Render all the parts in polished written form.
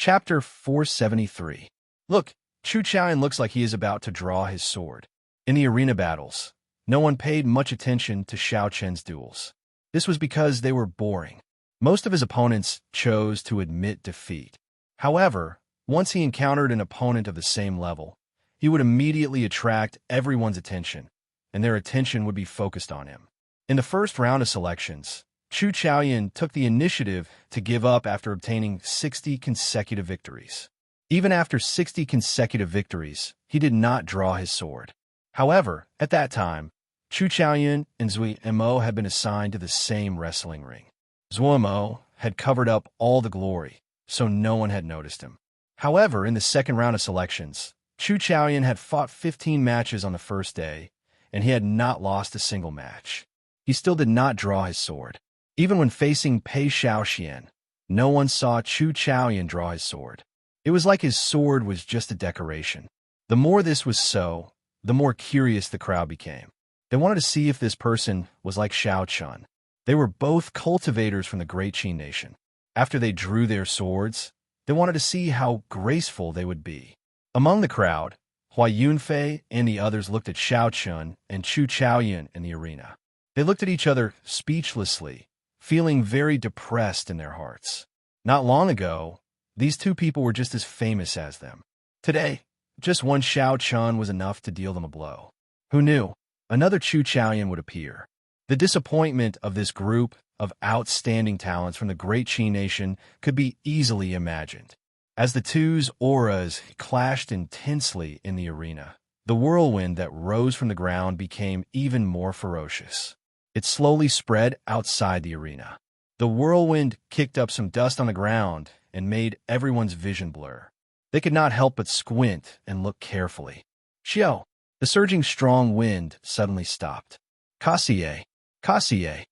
Chapter 473. Look, Chu Chaoyan looks like he is about to draw his sword. In the arena battles, no one paid much attention to Xiao Chen's duels. This was because they were boring. Most of his opponents chose to admit defeat. However, once he encountered an opponent of the same level, he would immediately attract everyone's attention, and their attention would be focused on him. In the first round of selections, Chu Chaoyan took the initiative to give up after obtaining 60 consecutive victories. Even after 60 consecutive victories, he did not draw his sword. However, at that time, Chu Chaoyan and Zui Mo had been assigned to the same wrestling ring. Zui Mo had covered up all the glory, so no one had noticed him. However, in the second round of selections, Chu Chaoyan had fought 15 matches on the first day, and he had not lost a single match. He still did not draw his sword. Even when facing Pei Shaoxian, no one saw Chu Chaoyan draw his sword. It was like his sword was just a decoration. The more this was so, the more curious the crowd became. They wanted to see if this person was like Xiao Chun. They were both cultivators from the Great Qin nation. After they drew their swords, they wanted to see how graceful they would be. Among the crowd, Hua Yunfei and the others looked at Xiao Chun and Chu Chaoyan in the arena. They looked at each other speechlessly, feeling very depressed in their hearts. Not long ago, these two people were just as famous as them. Today, just one Xiao Chun was enough to deal them a blow. Who knew? Another Chu Chaoyan would appear. The disappointment of this group of outstanding talents from the Great Qin nation could be easily imagined. As the two's auras clashed intensely in the arena, the whirlwind that rose from the ground became even more ferocious. It slowly spread outside the arena. The whirlwind kicked up some dust on the ground and made everyone's vision blur. They could not help but squint and look carefully. Xiao! The surging strong wind suddenly stopped. Kassier! Kassier!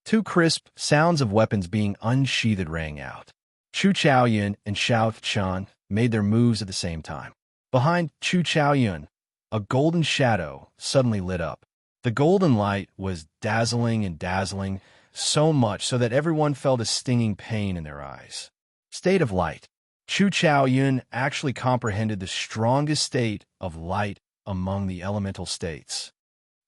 Two crisp sounds of weapons being unsheathed rang out. Chu Chaoyan and Xiao Chun made their moves at the same time. Behind Chu Chaoyan, a golden shadow suddenly lit up. The golden light was dazzling, so much so that everyone felt a stinging pain in their eyes. State of light. Chu Chaoyan actually comprehended the strongest state of light among the elemental states.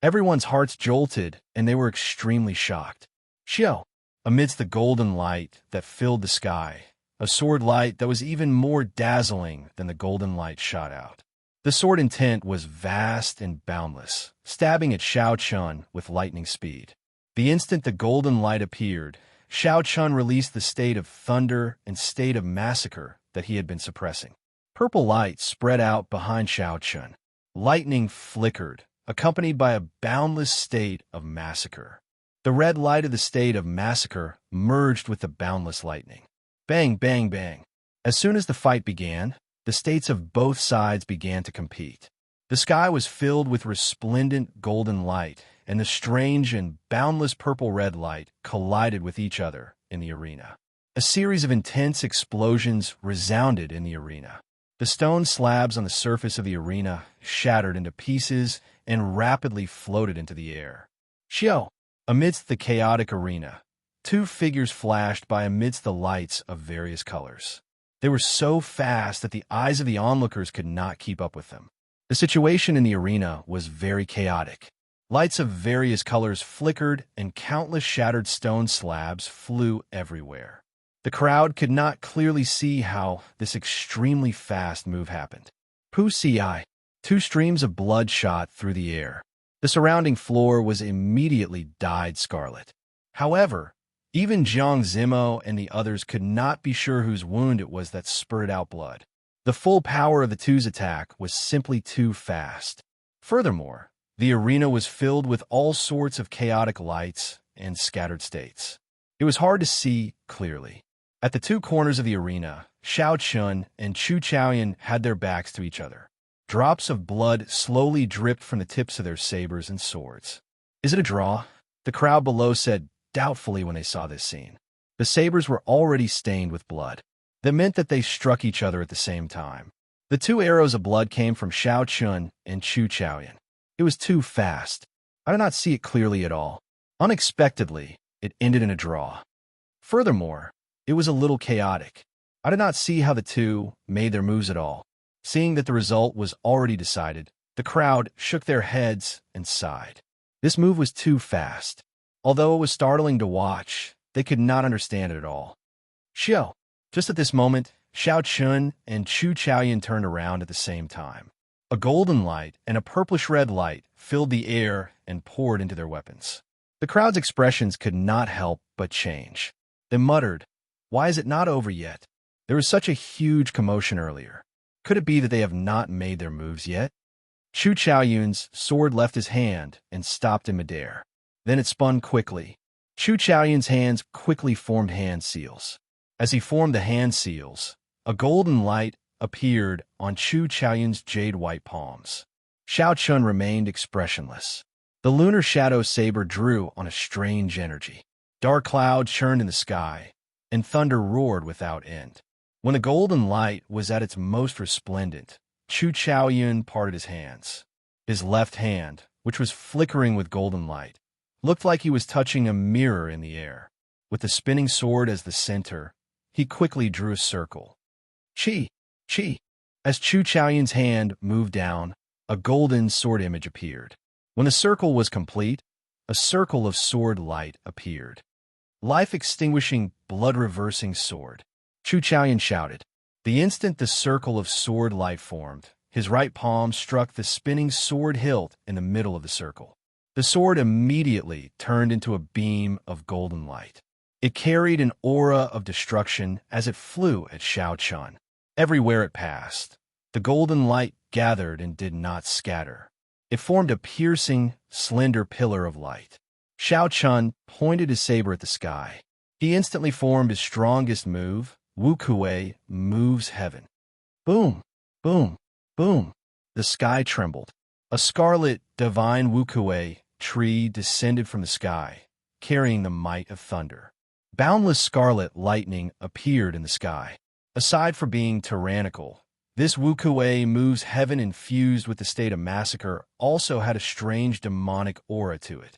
Everyone's hearts jolted, and they were extremely shocked. Xiao, amidst the golden light that filled the sky, a sword light that was even more dazzling than the golden light shot out. The sword intent was vast and boundless, stabbing at Xiao Chun with lightning speed. The instant the golden light appeared, Xiao Chun released the state of thunder and state of massacre that he had been suppressing. Purple light spread out behind Xiao Chun. Lightning flickered, accompanied by a boundless state of massacre. The red light of the state of massacre merged with the boundless lightning. Bang, bang, bang. As soon as the fight began, the states of both sides began to compete. The sky was filled with resplendent golden light, and the strange and boundless purple-red light collided with each other in the arena. A series of intense explosions resounded in the arena. The stone slabs on the surface of the arena shattered into pieces and rapidly floated into the air. Xiao! Amidst the chaotic arena, two figures flashed by amidst the lights of various colors. They were so fast that the eyes of the onlookers could not keep up with them. The situation in the arena was very chaotic. Lights of various colors flickered, and countless shattered stone slabs flew everywhere. The crowd could not clearly see how this extremely fast move happened. Pu-ci! Two streams of blood shot through the air. The surrounding floor was immediately dyed scarlet. However, even Jiang Zimo and the others could not be sure whose wound it was that spurted out blood. The full power of the two's attack was simply too fast. Furthermore, the arena was filled with all sorts of chaotic lights and scattered states. It was hard to see clearly. At the two corners of the arena, Xiao Chun and Chu Chaoyan had their backs to each other. Drops of blood slowly dripped from the tips of their sabers and swords. Is it a draw? The crowd below said doubtfully when they saw this scene. The sabers were already stained with blood. That meant that they struck each other at the same time. The two arrows of blood came from Xiao Chun and Chu Chaoyan. It was too fast. I did not see it clearly at all. Unexpectedly, it ended in a draw. Furthermore, it was a little chaotic. I did not see how the two made their moves at all. Seeing that the result was already decided, the crowd shook their heads and sighed. This move was too fast. Although it was startling to watch, they could not understand it at all. Xiao. Just at this moment, Xiao Chun and Chu Chaoyan turned around at the same time. A golden light and a purplish-red light filled the air and poured into their weapons. The crowd's expressions could not help but change. They muttered, "Why is it not over yet? There was such a huge commotion earlier. Could it be that they have not made their moves yet?" Chu Chaoyun's sword left his hand and stopped in midair. Then it spun quickly. Chu Chaoyun's hands quickly formed hand seals. As he formed the hand seals, a golden light appeared on Chu Chaoyun's jade-white palms. Xiao Chun remained expressionless. The lunar shadow saber drew on a strange energy. Dark clouds churned in the sky, and thunder roared without end. When the golden light was at its most resplendent, Chu Chaoyun parted his hands. His left hand, which was flickering with golden light, looked like he was touching a mirror in the air. With the spinning sword as the center, he quickly drew a circle. Chi! Chi! As Chu Chaoyun's hand moved down, a golden sword image appeared. When the circle was complete, a circle of sword light appeared. Life-extinguishing, blood-reversing sword. Chu Chaoyun shouted. The instant the circle of sword light formed, his right palm struck the spinning sword hilt in the middle of the circle. The sword immediately turned into a beam of golden light. It carried an aura of destruction as it flew at Xiao Chun. Everywhere it passed, the golden light gathered and did not scatter. It formed a piercing, slender pillar of light. Xiao Chun pointed his saber at the sky. He instantly formed his strongest move, Wu Kuei moves heaven. Boom, boom, boom. The sky trembled. A scarlet, divine Wu Kuei tree descended from the sky, carrying the might of thunder. Boundless scarlet lightning appeared in the sky. Aside from being tyrannical, this Wu Kuei moves heaven infused with the state of massacre also had a strange demonic aura to it.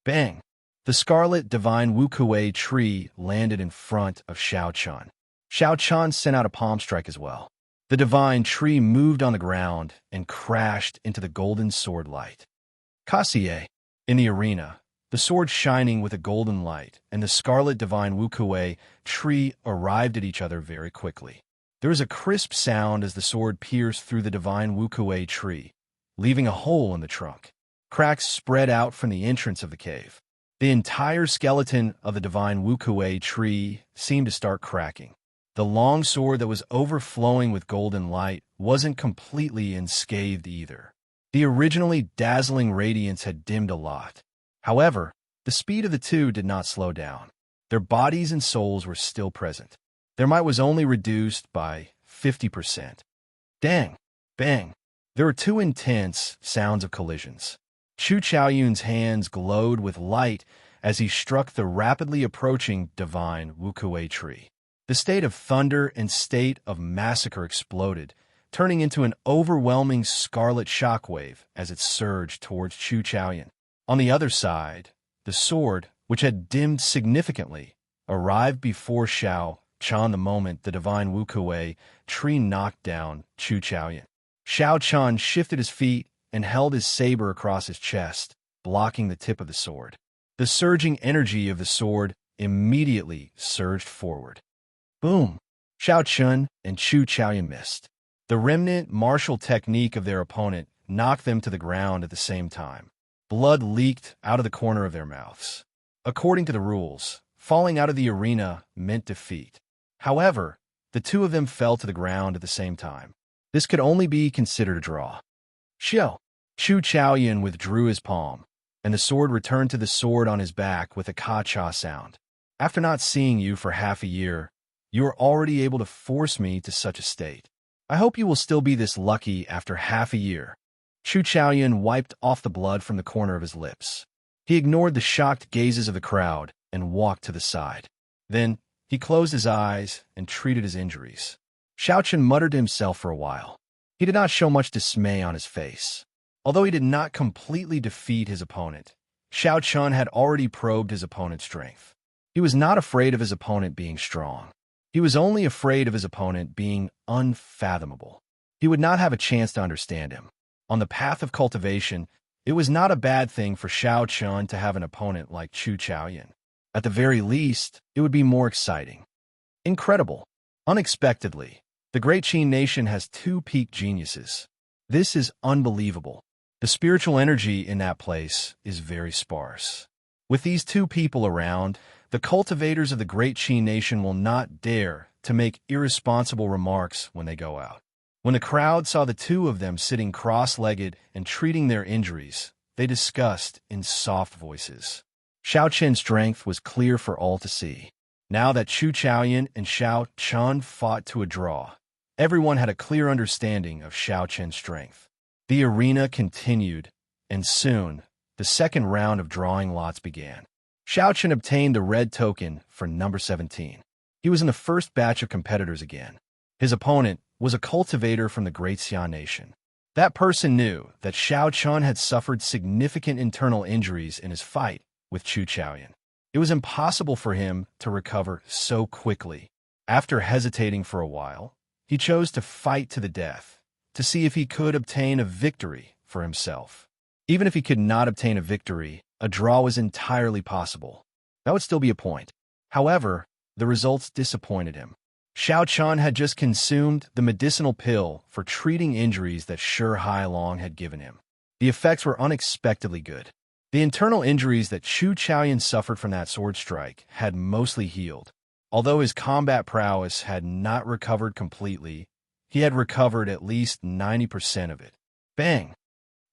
Bang! The scarlet divine Wu Kuei tree landed in front of Xiao Chun. Xiao Chun sent out a palm strike as well. The divine tree moved on the ground and crashed into the golden sword light. Kasie. In the arena, the sword shining with a golden light and the scarlet divine Wu Kuei tree arrived at each other very quickly. There was a crisp sound as the sword pierced through the divine Wu Kuei tree, leaving a hole in the trunk. Cracks spread out from the entrance of the cave. The entire skeleton of the divine Wu Kuei tree seemed to start cracking. The long sword that was overflowing with golden light wasn't completely unscathed either. The originally dazzling radiance had dimmed a lot. However, the speed of the two did not slow down. Their bodies and souls were still present. Their might was only reduced by 50%. Dang! Bang! There were two intense sounds of collisions. Chu Chaoyun's hands glowed with light as he struck the rapidly approaching divine Wu Kuei tree. The state of thunder and state of massacre exploded, turning into an overwhelming scarlet shockwave as it surged towards Chu Chaoyun. On the other side, the sword, which had dimmed significantly, arrived before Xiao Chun the moment the divine Wu Kuei tree knocked down Chu Chaoyun. Xiao Chun shifted his feet and held his saber across his chest, blocking the tip of the sword. The surging energy of the sword immediately surged forward. Boom! Xiao Chun and Chu Chaoyun missed. The remnant martial technique of their opponent knocked them to the ground at the same time. Blood leaked out of the corner of their mouths. According to the rules, falling out of the arena meant defeat. However, the two of them fell to the ground at the same time. This could only be considered a draw. Xiao. Chu Chaoyun withdrew his palm, and the sword returned to the sword on his back with a ka-cha sound. After not seeing you for half a year, you are already able to force me to such a state. I hope you will still be this lucky after half a year. Chu Chaoyun wiped off the blood from the corner of his lips. He ignored the shocked gazes of the crowd and walked to the side. Then, he closed his eyes and treated his injuries. Xiao Chun muttered to himself for a while. He did not show much dismay on his face. Although he did not completely defeat his opponent, Xiao Chun had already probed his opponent's strength. He was not afraid of his opponent being strong. He was only afraid of his opponent being unfathomable. He would not have a chance to understand him. On the path of cultivation, it was not a bad thing for Xiao Chun to have an opponent like Chu Chaoyan. At the very least, it would be more exciting. Incredible. Unexpectedly, the Great Qin Nation has two peak geniuses. This is unbelievable. The spiritual energy in that place is very sparse. With these two people around, the cultivators of the Great Qin Nation will not dare to make irresponsible remarks when they go out. When the crowd saw the two of them sitting cross-legged and treating their injuries, they discussed in soft voices. Xiao Chen's strength was clear for all to see. Now that Chu Chaoyan and Xiao Chun fought to a draw, everyone had a clear understanding of Xiao Chen's strength. The arena continued, and soon, the second round of drawing lots began. Xiao Chen obtained the red token for number 17. He was in the first batch of competitors again. His opponent was a cultivator from the Great Xian Nation. That person knew that Xiao Chun had suffered significant internal injuries in his fight with Chu Chaoyan. It was impossible for him to recover so quickly. After hesitating for a while, he chose to fight to the death, to see if he could obtain a victory for himself. Even if he could not obtain a victory, a draw was entirely possible. That would still be a point. However, the results disappointed him. Xiao Chun had just consumed the medicinal pill for treating injuries that Shi Hailong had given him. The effects were unexpectedly good. The internal injuries that Chu Chaoyan suffered from that sword strike had mostly healed. Although his combat prowess had not recovered completely, he had recovered at least 90% of it. Bang!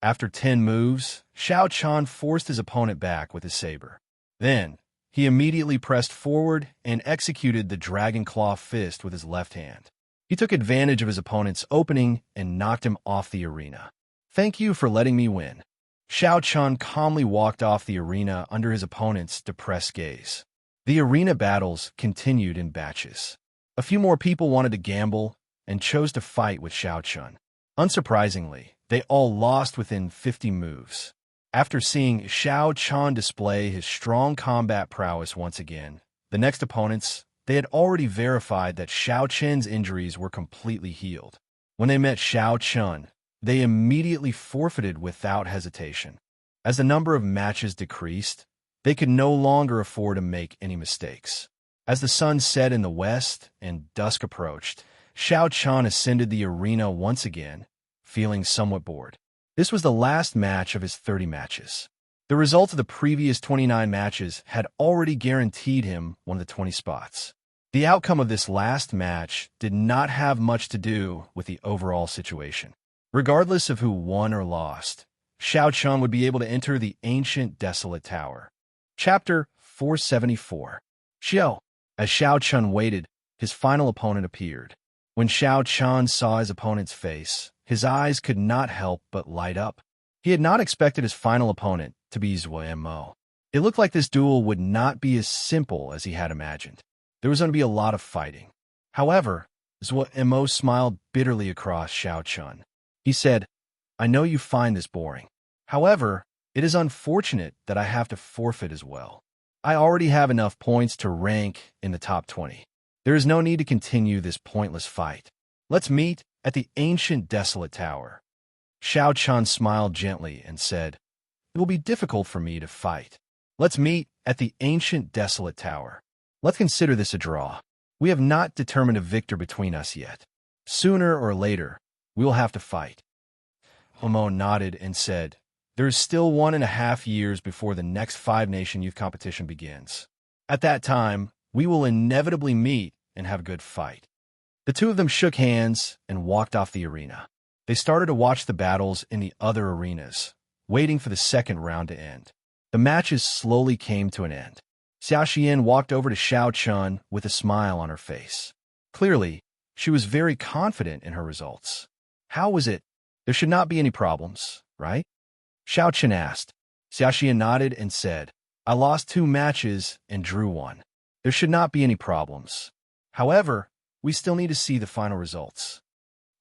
After 10 moves, Xiao Chun forced his opponent back with his saber. Then, he immediately pressed forward and executed the Dragon Claw Fist with his left hand. He took advantage of his opponent's opening and knocked him off the arena. "Thank you for letting me win." Xiao Chun calmly walked off the arena under his opponent's depressed gaze. The arena battles continued in batches. A few more people wanted to gamble and chose to fight with Xiao Chun. Unsurprisingly, they all lost within 50 moves. After seeing Xiao Chun display his strong combat prowess once again, the next opponents, they had already verified that Xiao Chen's injuries were completely healed. When they met Xiao Chun, they immediately forfeited without hesitation. As the number of matches decreased, they could no longer afford to make any mistakes. As the sun set in the west and dusk approached, Xiao Chun ascended the arena once again, feeling somewhat bored. This was the last match of his 30 matches. The result of the previous 29 matches had already guaranteed him one of the 20 spots. The outcome of this last match did not have much to do with the overall situation. Regardless of who won or lost, Xiao Chun would be able to enter the ancient desolate tower. Chapter 474. Xiao. As Xiao Chun waited, his final opponent appeared. When Xiao Chun saw his opponent's face, his eyes could not help but light up. He had not expected his final opponent to be Zhuo Mo. It looked like this duel would not be as simple as he had imagined. There was going to be a lot of fighting. However, Zhuo Mo smiled bitterly across Xiao Chun. He said, "I know you find this boring. However, it is unfortunate that I have to forfeit as well. I already have enough points to rank in the top 20. There is no need to continue this pointless fight. Let's meet at the ancient desolate tower." Xiao Chun smiled gently and said, "It will be difficult for me to fight. Let's meet at the ancient desolate tower. Let's consider this a draw. We have not determined a victor between us yet. Sooner or later, we will have to fight." Homo nodded and said, "There is still 1.5 years before the next 5-nation youth competition begins. At that time, we will inevitably meet and have a good fight." The two of them shook hands and walked off the arena. They started to watch the battles in the other arenas, waiting for the second round to end. The matches slowly came to an end. Xia Xian walked over to Xiao Chun with a smile on her face. Clearly, she was very confident in her results. "How was it? There should not be any problems, right?" Xiao Chun asked. Xia Xian nodded and said, "I lost 2 matches and drew 1. There should not be any problems. However, we still need to see the final results."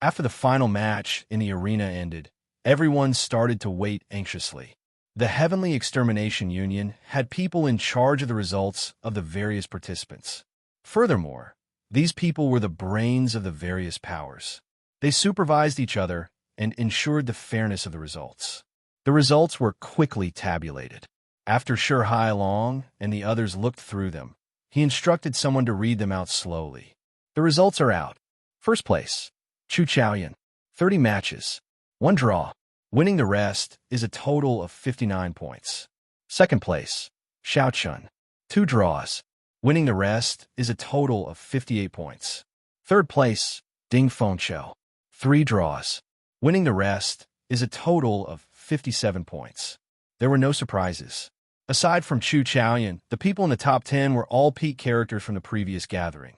After the final match in the arena ended, everyone started to wait anxiously. The Heavenly Extermination Union had people in charge of the results of the various participants. Furthermore, These people were the brains of the various powers. They supervised each other and ensured the fairness of the results. The results were quickly tabulated. After Shi Hailong and the others looked through them, he instructed someone to read them out slowly. The results are out. First place, Chu Chaoyan, 30 matches, 1 draw. Winning the rest is a total of 59 points. Second place, Xiao Chun, 2 draws. Winning the rest is a total of 58 points. Third place, Ding Fengqiu, 3 draws. Winning the rest is a total of 57 points. There were no surprises. Aside from Chu Chaoyan, the people in the top 10 were all peak characters from the previous gathering.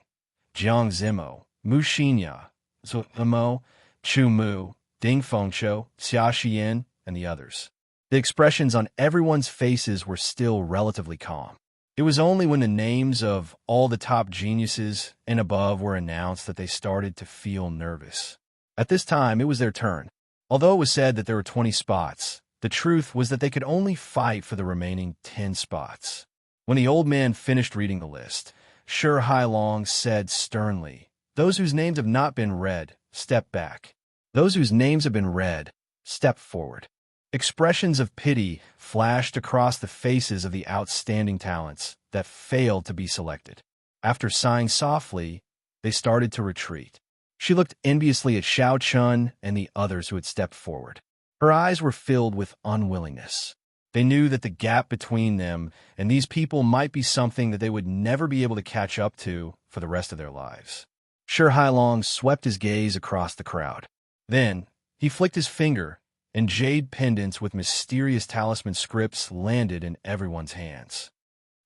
Jiang Zimo, Mu Xinya, Zhu Mo, Chu Mu, Ding Fengqiu, Xia Xian, and the others. The expressions on everyone's faces were still relatively calm. It was only when the names of all the top geniuses and above were announced that they started to feel nervous. At this time, it was their turn. Although it was said that there were 20 spots, the truth was that they could only fight for the remaining 10 spots. When the old man finished reading the list, Shi Hailong said sternly, "Those whose names have not been read, step back. Those whose names have been read, step forward." Expressions of pity flashed across the faces of the outstanding talents that failed to be selected. After sighing softly, they started to retreat. She looked enviously at Xiao Chun and the others who had stepped forward. Her eyes were filled with unwillingness. They knew that the gap between them and these people might be something that they would never be able to catch up to for the rest of their lives. Shi Hailong swept his gaze across the crowd. Then, he flicked his finger, and jade pendants with mysterious talisman scripts landed in everyone's hands.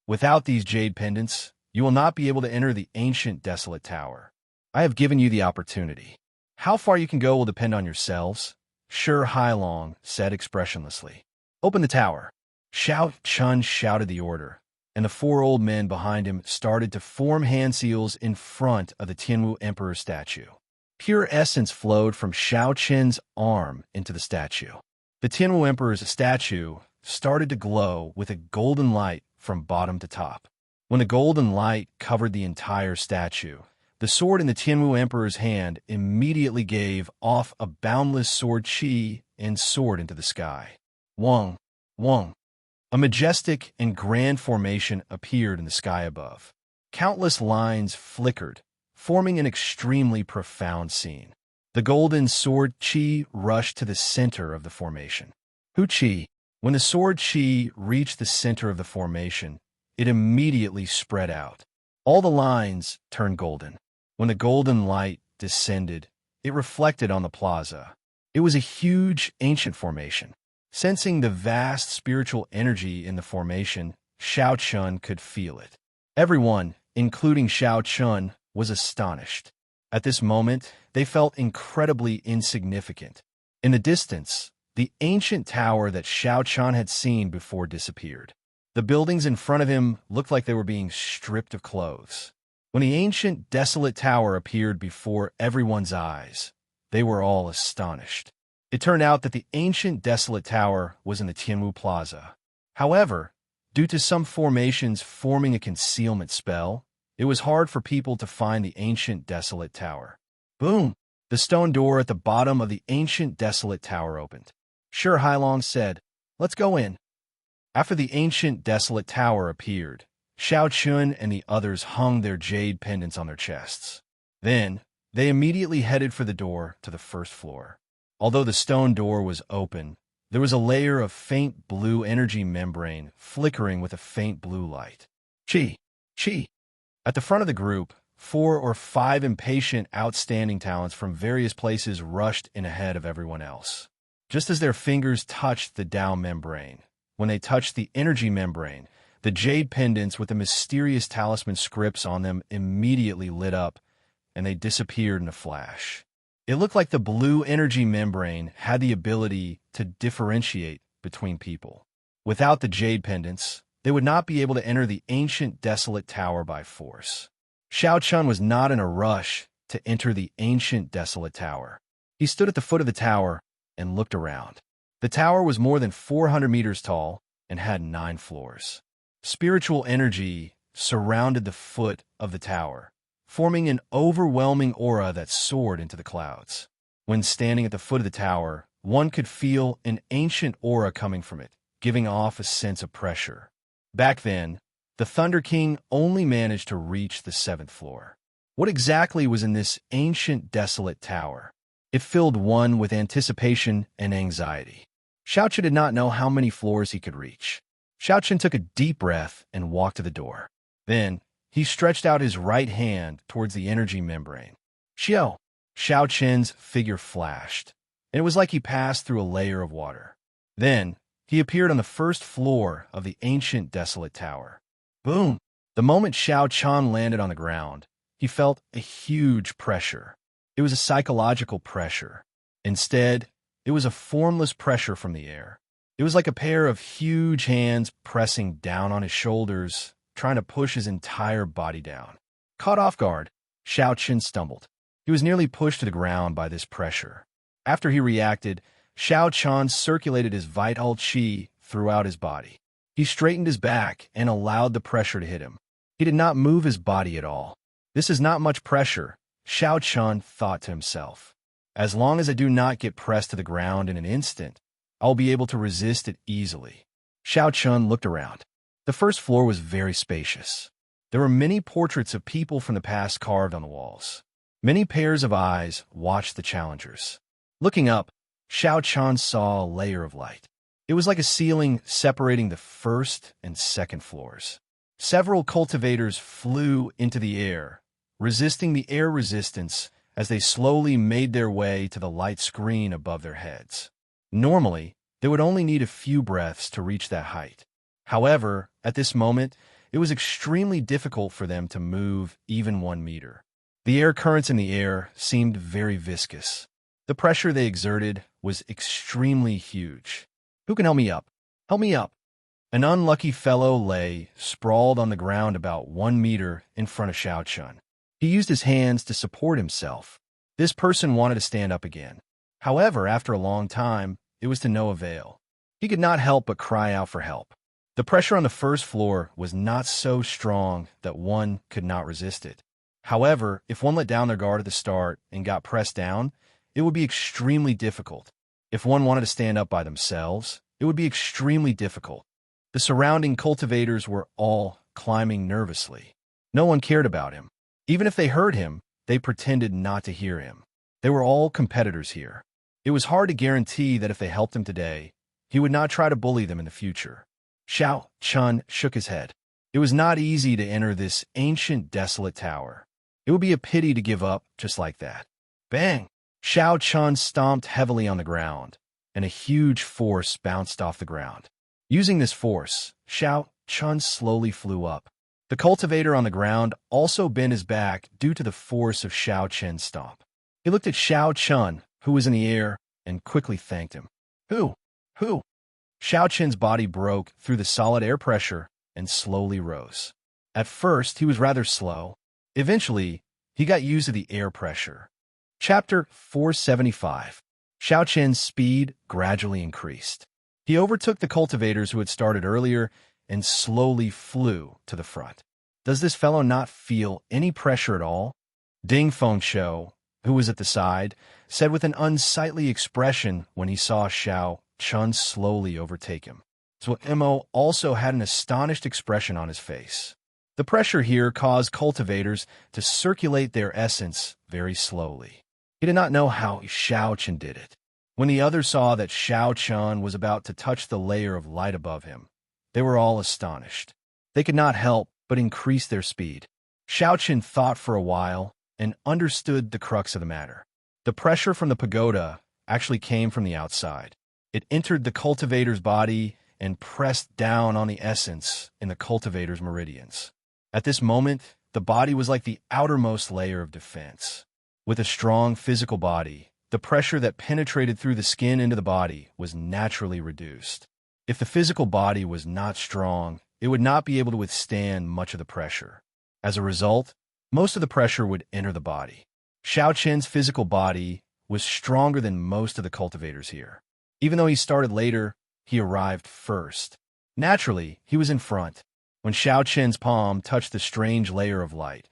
Without these jade pendants, you will not be able to enter the ancient desolate tower. I have given you the opportunity. How far you can go will depend on yourselves, Shi Hailong said expressionlessly. Open the tower. Xiao Chun shouted the order, and the 4 old men behind him started to form hand seals in front of the Tianwu Emperor statue. Pure essence flowed from Xiao Chen's arm into the statue. The Tianwu Emperor's statue started to glow with a golden light from bottom to top. When the golden light covered the entire statue, the sword in the Tianwu Emperor's hand immediately gave off a boundless sword chi and soared into the sky. Wang, Wang. A majestic and grand formation appeared in the sky above. Countless lines flickered, forming an extremely profound scene. The golden sword chi rushed to the center of the formation. Hu chi. When the sword chi reached the center of the formation, it immediately spread out. All the lines turned golden. When the golden light descended, it reflected on the plaza. It was a huge, ancient formation. Sensing the vast spiritual energy in the formation, Xiao Chun could feel it. Everyone, including Xiao Chun, was astonished. At this moment, they felt incredibly insignificant. In the distance, the ancient tower that Xiao Chun had seen before disappeared. The buildings in front of him looked like they were being stripped of clothes. When the ancient desolate tower appeared before everyone's eyes, they were all astonished. It turned out that the ancient desolate tower was in the Tianwu Plaza. However, due to some formations forming a concealment spell, it was hard for people to find the ancient desolate tower. Boom! The stone door at the bottom of the ancient desolate tower opened. Shi Hailong said, "Let's go in." After the ancient desolate tower appeared, Xiao Chun and the others hung their jade pendants on their chests. Then, they immediately headed for the door to the first floor. Although the stone door was open, there was a layer of faint blue energy membrane flickering with a faint blue light. Chi! Chi! At the front of the group, 4 or 5 impatient, outstanding talents from various places rushed in ahead of everyone else. Just as their fingers touched the Tao membrane, when they touched the energy membrane, the jade pendants with the mysterious talisman scripts on them immediately lit up, and they disappeared in a flash. It looked like the blue energy membrane had the ability to differentiate between people. Without the jade pendants, they would not be able to enter the ancient desolate tower by force. Xiao Chun was not in a rush to enter the ancient desolate tower. He stood at the foot of the tower and looked around. The tower was more than 400 meters tall and had 9 floors. Spiritual energy surrounded the foot of the tower, forming an overwhelming aura that soared into the clouds. When standing at the foot of the tower, one could feel an ancient aura coming from it, giving off a sense of pressure. Back then, the Thunder King only managed to reach the 7th floor. What exactly was in this ancient, desolate tower? It filled one with anticipation and anxiety. Xiaochen did not know how many floors he could reach. Xiaochen took a deep breath and walked to the door. Then, he stretched out his right hand towards the energy membrane. Xiao! Xiaochen's figure flashed, and it was like he passed through a layer of water. Then, he appeared on the 1st floor of the ancient, desolate tower. Boom! The moment Xiaochen landed on the ground, he felt a huge pressure. It was a psychological pressure. Instead, it was a formless pressure from the air. It was like a pair of huge hands pressing down on his shoulders, trying to push his entire body down. Caught off guard, Xiaochen stumbled. He was nearly pushed to the ground by this pressure. After he reacted, Xiaochen circulated his vital qi throughout his body. He straightened his back and allowed the pressure to hit him. He did not move his body at all. This is not much pressure, Xiaochen thought to himself. As long as I do not get pressed to the ground in an instant, I'll be able to resist it easily. Xiaochen looked around. The 1st floor was very spacious. There were many portraits of people from the past carved on the walls. Many pairs of eyes watched the challengers. Looking up, Xiaochen saw a layer of light. It was like a ceiling separating the 1st and 2nd floors. Several cultivators flew into the air, resisting the air resistance as they slowly made their way to the light screen above their heads. Normally, they would only need a few breaths to reach that height. However, at this moment, it was extremely difficult for them to move even 1 meter. The air currents in the air seemed very viscous. The pressure they exerted was extremely huge. Who can help me up? Help me up! An unlucky fellow lay, sprawled on the ground about 1 meter in front of Xiaochen. He used his hands to support himself. This person wanted to stand up again. However, after a long time, it was to no avail. He could not help but cry out for help. The pressure on the 1st floor was not so strong that one could not resist it. However, if one let down their guard at the start and got pressed down, it would be extremely difficult. If one wanted to stand up by themselves, it would be extremely difficult. The surrounding cultivators were all climbing nervously. No one cared about him. Even if they heard him, they pretended not to hear him. They were all competitors here. It was hard to guarantee that if they helped him today, he would not try to bully them in the future. Xiaochen shook his head. It was not easy to enter this ancient, desolate tower. It would be a pity to give up just like that. Bang! Xiaochen stomped heavily on the ground, and a huge force bounced off the ground. Using this force, Xiaochen slowly flew up. The cultivator on the ground also bent his back due to the force of Xiaochen's stomp. He looked at Xiaochen, who was in the air, and quickly thanked him. Who? Xiaochen's body broke through the solid air pressure and slowly rose. At first, he was rather slow. Eventually, he got used to the air pressure. Chapter 475. Xiaochen's speed gradually increased. He overtook the cultivators who had started earlier and slowly flew to the front. Does this fellow not feel any pressure at all? Ding Fengshou, who was at the side, said with an unsightly expression when he saw Xiaochen slowly overtake him. So Mo also had an astonished expression on his face. The pressure here caused cultivators to circulate their essence very slowly. He did not know how Xiaochen did it. When the others saw that Xiaochen was about to touch the layer of light above him, they were all astonished. They could not help but increase their speed. Xiaochen thought for a while and understood the crux of the matter. The pressure from the pagoda actually came from the outside. It entered the cultivator's body and pressed down on the essence in the cultivator's meridians. At this moment, the body was like the outermost layer of defense. With a strong physical body, the pressure that penetrated through the skin into the body was naturally reduced. If the physical body was not strong, it would not be able to withstand much of the pressure. As a result, most of the pressure would enter the body. Xiaochen's physical body was stronger than most of the cultivators here. Even though he started later, he arrived first. Naturally, he was in front. When Xiaochen's palm touched the strange layer of light,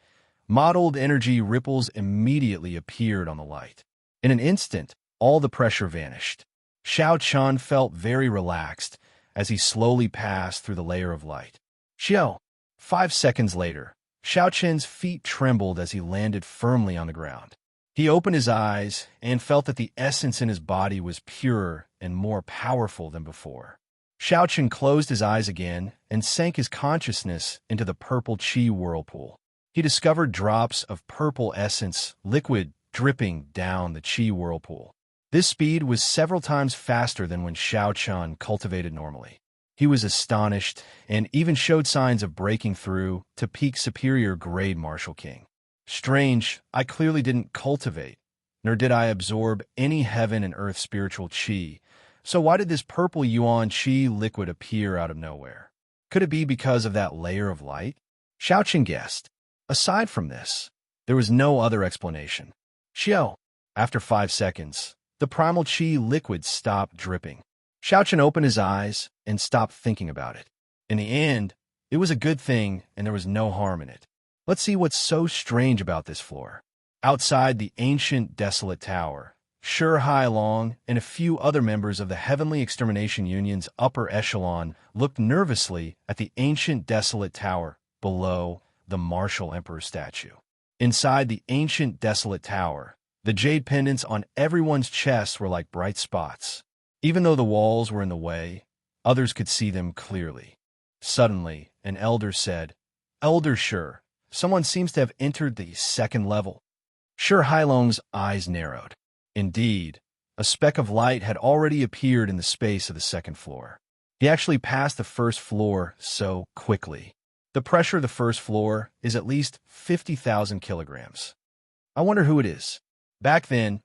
Mottled energy ripples immediately appeared on the light. In an instant, all the pressure vanished. Xiao Chun felt very relaxed as he slowly passed through the layer of light. Xiao. 5 seconds later, Xiao Chen's feet trembled as he landed firmly on the ground. He opened his eyes and felt that the essence in his body was purer and more powerful than before. Xiao Chen closed his eyes again and sank his consciousness into the purple qi whirlpool. He discovered drops of purple essence, liquid, dripping down the qi whirlpool. This speed was several times faster than when Xiao Chun cultivated normally. He was astonished and even showed signs of breaking through to peak superior grade Martial King. Strange, I clearly didn't cultivate, nor did I absorb any heaven and earth spiritual qi. So why did this purple yuan qi liquid appear out of nowhere? Could it be because of that layer of light? Xiao Chen guessed. Aside from this, there was no other explanation. Xiao. After 5 seconds, the primal qi liquid stopped dripping. Xiao Chen opened his eyes and stopped thinking about it. In the end, it was a good thing and there was no harm in it. Let's see what's so strange about this floor. Outside the ancient desolate tower, Shi Hailong and a few other members of the Heavenly Extermination Union's upper echelon looked nervously at the ancient desolate tower below the martial emperor statue. Inside the ancient desolate tower, the jade pendants on everyone's chests were like bright spots. Even though the walls were in the way, others could see them clearly. Suddenly, an elder said, "Elder Shi, someone seems to have entered the second level." Shi Hailong's eyes narrowed. Indeed, a speck of light had already appeared in the space of the second floor. He actually passed the first floor so quickly. The pressure of the first floor is at least 50,000 kilograms. I wonder who it is. Back then,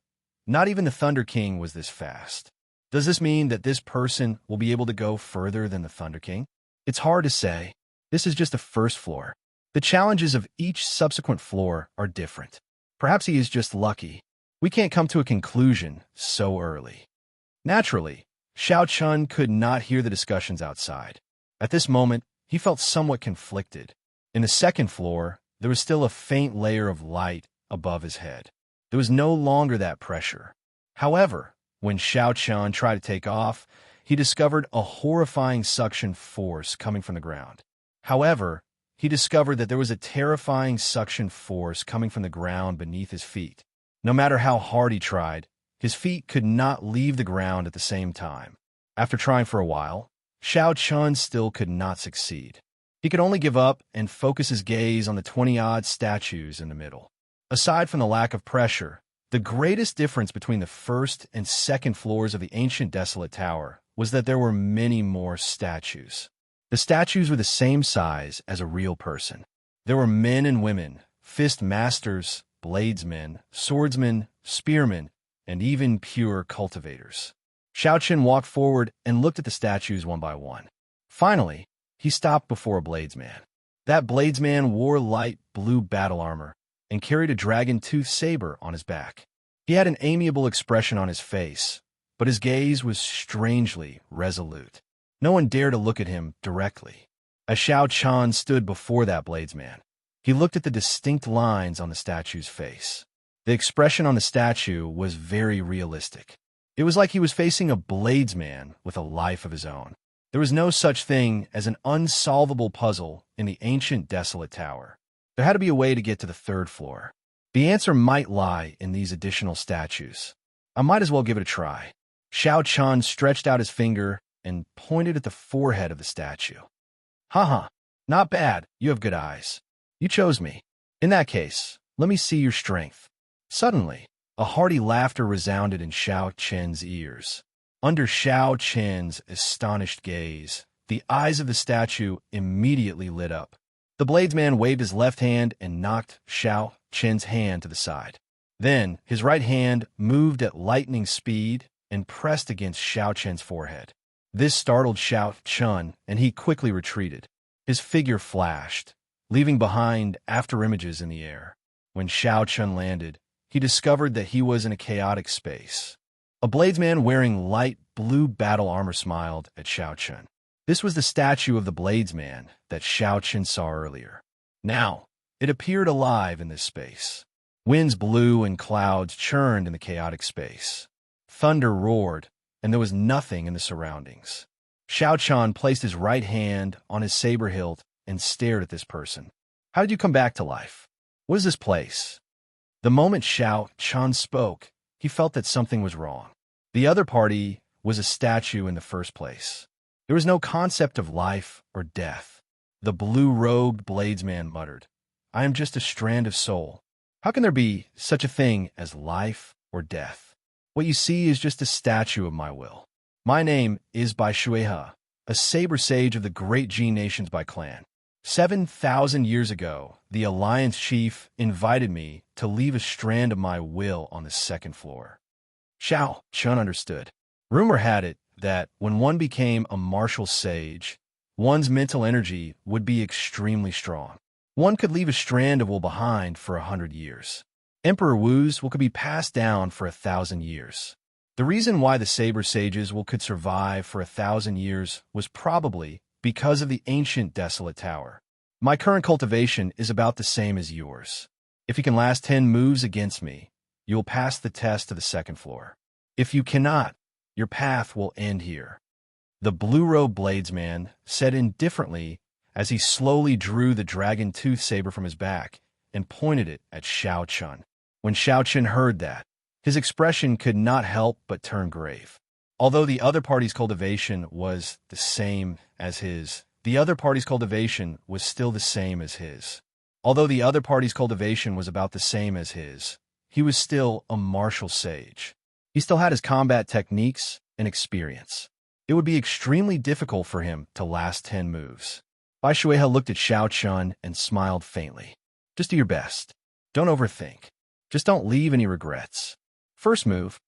not even the Thunder King was this fast. Does this mean that this person will be able to go further than the Thunder King? It's hard to say. This is just the first floor. The challenges of each subsequent floor are different. Perhaps he is just lucky. We can't come to a conclusion so early. Naturally, Xiao Chun could not hear the discussions outside. At this moment, he felt somewhat conflicted. In the second floor, there was still a faint layer of light above his head. There was no longer that pressure. However, when Xiao Chun tried to take off, he discovered a horrifying suction force coming from the ground. However, he discovered that there was a terrifying suction force coming from the ground beneath his feet. No matter how hard he tried, his feet could not leave the ground at the same time. After trying for a while, Xiao Chun still could not succeed. He could only give up and focus his gaze on the 20-odd statues in the middle. Aside from the lack of pressure, the greatest difference between the first and second floors of the ancient desolate tower was that there were many more statues. The statues were the same size as a real person. There were men and women, fist masters, bladesmen, swordsmen, spearmen, and even pure cultivators. Xiao Chen walked forward and looked at the statues one by one. Finally, he stopped before a bladesman. That bladesman wore light blue battle armor and carried a dragon-toothed saber on his back. He had an amiable expression on his face, but his gaze was strangely resolute. No one dared to look at him directly. As Xiao Chun stood before that bladesman, he looked at the distinct lines on the statue's face. The expression on the statue was very realistic. It was like he was facing a bladesman with a life of his own. There was no such thing as an unsolvable puzzle in the ancient desolate tower. There had to be a way to get to the third floor. The answer might lie in these additional statues. I might as well give it a try. Xiao Chun stretched out his finger and pointed at the forehead of the statue. Haha, not bad. You have good eyes. You chose me. In that case, let me see your strength. Suddenly, a hearty laughter resounded in Xiao Chen's ears. Under Xiao Chen's astonished gaze, the eyes of the statue immediately lit up. The bladesman waved his left hand and knocked Xiao Chen's hand to the side. Then, his right hand moved at lightning speed and pressed against Xiao Chen's forehead. This startled Xiao Chun, and he quickly retreated. His figure flashed, leaving behind afterimages in the air. When Xiao Chun landed, he discovered that he was in a chaotic space. A bladesman wearing light blue battle armor smiled at Xiao Chun. This was the statue of the bladesman that Xiao Chun saw earlier. Now, It appeared alive in this space. Winds blew and clouds churned in the chaotic space. Thunder roared, and there was nothing in the surroundings. Xiao Chan placed his right hand on his saber hilt and stared at this person. How did you come back to life? What is this place? The moment Xiao Chan spoke, he felt that something was wrong. The other party was a statue in the first place. There was no concept of life or death. The blue-robed bladesman muttered, I am just a strand of soul. How can there be such a thing as life or death? What you see is just a statue of my will. My name is Bai Shuihe, a saber sage of the great Ji nations by clan. 7,000 years ago, the Alliance chief invited me to leave a strand of my will on the second floor. Xiao Chun understood. Rumor had it that when one became a martial sage, one's mental energy would be extremely strong. One could leave a strand of will behind for 100 years. Emperor Wu's will could be passed down for 1,000 years. The reason why the saber sages will could survive for 1,000 years was probably because of the ancient desolate tower. My current cultivation is about the same as yours. If you can last 10 moves against me, you will pass the test to the second floor. If you cannot, your path will end here. The blue-robed bladesman said indifferently as he slowly drew the dragon tooth saber from his back and pointed it at Xiao Chun. When Xiao Chun heard that, his expression could not help but turn grave. Although the other party's cultivation was the same as his, the other party's cultivation was still the same as his. Although the other party's cultivation was about the same as his, he was still a martial sage. He still had his combat techniques and experience. It would be extremely difficult for him to last 10 moves. Bai Shuihe looked at Xiao Chun and smiled faintly. Just do your best. Don't overthink. Just don't leave any regrets. First move.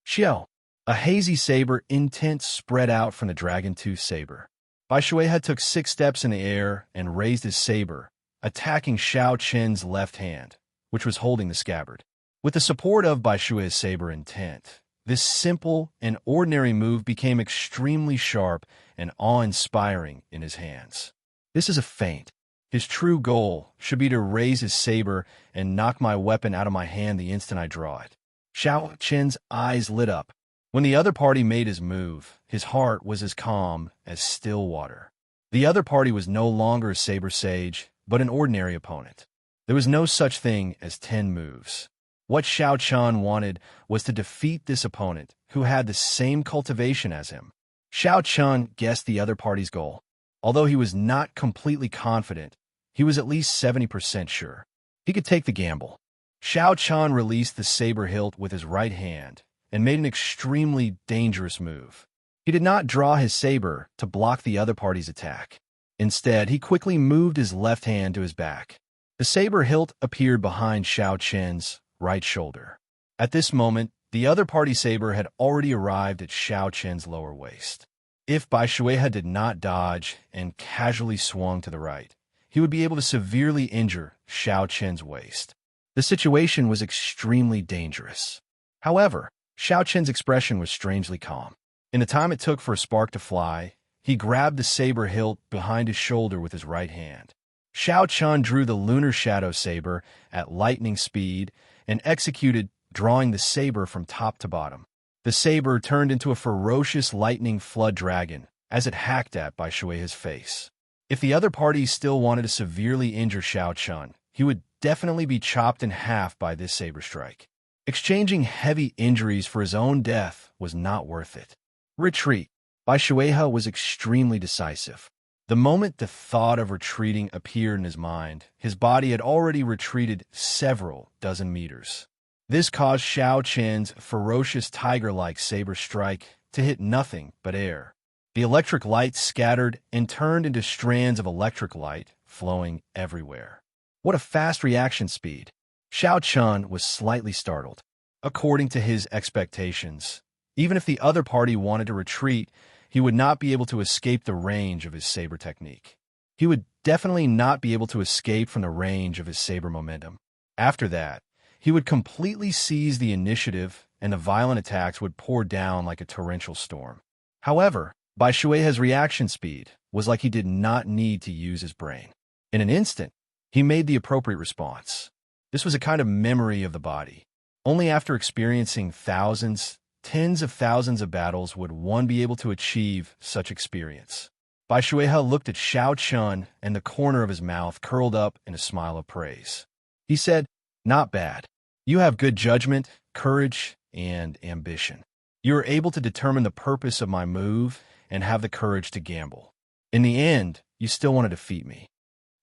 Xiao. A hazy saber intent spread out from the dragon tooth saber. Bai Shuihe took 6 steps in the air and raised his saber, attacking Xiao Chen's left hand, which was holding the scabbard. With the support of Bai Shuihe's saber intent, this simple and ordinary move became extremely sharp and awe-inspiring in his hands. This is a feint. His true goal should be to raise his saber and knock my weapon out of my hand the instant I draw it. Xiao Chen's eyes lit up. When the other party made his move, his heart was as calm as still water. The other party was no longer a saber sage, but an ordinary opponent. There was no such thing as 10 moves. What Xiao Chan wanted was to defeat this opponent who had the same cultivation as him. Xiao Chan guessed the other party's goal. Although he was not completely confident, he was at least 70% sure. He could take the gamble. Xiao Chan released the saber hilt with his right hand and made an extremely dangerous move. He did not draw his saber to block the other party's attack. Instead, he quickly moved his left hand to his back. The saber hilt appeared behind Xiao Chen's right shoulder. At this moment, the other party saber had already arrived at Xiao Chen's lower waist. If Bai Shuihe did not dodge and casually swung to the right, he would be able to severely injure Xiao Chen's waist. The situation was extremely dangerous. However, Xiao Chen's expression was strangely calm. In the time it took for a spark to fly, he grabbed the saber hilt behind his shoulder with his right hand. Xiao Chen drew the lunar shadow saber at lightning speed and executed, drawing the saber from top to bottom. The saber turned into a ferocious lightning flood dragon as it hacked at Bai Shuihe's face. If the other party still wanted to severely injure Xiao Chen, he would definitely be chopped in half by this saber strike. Exchanging heavy injuries for his own death was not worth it. Retreat. Bai Shuihe was extremely decisive. The moment the thought of retreating appeared in his mind, his body had already retreated several dozen meters. This caused Xiao Chen's ferocious tiger-like saber strike to hit nothing but air. The electric light scattered and turned into strands of electric light flowing everywhere. What a fast reaction speed! Xiao Chen was slightly startled. According to his expectations, even if the other party wanted to retreat, he would not be able to escape the range of his saber technique. He would definitely not be able to escape from the range of his saber momentum. After that, he would completely seize the initiative and the violent attacks would pour down like a torrential storm. However, Bai Shuihe's reaction speed was like he did not need to use his brain. In an instant, He made the appropriate response. This was a kind of memory of the body. Only after experiencing thousands, tens of thousands of battles would one be able to achieve such experience. Bai Shuehe looked at Xiao Chun, and the corner of his mouth curled up in a smile of praise. He said, "Not bad. You have good judgment, courage, and ambition. You are able to determine the purpose of my move and have the courage to gamble. In the end, you still want to defeat me.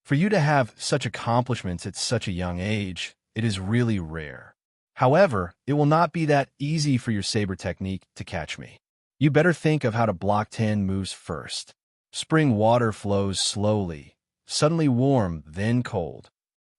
For you to have such accomplishments at such a young age, it is really rare. However, it will not be that easy for your saber technique to catch me. You better think of how to block 10 moves first. Spring water flows slowly, suddenly warm, then cold."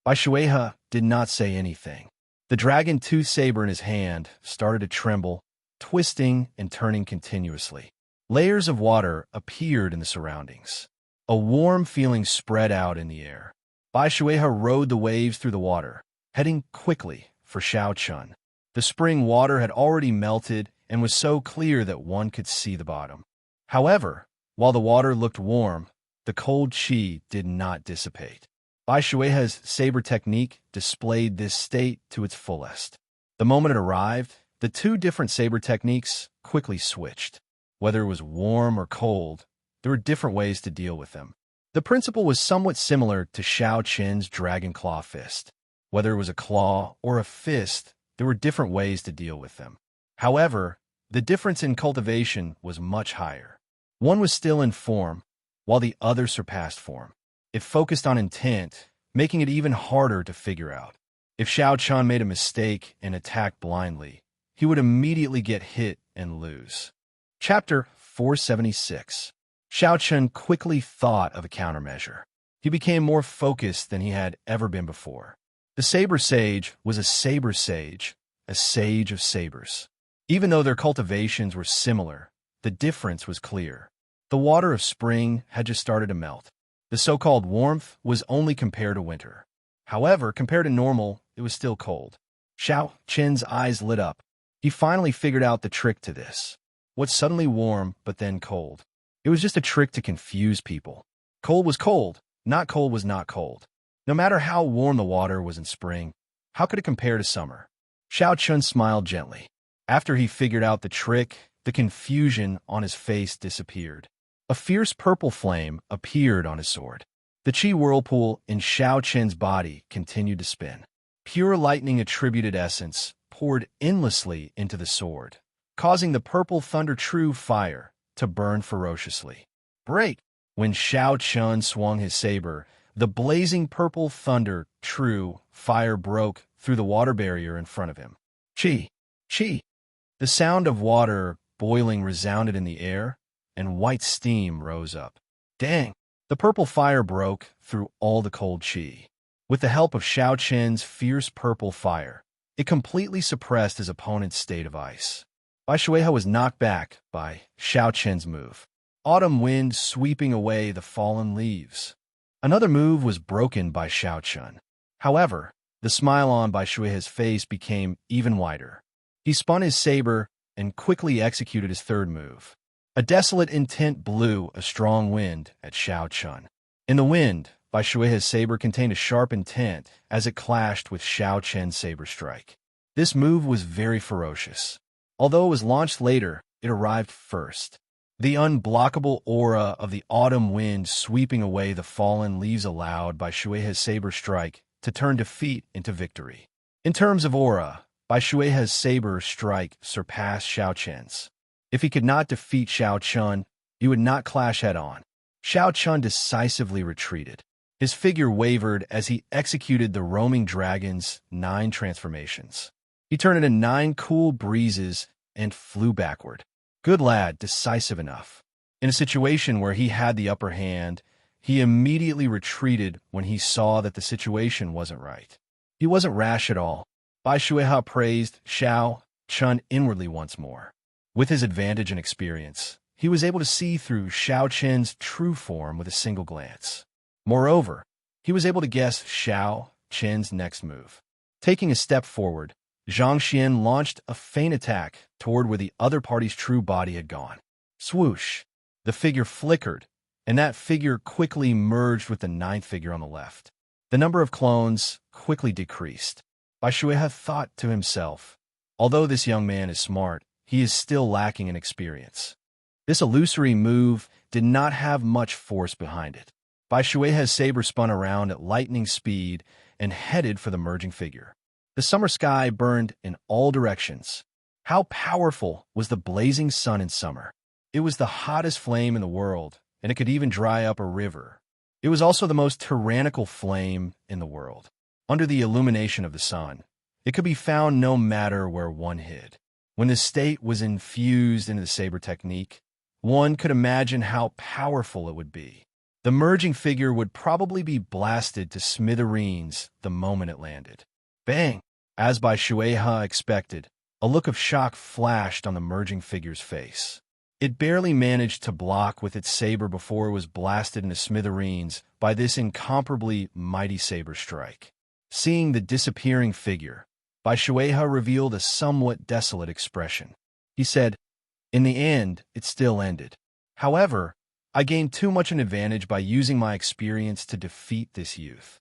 Bai Shuehe did not say anything. The dragon-tooth saber in his hand started to tremble, twisting and turning continuously. Layers of water appeared in the surroundings. A warm feeling spread out in the air. Bai Shuehe rode the waves through the water, heading quickly for Xiao Chun. The spring water had already melted and was so clear that one could see the bottom. However, while the water looked warm, the cold qi did not dissipate. Bai Shuehe's saber technique displayed this state to its fullest. The moment it arrived, the two different saber techniques quickly switched. Whether it was warm or cold, there were different ways to deal with them. The principle was somewhat similar to Xiao Chen's dragon claw fist. Whether it was a claw or a fist, there were different ways to deal with them. However, the difference in cultivation was much higher. One was still in form, while the other surpassed form. It focused on intent, making it even harder to figure out. If Xiao Chun made a mistake and attacked blindly, he would immediately get hit and lose. Chapter 476. Xiao Chun quickly thought of a countermeasure. He became more focused than he had ever been before. The saber sage was a saber sage, a sage of sabers. Even though their cultivations were similar, the difference was clear. The water of spring had just started to melt. The so-called warmth was only compared to winter. However, compared to normal, it was still cold. Xiao Chen's eyes lit up. He finally figured out the trick to this. What's suddenly warm, but then cold? It was just a trick to confuse people. Cold was cold, not cold was not cold. No matter how warm the water was in spring, how could it compare to summer? Xiao Chun smiled gently. After he figured out the trick, the confusion on his face disappeared. A fierce purple flame appeared on his sword. The qi whirlpool in Xiao Chen's body continued to spin. Pure lightning-attributed essence poured endlessly into the sword, causing the purple thunder true fire to burn ferociously. Break! When Xiao Chun swung his saber, the blazing purple thunder true fire broke through the water barrier in front of him. Qi! Qi! The sound of water boiling resounded in the air, and white steam rose up. Dang! The purple fire broke through all the cold qi. With the help of Xiao Chen's fierce purple fire, it completely suppressed his opponent's state of ice. Bai Shuehe was knocked back by Xiao Chen's move. Autumn wind sweeping away the fallen leaves. Another move was broken by Xiao Chun. However, the smile on Bai Shuehe's face became even wider. He spun his saber and quickly executed his third move. A desolate intent blew a strong wind at Xiao Chun. In the wind, Bai Shuehe's saber contained a sharp intent as it clashed with Xiao Chen's saber strike. This move was very ferocious. Although it was launched later, it arrived first. The unblockable aura of the autumn wind sweeping away the fallen leaves allowed Bai Shuehe's saber strike to turn defeat into victory. In terms of aura, Bai Shuehe's saber strike surpassed Xiao Chen's. If he could not defeat Xiao Chun, he would not clash head-on. Xiao Chun decisively retreated. His figure wavered as he executed the roaming dragon's 9 transformations. He turned into 9 cool breezes and flew backward. Good lad, decisive enough. In a situation where he had the upper hand, he immediately retreated when he saw that the situation wasn't right. He wasn't rash at all. Bai Shuehe praised Xiao Chun inwardly once more. With his advantage and experience, he was able to see through Xiao Chen's true form with a single glance. Moreover, he was able to guess Xiao Chen's next move. Taking a step forward, Zhang Xian launched a feint attack toward where the other party's true body had gone. Swoosh! The figure flickered, and that figure quickly merged with the 9th figure on the left. The number of clones quickly decreased. Bai Shuehe thought to himself, although this young man is smart, he is still lacking in experience. This illusory move did not have much force behind it. Bai Shuehe's saber spun around at lightning speed and headed for the merging figure. The summer sky burned in all directions. How powerful was the blazing sun in summer? It was the hottest flame in the world, and it could even dry up a river. It was also the most tyrannical flame in the world. Under the illumination of the sun, it could be found no matter where one hid. When the state was infused into the saber technique, one could imagine how powerful it would be. The merging figure would probably be blasted to smithereens the moment it landed. Bang! As Bai Shuehe expected, a look of shock flashed on the merging figure's face. It barely managed to block with its saber before it was blasted into smithereens by this incomparably mighty saber strike. Seeing the disappearing figure, Bai Shuehe revealed a somewhat desolate expression. He said, "In the end, it still ended. However, I gained too much an advantage by using my experience to defeat this youth."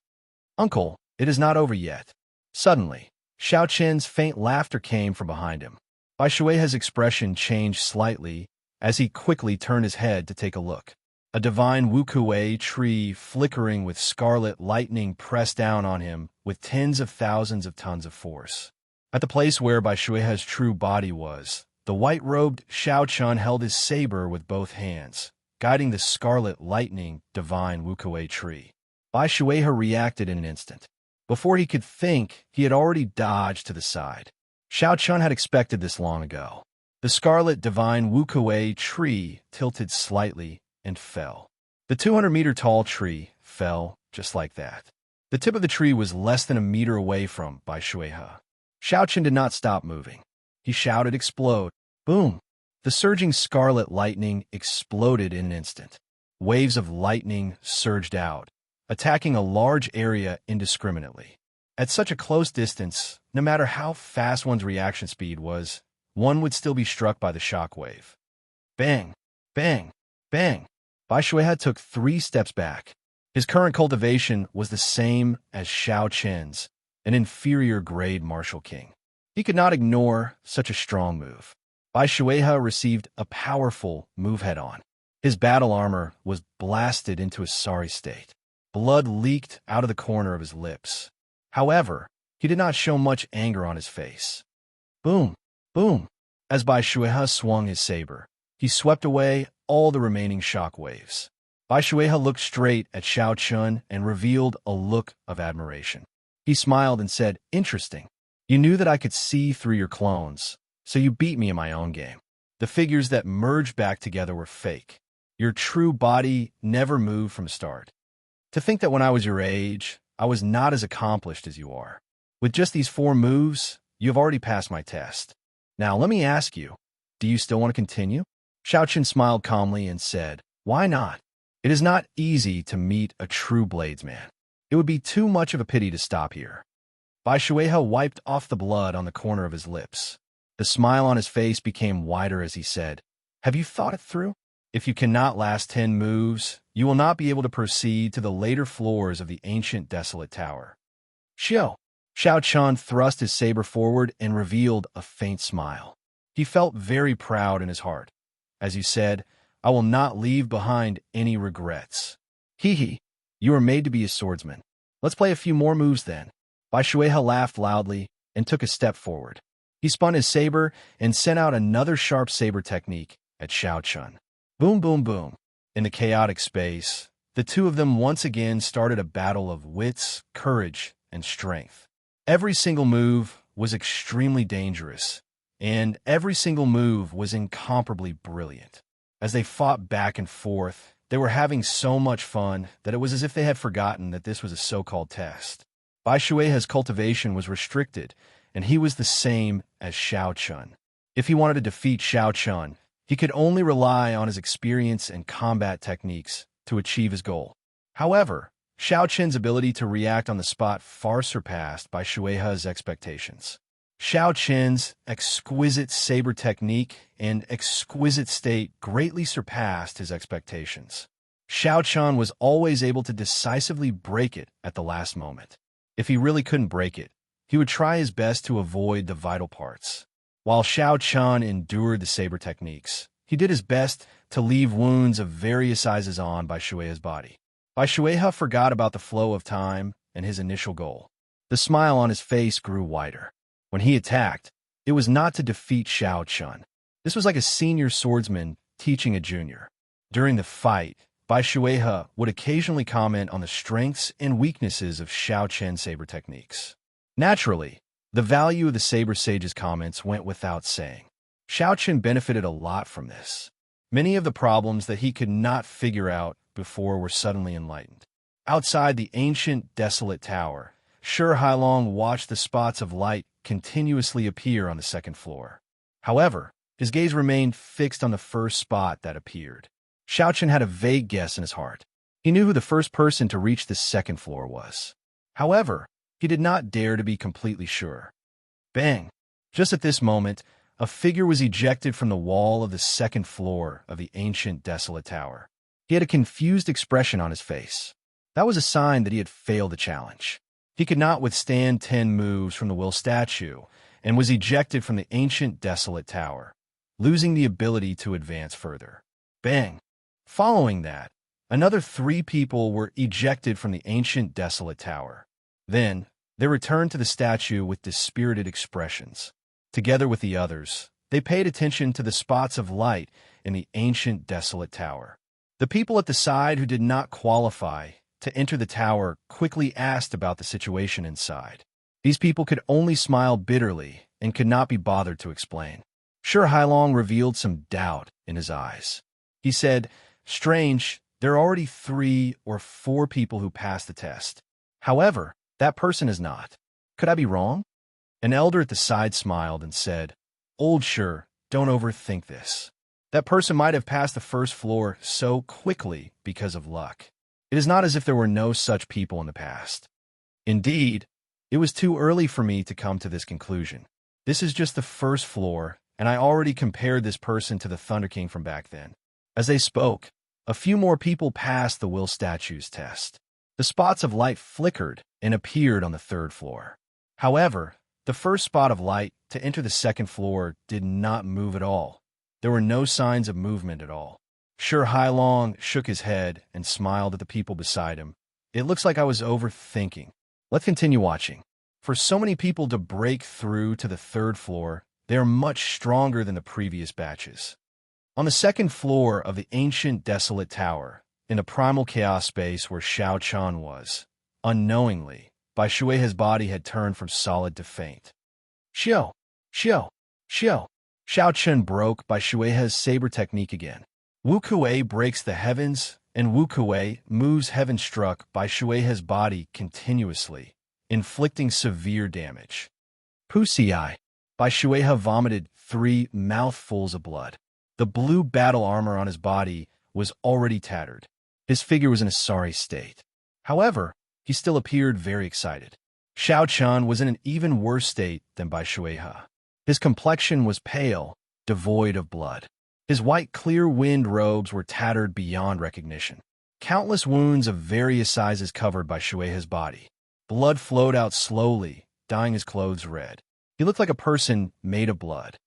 "Uncle, it is not over yet." Suddenly, Xiao Qian's faint laughter came from behind him. Bai Shuehe's expression changed slightly as he quickly turned his head to take a look. A divine wukuei tree flickering with scarlet lightning pressed down on him with tens of thousands of tons of force. At the place where Bai Shuehe's true body was, the white-robed Xiao Qian held his saber with both hands, guiding the scarlet lightning divine wukuei tree. Bai Shuehe reacted in an instant. Before he could think, he had already dodged to the side. Xiao Qian had expected this long ago. The scarlet divine wukuei tree tilted slightly and fell. The 200-meter-tall tree fell just like that. The tip of the tree was less than a meter away from Bai Shuehe. Xiao Qian did not stop moving. He shouted, "Explode!" Boom! The surging scarlet lightning exploded in an instant. Waves of lightning surged out, attacking a large area indiscriminately. At such a close distance, no matter how fast one's reaction speed was, one would still be struck by the shock wave. Bang! Bang! Bang! Bai Shuehe took 3 steps back. His current cultivation was the same as Xiao Qian's, an inferior grade martial king. He could not ignore such a strong move. Bai Shuehe received a powerful move head-on. His battle armor was blasted into a sorry state. Blood leaked out of the corner of his lips. However, he did not show much anger on his face. Boom! Boom! As Bai Shuehe swung his saber, he swept away all the remaining shock waves. Bai Shuehe looked straight at Xiao Qian and revealed a look of admiration. He smiled and said, "Interesting. You knew that I could see through your clones, so you beat me in my own game. The figures that merged back together were fake. Your true body never moved from the start. To think that when I was your age, I was not as accomplished as you are. With just these 4 moves, you have already passed my test. Now let me ask you, do you still want to continue?" Xiao Qian smiled calmly and said, "Why not? It is not easy to meet a true bladesman. It would be too much of a pity to stop here." Bai Shuehe wiped off the blood on the corner of his lips. The smile on his face became wider as he said, "Have you thought it through? If you cannot last 10 moves, you will not be able to proceed to the later floors of the ancient desolate tower." Xiao Qian thrust his saber forward and revealed a faint smile. He felt very proud in his heart. "As you said, I will not leave behind any regrets." "Hee, you are made to be a swordsman. Let's play a few more moves then." Bai Shuehe laughed loudly and took a step forward. He spun his saber and sent out another sharp saber technique at Xiao Qian. Boom, boom, boom. In the chaotic space, the two of them once again started a battle of wits, courage, and strength. Every single move was extremely dangerous, and every single move was incomparably brilliant. As they fought back and forth, they were having so much fun that it was as if they had forgotten that this was a so-called test. Bai Shuehe's cultivation was restricted, and he was the same as Xiao Qian. If he wanted to defeat Xiao Qian, he could only rely on his experience and combat techniques to achieve his goal. However, Xiao Qian's ability to react on the spot far surpassed Bai Shuehe's expectations. Xiao Qian's exquisite saber technique and exquisite state greatly surpassed his expectations. Xiao Chun was always able to decisively break it at the last moment. If he really couldn't break it, he would try his best to avoid the vital parts. While Xiao Chun endured the saber techniques, he did his best to leave wounds of various sizes on Bai Shui's body. Bai Shui forgot about the flow of time and his initial goal. The smile on his face grew wider. When he attacked, it was not to defeat Xiao Chun. This was like a senior swordsman teaching a junior. During the fight, Bai Shui would occasionally comment on the strengths and weaknesses of Xiao Chen's saber techniques. Naturally, the value of the saber sage's comments went without saying. Xiao Chen benefited a lot from this. Many of the problems that he could not figure out before were suddenly enlightened. Outside the ancient, desolate tower, Shi Hailong watched the spots of light continuously appear on the second floor. However, his gaze remained fixed on the first spot that appeared. Xiao Chen had a vague guess in his heart. He knew who the first person to reach the second floor was. However, he did not dare to be completely sure. Bang! Just at this moment, a figure was ejected from the wall of the second floor of the ancient, desolate tower. He had a confused expression on his face. That was a sign that he had failed the challenge. He could not withstand 10 moves from the will statue and was ejected from the ancient, desolate tower, losing the ability to advance further. Bang! Following that, another 3 people were ejected from the ancient, desolate tower. Then, they returned to the statue with dispirited expressions. Together with the others, they paid attention to the spots of light in the ancient, desolate tower. The people at the side who did not qualify to enter the tower quickly asked about the situation inside. These people could only smile bitterly and could not be bothered to explain. Shi Hailong revealed some doubt in his eyes. He said, "Strange, there are already 3 or 4 people who passed the test. However, that person is not. Could I be wrong?" An elder at the side smiled and said, "Old Shi, don't overthink this. That person might have passed the first floor so quickly because of luck. It is not as if there were no such people in the past. Indeed, it was too early for me to come to this conclusion. This is just the first floor, and I already compared this person to the Thunder King from back then." As they spoke, a few more people passed the will statue's test. The spots of light flickered and appeared on the 3rd floor. However, the first spot of light to enter the 2nd floor did not move at all. There were no signs of movement at all. Shi Hailong shook his head and smiled at the people beside him. "It looks like I was overthinking. Let's continue watching. For so many people to break through to the 3rd floor, they are much stronger than the previous batches." On the 2nd floor of the ancient, desolate tower, in the primal chaos space where Xiao Chun was, unknowingly, Bai Shui's body had turned from solid to faint. Xiao! Xiao! Xiao! Xiao Chun broke Bai Shui's saber technique again. Wu Kuei breaks the heavens, and Wu Kuei moves heaven-struck Bai Shui's body continuously, inflicting severe damage. Pusi, Bai Shui vomited 3 mouthfuls of blood. The blue battle armor on his body was already tattered. His figure was in a sorry state. However, he still appeared very excited. Xiao Chun was in an even worse state than Bai Shui. His complexion was pale, devoid of blood. His white clear wind robes were tattered beyond recognition. Countless wounds of various sizes covered Bai Shui's body. Blood flowed out slowly, dyeing his clothes red. He looked like a person made of blood.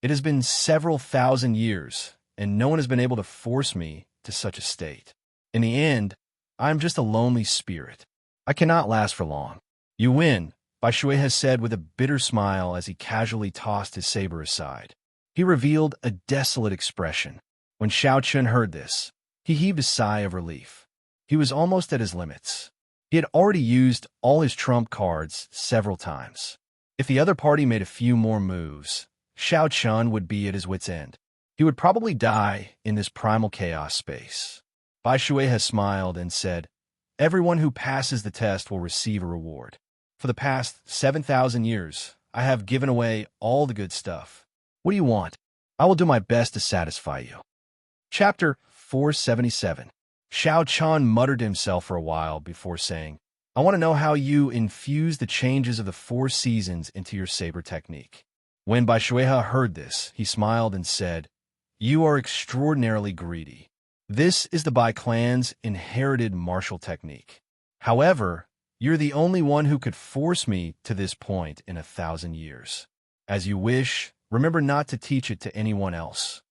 It has been several thousand years, and no one has been able to force me to such a state. In the end, I am just a lonely spirit. I cannot last for long. You win, Bai Shui has said with a bitter smile as he casually tossed his saber aside. He revealed a desolate expression. When Xiao Chun heard this, he heaved a sigh of relief. He was almost at his limits. He had already used all his trump cards several times. If the other party made a few more moves, Xiao Chun would be at his wit's end. He would probably die in this primal chaos space. Bai Shui has smiled and said, "Everyone who passes the test will receive a reward. For the past 7,000 years, I have given away all the good stuff. What do you want? I will do my best to satisfy you." Chapter 477. Xiao Chun muttered to himself for a while before saying, "I want to know how you infuse the changes of the 4 seasons into your saber technique." When Bai Shui heard this, he smiled and said, "You are extraordinarily greedy. This is the Bai clan's inherited martial technique. However, you're the only one who could force me to this point in 1,000 years. As you wish, remember not to teach it to anyone else."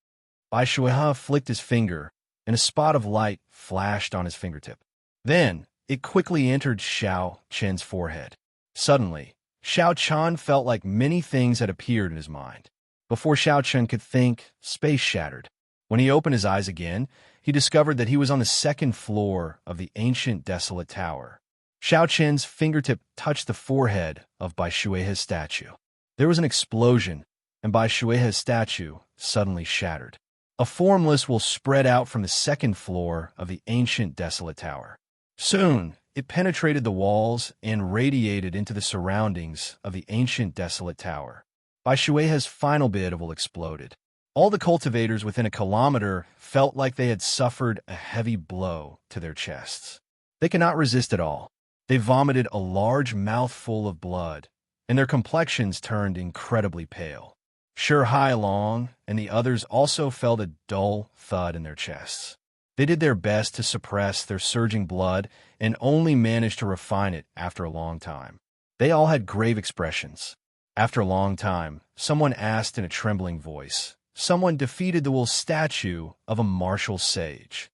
Bai Shuihe flicked his finger, and a spot of light flashed on his fingertip. Then, it quickly entered Xiao Chen's forehead. Suddenly, Xiao Chen felt like many things had appeared in his mind. Before Xiao Chen could think, space shattered. When he opened his eyes again, he discovered that he was on the second floor of the ancient desolate tower. Xiao Chen's fingertip touched the forehead of Bai Shuihe's statue. There was an explosion, and Bai Shuihe's statue suddenly shattered. A formless will spread out from the second floor of the ancient desolate tower. Soon, it penetrated the walls and radiated into the surroundings of the ancient desolate tower. Bai Shuihe's final bit will exploded. All the cultivators within a kilometer felt like they had suffered a heavy blow to their chests. They could not resist at all. They vomited a large mouthful of blood, and their complexions turned incredibly pale. Shi Hailong and the others also felt a dull thud in their chests. They did their best to suppress their surging blood and only managed to refine it after a long time. They all had grave expressions. After a long time, someone asked in a trembling voice, "Someone defeated the wool statue of a martial sage."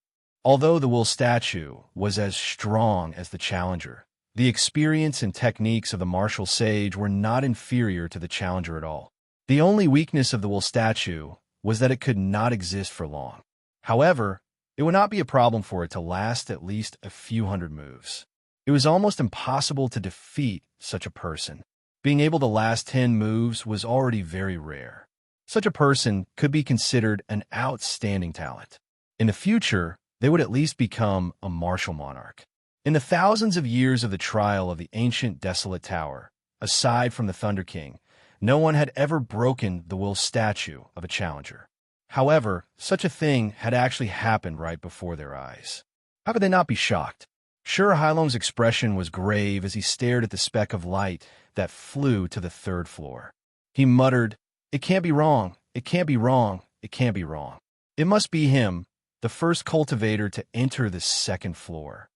Although the wool statue was as strong as the challenger, the experience and techniques of the martial sage were not inferior to the challenger at all. The only weakness of the wool statue was that it could not exist for long. However, it would not be a problem for it to last at least a few hundred moves. It was almost impossible to defeat such a person. Being able to last 10 moves was already very rare. Such a person could be considered an outstanding talent. In the future, they would at least become a martial monarch. In the thousands of years of the trial of the ancient desolate tower, aside from the Thunder King, no one had ever broken the wool statue of a challenger. However, such a thing had actually happened right before their eyes. How could they not be shocked? Shi Hailong's expression was grave as he stared at the speck of light that flew to the third floor. He muttered, "It can't be wrong, it can't be wrong, it can't be wrong. It must be him, the first cultivator to enter the second floor."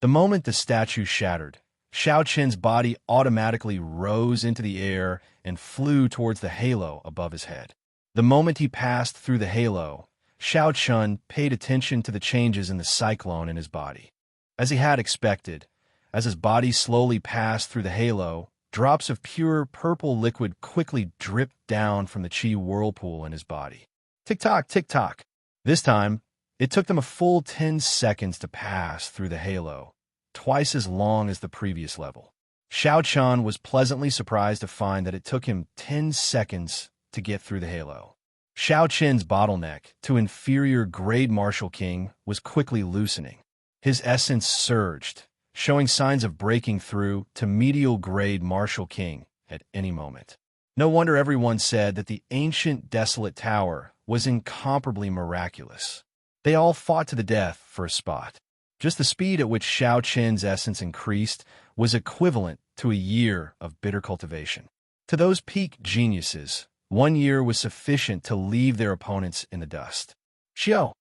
The moment the statue shattered, Xiao Chen's body automatically rose into the air and flew towards the halo above his head. The moment he passed through the halo, Xiao Chen paid attention to the changes in the cyclone in his body. As he had expected, as his body slowly passed through the halo, drops of pure purple liquid quickly dripped down from the chi whirlpool in his body. Tick-tock, tick-tock. This time, it took them a full 10 seconds to pass through the halo, twice as long as the previous level. Xiao Chen was pleasantly surprised to find that it took him 10 seconds to get through the halo. Xiao Chen's bottleneck to inferior grade Martial King was quickly loosening. His essence surged, showing signs of breaking through to medial grade Martial King at any moment. No wonder everyone said that the ancient desolate tower was incomparably miraculous. They all fought to the death for a spot. Just the speed at which Xiao Chen's essence increased was equivalent to a year of bitter cultivation. To those peak geniuses, 1 year was sufficient to leave their opponents in the dust. Xiao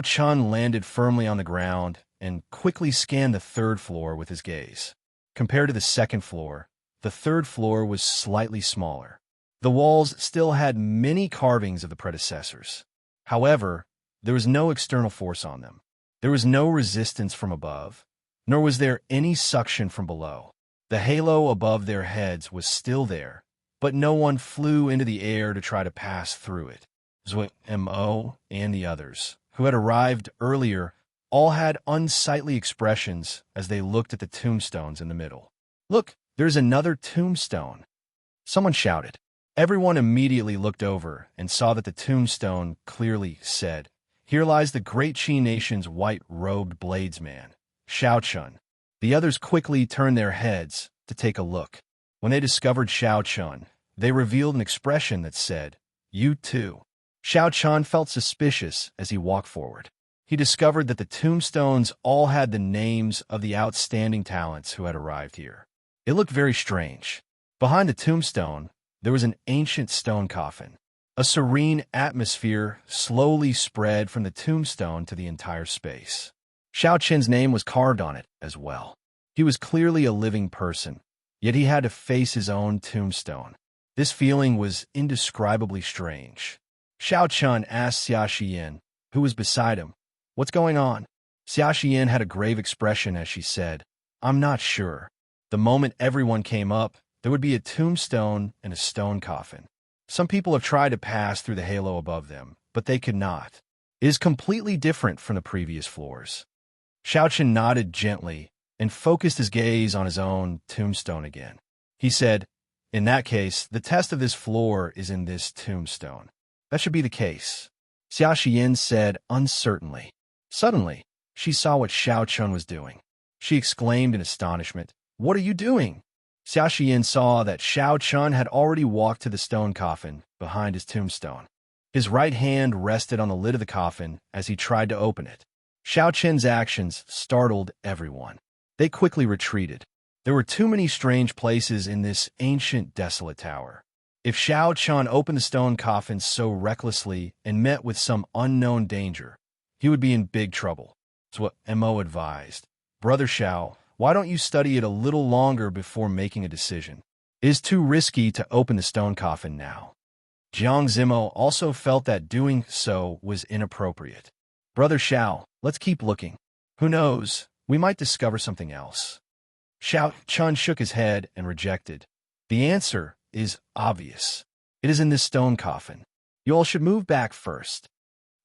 Chen landed firmly on the ground and quickly scanned the third floor with his gaze. Compared to the second floor, the third floor was slightly smaller. The walls still had many carvings of the predecessors. However, there was no external force on them. There was no resistance from above, nor was there any suction from below. The halo above their heads was still there, but no one flew into the air to try to pass through it. Mo and the others, who had arrived earlier, all had unsightly expressions as they looked at the tombstones in the middle. "Look, there's another tombstone," someone shouted. Everyone immediately looked over and saw that the tombstone clearly said, "Here lies the great Qi nation's white-robed bladesman, Xiao Chen." The others quickly turned their heads to take a look. When they discovered Xiao Chen, they revealed an expression that said, "You too." Xiao Chen felt suspicious as he walked forward. He discovered that the tombstones all had the names of the outstanding talents who had arrived here. It looked very strange. Behind the tombstone, there was an ancient stone coffin. A serene atmosphere slowly spread from the tombstone to the entire space. Xiao Qin's name was carved on it as well. He was clearly a living person, yet he had to face his own tombstone. This feeling was indescribably strange. Xiao Chun asked Xia Xian, who was beside him, "What's going on?" Xia Xian had a grave expression as she said, "I'm not sure. The moment everyone came up, there would be a tombstone and a stone coffin. Some people have tried to pass through the halo above them, but they could not. It is completely different from the previous floors." Xiao Qin nodded gently and focused his gaze on his own tombstone again. He said, "In that case, the test of this floor is in this tombstone. That should be the case," Xia Xian said uncertainly. Suddenly, she saw what Xiao Chun was doing. She exclaimed in astonishment, "What are you doing?" Xia Xian saw that Xiao Chun had already walked to the stone coffin behind his tombstone. His right hand rested on the lid of the coffin as he tried to open it. Xiao Chen's actions startled everyone. They quickly retreated. There were too many strange places in this ancient, desolate tower. If Xiao Chun opened the stone coffin so recklessly and met with some unknown danger, he would be in big trouble. That's what Mo advised. "Brother Xiao, why don't you study it a little longer before making a decision? It is too risky to open the stone coffin now." Jiang Zimo also felt that doing so was inappropriate. "Brother Xiao, let's keep looking. Who knows, we might discover something else." Xiao Chun shook his head and rejected. "The answer is obvious. It is in this stone coffin. You all should move back first."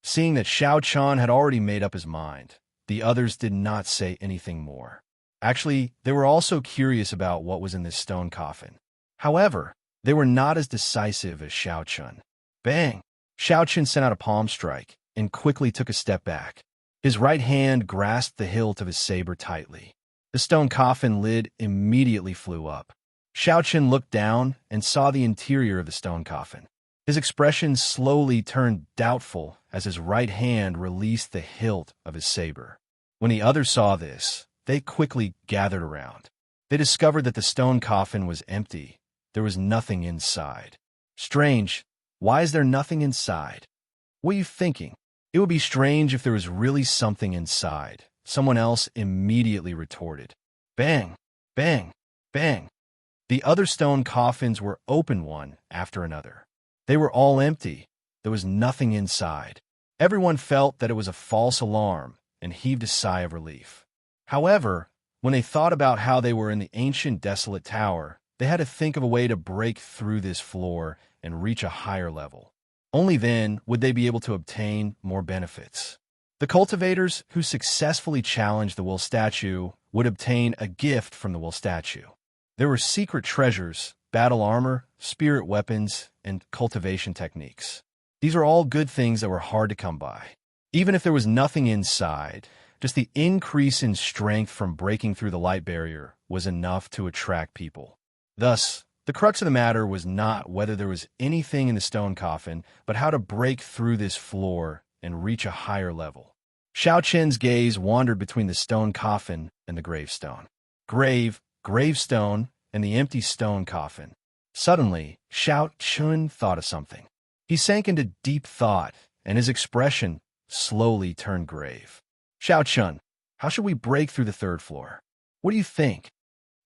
Seeing that Xiao Chun had already made up his mind, the others did not say anything more. Actually, they were also curious about what was in this stone coffin. However, they were not as decisive as Xiao Chun. Bang! Xiao Chun sent out a palm strike and quickly took a step back. His right hand grasped the hilt of his saber tightly. The stone coffin lid immediately flew up. Xiao Chun looked down and saw the interior of the stone coffin. His expression slowly turned doubtful as his right hand released the hilt of his saber. When the others saw this, they quickly gathered around. They discovered that the stone coffin was empty. There was nothing inside. Strange. Why is there nothing inside? What are you thinking? It would be strange if there was really something inside. Someone else immediately retorted. Bang! Bang! Bang! The other stone coffins were open one after another. They were all empty. There was nothing inside. Everyone felt that it was a false alarm and heaved a sigh of relief. However, when they thought about how they were in the ancient desolate tower, they had to think of a way to break through this floor and reach a higher level. Only then would they be able to obtain more benefits. The cultivators who successfully challenged the will statue would obtain a gift from the will statue. There were secret treasures, battle armor, spirit weapons, and cultivation techniques. These are all good things that were hard to come by. Even if there was nothing inside, just the increase in strength from breaking through the light barrier was enough to attract people. Thus, the crux of the matter was not whether there was anything in the stone coffin, but how to break through this floor and reach a higher level. Xiao Chen's gaze wandered between the stone coffin and the gravestone. Gravestone, and the empty stone coffin. Suddenly, Xiao Chun thought of something. He sank into deep thought, and his expression slowly turned grave. "Xiao Chun, how should we break through the third floor? What do you think?"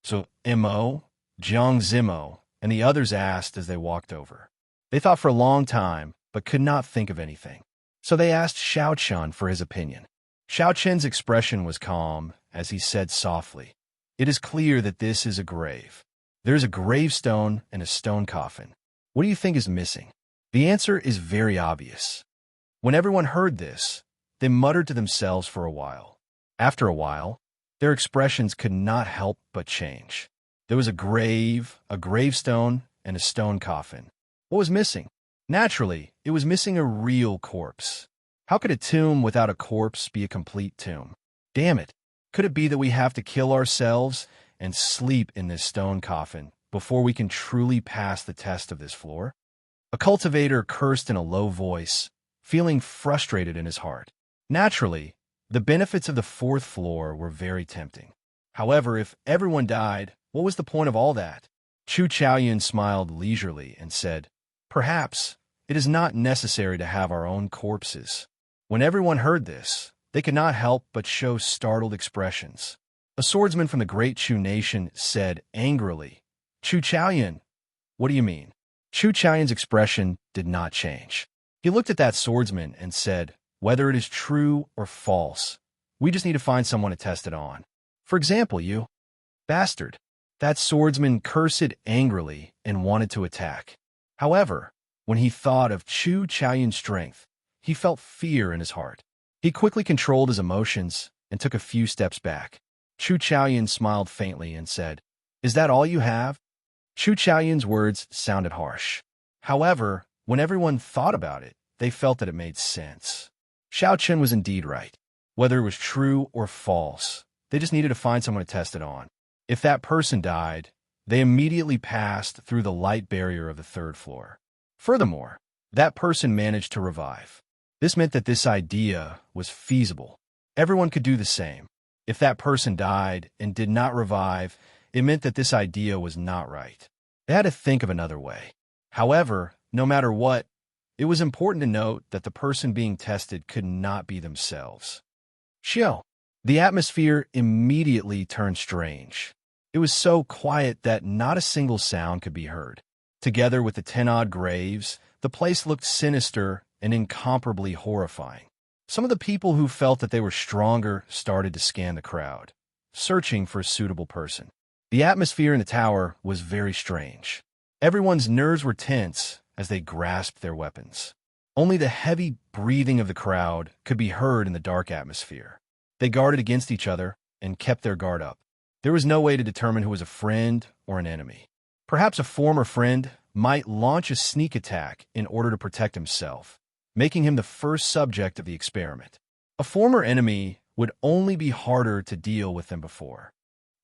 So Mo, Jiang Zimo, and the others asked as they walked over. They thought for a long time, but could not think of anything. So they asked Xiao Chun for his opinion. Xiao Chen's expression was calm as he said softly, "It is clear that this is a grave. There is a gravestone and a stone coffin. What do you think is missing?" The answer is very obvious. When everyone heard this, they muttered to themselves for a while. After a while, their expressions could not help but change. There was a grave, a gravestone, and a stone coffin. What was missing? Naturally, it was missing a real corpse. How could a tomb without a corpse be a complete tomb? Damn it. Could it be that we have to kill ourselves and sleep in this stone coffin before we can truly pass the test of this floor? A cultivator cursed in a low voice, feeling frustrated in his heart. Naturally, the benefits of the fourth floor were very tempting. However, if everyone died, what was the point of all that? Chu Chaoyun smiled leisurely and said, "Perhaps, It is not necessary to have our own corpses. When everyone heard this, they could not help but show startled expressions. A swordsman from the great Chu nation said angrily, "Chu Chaoyan, what do you mean?" Chu Chaoyan's expression did not change. He looked at that swordsman and said, "Whether it is true or false, we just need to find someone to test it on. For example, you bastard." That swordsman cursed angrily and wanted to attack. However, when he thought of Chu Chaoyan's strength, he felt fear in his heart. He quickly controlled his emotions and took a few steps back. Chu Chaoyan smiled faintly and said, "Is that all you have?" Chu Chaoyan's words sounded harsh. However, when everyone thought about it, they felt that it made sense. Xiao Chen was indeed right. Whether it was true or false, they just needed to find someone to test it on. If that person died, they immediately passed through the light barrier of the third floor. Furthermore, that person managed to revive. This meant that this idea was feasible. Everyone could do the same. If that person died and did not revive, it meant that this idea was not right. They had to think of another way. However, no matter what, it was important to note that the person being tested could not be themselves. Xiao. The atmosphere immediately turned strange. It was so quiet that not a single sound could be heard. Together with the 10-odd graves, the place looked sinister and incomparably horrifying. Some of the people who felt that they were stronger started to scan the crowd, searching for a suitable person. The atmosphere in the tower was very strange. Everyone's nerves were tense as they grasped their weapons. Only the heavy breathing of the crowd could be heard in the dark atmosphere. They guarded against each other and kept their guard up. There was no way to determine who was a friend or an enemy. Perhaps a former friend might launch a sneak attack in order to protect himself, making him the first subject of the experiment. A former enemy would only be harder to deal with than before.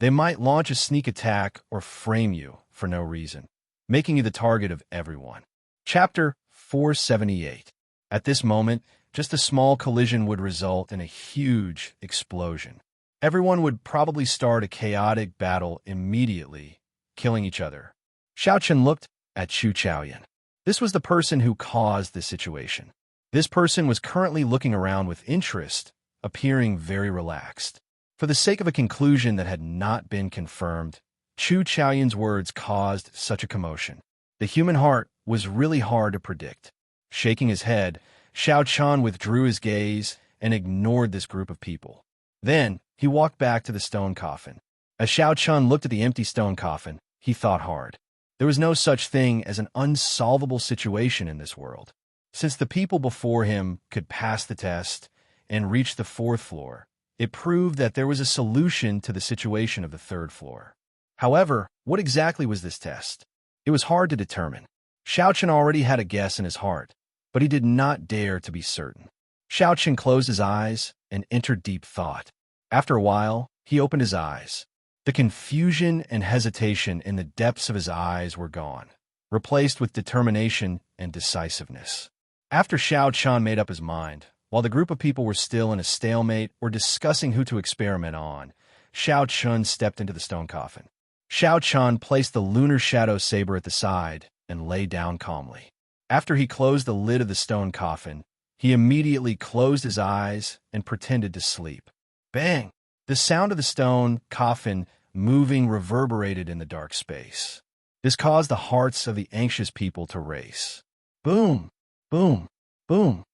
They might launch a sneak attack or frame you for no reason, making you the target of everyone. Chapter 478. At this moment, just a small collision would result in a huge explosion. Everyone would probably start a chaotic battle immediately, killing each other. Xiao Chen looked at Chu Chaoyan. This was the person who caused this situation. This person was currently looking around with interest, appearing very relaxed. For the sake of a conclusion that had not been confirmed, Chu Chaoyan's words caused such a commotion. The human heart was really hard to predict. Shaking his head, Xiao Chen withdrew his gaze and ignored this group of people. Then, he walked back to the stone coffin. As Xiao Chen looked at the empty stone coffin, he thought hard. There was no such thing as an unsolvable situation in this world. Since the people before him could pass the test and reach the fourth floor, it proved that there was a solution to the situation of the third floor. However, what exactly was this test? It was hard to determine. Xiao Chen already had a guess in his heart, but he did not dare to be certain. Xiao Chen closed his eyes and entered deep thought. After a while, he opened his eyes. The confusion and hesitation in the depths of his eyes were gone, replaced with determination and decisiveness. After Xiao Chen made up his mind, while the group of people were still in a stalemate or discussing who to experiment on, Xiao Chen stepped into the stone coffin. Xiao Chen placed the lunar shadow saber at the side and lay down calmly. After he closed the lid of the stone coffin, he immediately closed his eyes and pretended to sleep. Bang! The sound of the stone coffin moving reverberated in the dark space. This caused the hearts of the anxious people to race. Boom! Boom! Boom!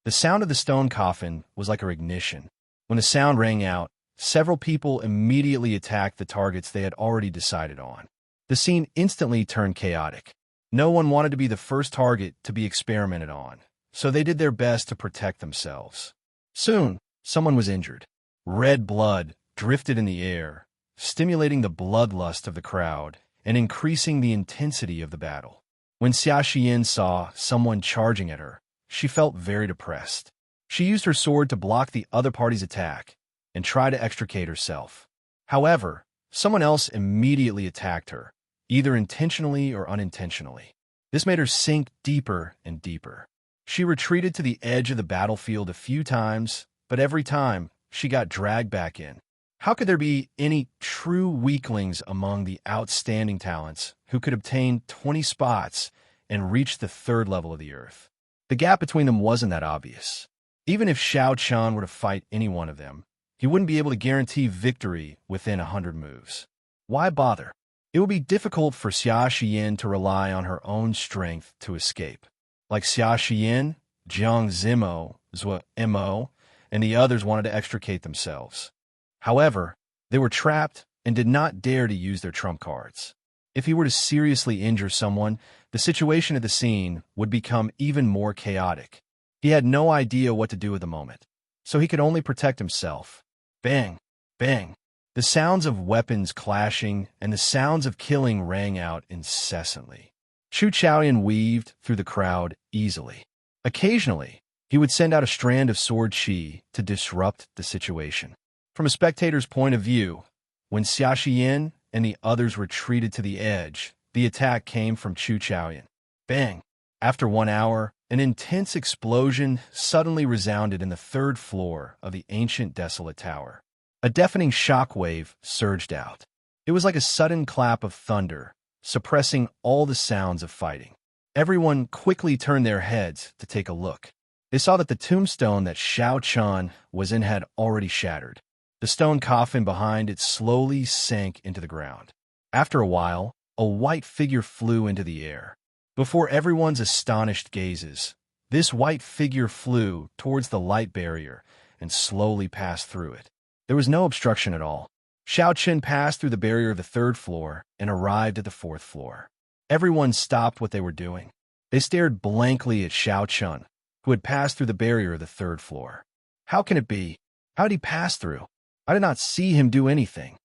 The sound of the stone coffin was like a ignition. When the sound rang out, several people immediately attacked the targets they had already decided on. The scene instantly turned chaotic. No one wanted to be the first target to be experimented on, so they did their best to protect themselves. Soon, someone was injured. Red blood drifted in the air, stimulating the bloodlust of the crowd and increasing the intensity of the battle. When Xia Xian saw someone charging at her, she felt very depressed. She used her sword to block the other party's attack and tried to extricate herself. However, someone else immediately attacked her, either intentionally or unintentionally. This made her sink deeper and deeper. She retreated to the edge of the battlefield a few times, but every time, she got dragged back in. How could there be any true weaklings among the outstanding talents who could obtain 20 spots and reached the third level of the earth. The gap between them wasn't that obvious. Even if Xiao Qian were to fight any one of them, he wouldn't be able to guarantee victory within 100 moves. Why bother? It would be difficult for Xia Xiyin to rely on her own strength to escape. Like Xia Xiyin, Jiang Zimo, Zhou Mo, and the others wanted to extricate themselves. However, they were trapped and did not dare to use their trump cards. If he were to seriously injure someone, the situation at the scene would become even more chaotic. He had no idea what to do at the moment, so he could only protect himself. Bang! Bang! The sounds of weapons clashing and the sounds of killing rang out incessantly. Chu Chaoyan weaved through the crowd easily. Occasionally, he would send out a strand of sword chi to disrupt the situation. From a spectator's point of view, when Xia Xiyin and the others retreated to the edge, the attack came from Chu Chaoyan. Bang! After 1 hour, an intense explosion suddenly resounded in the third floor of the ancient desolate tower. A deafening shockwave surged out. It was like a sudden clap of thunder, suppressing all the sounds of fighting. Everyone quickly turned their heads to take a look. They saw that the tombstone that Xiao Qian was in had already shattered. The stone coffin behind it slowly sank into the ground. After a while, a white figure flew into the air. Before everyone's astonished gazes, this white figure flew towards the light barrier and slowly passed through it. There was no obstruction at all. Xiao Qin passed through the barrier of the third floor and arrived at the fourth floor. Everyone stopped what they were doing. They stared blankly at Xiao Qin, who had passed through the barrier of the third floor. How can it be? How did he pass through? I did not see him do anything.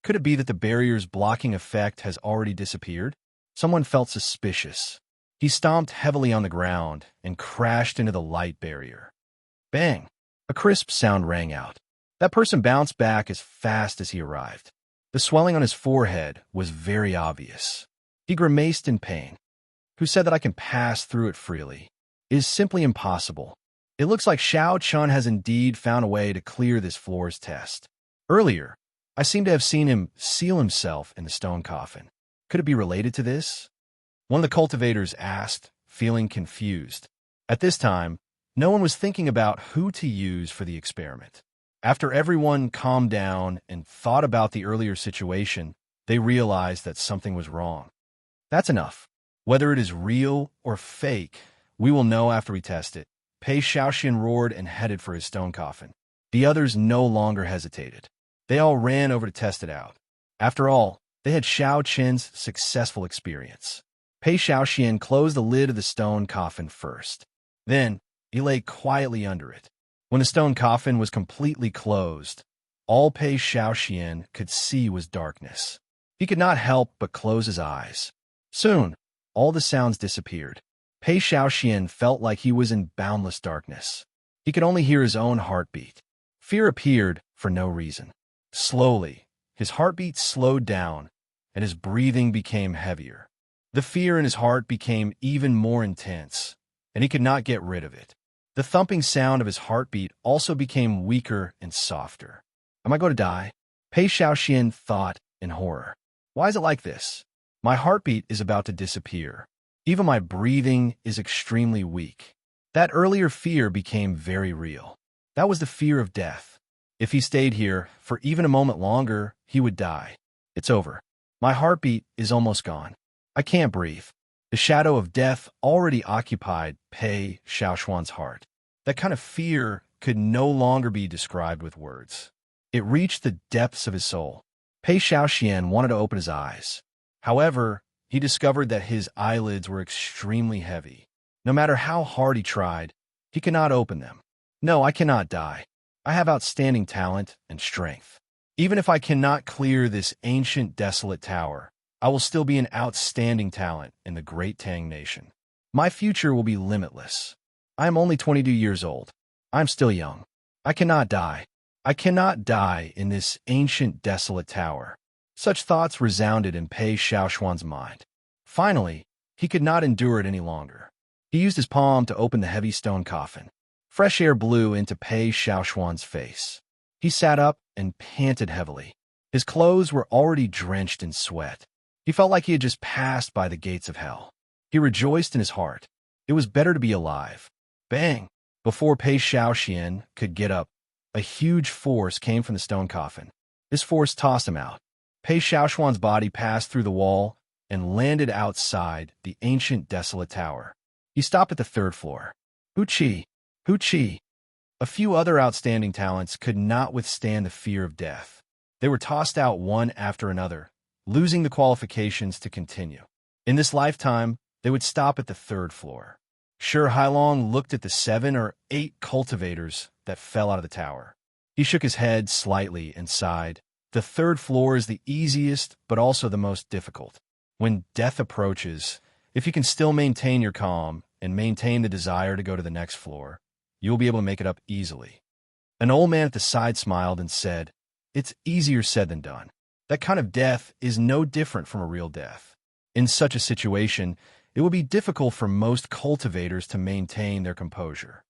Could it be that the barrier's blocking effect has already disappeared? Someone felt suspicious. He stomped heavily on the ground and crashed into the light barrier. Bang! A crisp sound rang out. That person bounced back as fast as he arrived. The swelling on his forehead was very obvious. He grimaced in pain. Who said that I can pass through it freely? It is simply impossible. It looks like Xiao Qian has indeed found a way to clear this floor's test. Earlier, I seem to have seen him seal himself in the stone coffin. Could it be related to this? One of the cultivators asked, feeling confused. At this time, no one was thinking about who to use for the experiment. After everyone calmed down and thought about the earlier situation, they realized that something was wrong. That's enough. Whether it is real or fake, we will know after we test it. Pei Shaoxian roared and headed for his stone coffin. The others no longer hesitated. They all ran over to test it out. After all, they had Xiao Qin's successful experience. Pei Shaoxian closed the lid of the stone coffin first. Then, he lay quietly under it. When the stone coffin was completely closed, all Pei Shaoxian could see was darkness. He could not help but close his eyes. Soon, all the sounds disappeared. Pei Shaoxian felt like he was in boundless darkness. He could only hear his own heartbeat. Fear appeared for no reason. Slowly, his heartbeat slowed down, and his breathing became heavier. The fear in his heart became even more intense, and he could not get rid of it. The thumping sound of his heartbeat also became weaker and softer. Am I going to die? Pei Shaoxian thought in horror. Why is it like this? My heartbeat is about to disappear. Even my breathing is extremely weak. That earlier fear became very real. That was the fear of death. If he stayed here for even a moment longer, he would die. It's over. My heartbeat is almost gone. I can't breathe. The shadow of death already occupied Pei Shaoxuan's heart. That kind of fear could no longer be described with words. It reached the depths of his soul. Pei Shaoxian wanted to open his eyes. However, he discovered that his eyelids were extremely heavy. No matter how hard he tried, he could not open them. No, I cannot die. I have outstanding talent and strength. Even if I cannot clear this ancient desolate tower, I will still be an outstanding talent in the great Tang nation. My future will be limitless. I am only 22 years old. I am still young. I cannot die. I cannot die in this ancient desolate tower. Such thoughts resounded in Pei Shaoxuan's mind. Finally, he could not endure it any longer. He used his palm to open the heavy stone coffin. Fresh air blew into Pei Shaoxuan's face. He sat up and panted heavily. His clothes were already drenched in sweat. He felt like he had just passed by the gates of hell. He rejoiced in his heart. It was better to be alive. Bang! Before Pei Xiaoxian could get up, a huge force came from the stone coffin. This force tossed him out. Pei Xiaoxuan's body passed through the wall and landed outside the ancient desolate tower. He stopped at the third floor. Hu Qi! Hu Qi! A few other outstanding talents could not withstand the fear of death. They were tossed out one after another, losing the qualifications to continue. In this lifetime, they would stop at the third floor. Shi Hailong looked at the 7 or 8 cultivators that fell out of the tower. He shook his head slightly and sighed. The third floor is the easiest, but also the most difficult. When death approaches, if you can still maintain your calm and maintain the desire to go to the next floor, you will be able to make it up easily. An old man at the side smiled and said, "It's easier said than done. That kind of death is no different from a real death. In such a situation, it will be difficult for most cultivators to maintain their composure.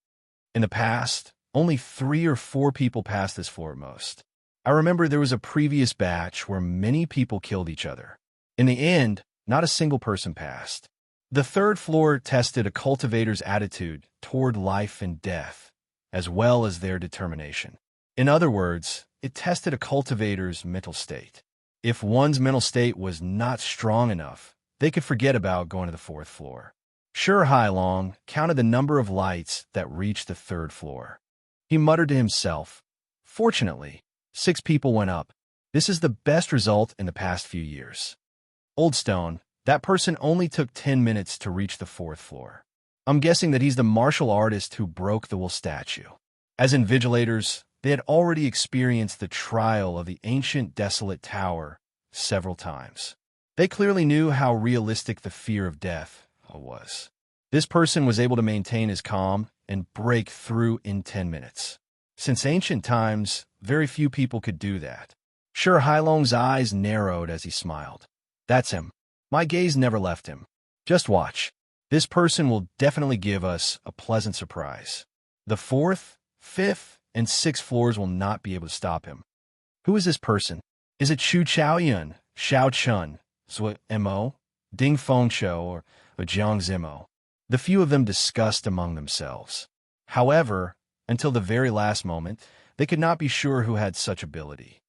In the past, only 3 or 4 people passed this floor at most. I remember there was a previous batch where many people killed each other. In the end, not a single person passed. The third floor tested a cultivator's attitude toward life and death, as well as their determination. In other words, it tested a cultivator's mental state. If one's mental state was not strong enough, they could forget about going to the fourth floor. Shi Hailong counted the number of lights that reached the third floor. He muttered to himself, "Fortunately, 6 people went up. This is the best result in the past few years. Old Stone, that person only took 10 minutes to reach the fourth floor. I'm guessing that he's the martial artist who broke the wool statue." As invigilators, they had already experienced the trial of the ancient desolate tower several times. They clearly knew how realistic the fear of death was. This person was able to maintain his calm and break through in 10 minutes. Since ancient times, very few people could do that. Shi Hailong's eyes narrowed as he smiled. "That's him. My gaze never left him. Just watch. This person will definitely give us a pleasant surprise. The 4th, 5th, and 6th floors will not be able to stop him. Who is this person? Is it Chu Chaoyun, Xiao Chun, Zui Mo, Ding Fengshou, or Jiang Zimo?" The few of them discussed among themselves. However, until the very last moment, they could not be sure who had such ability.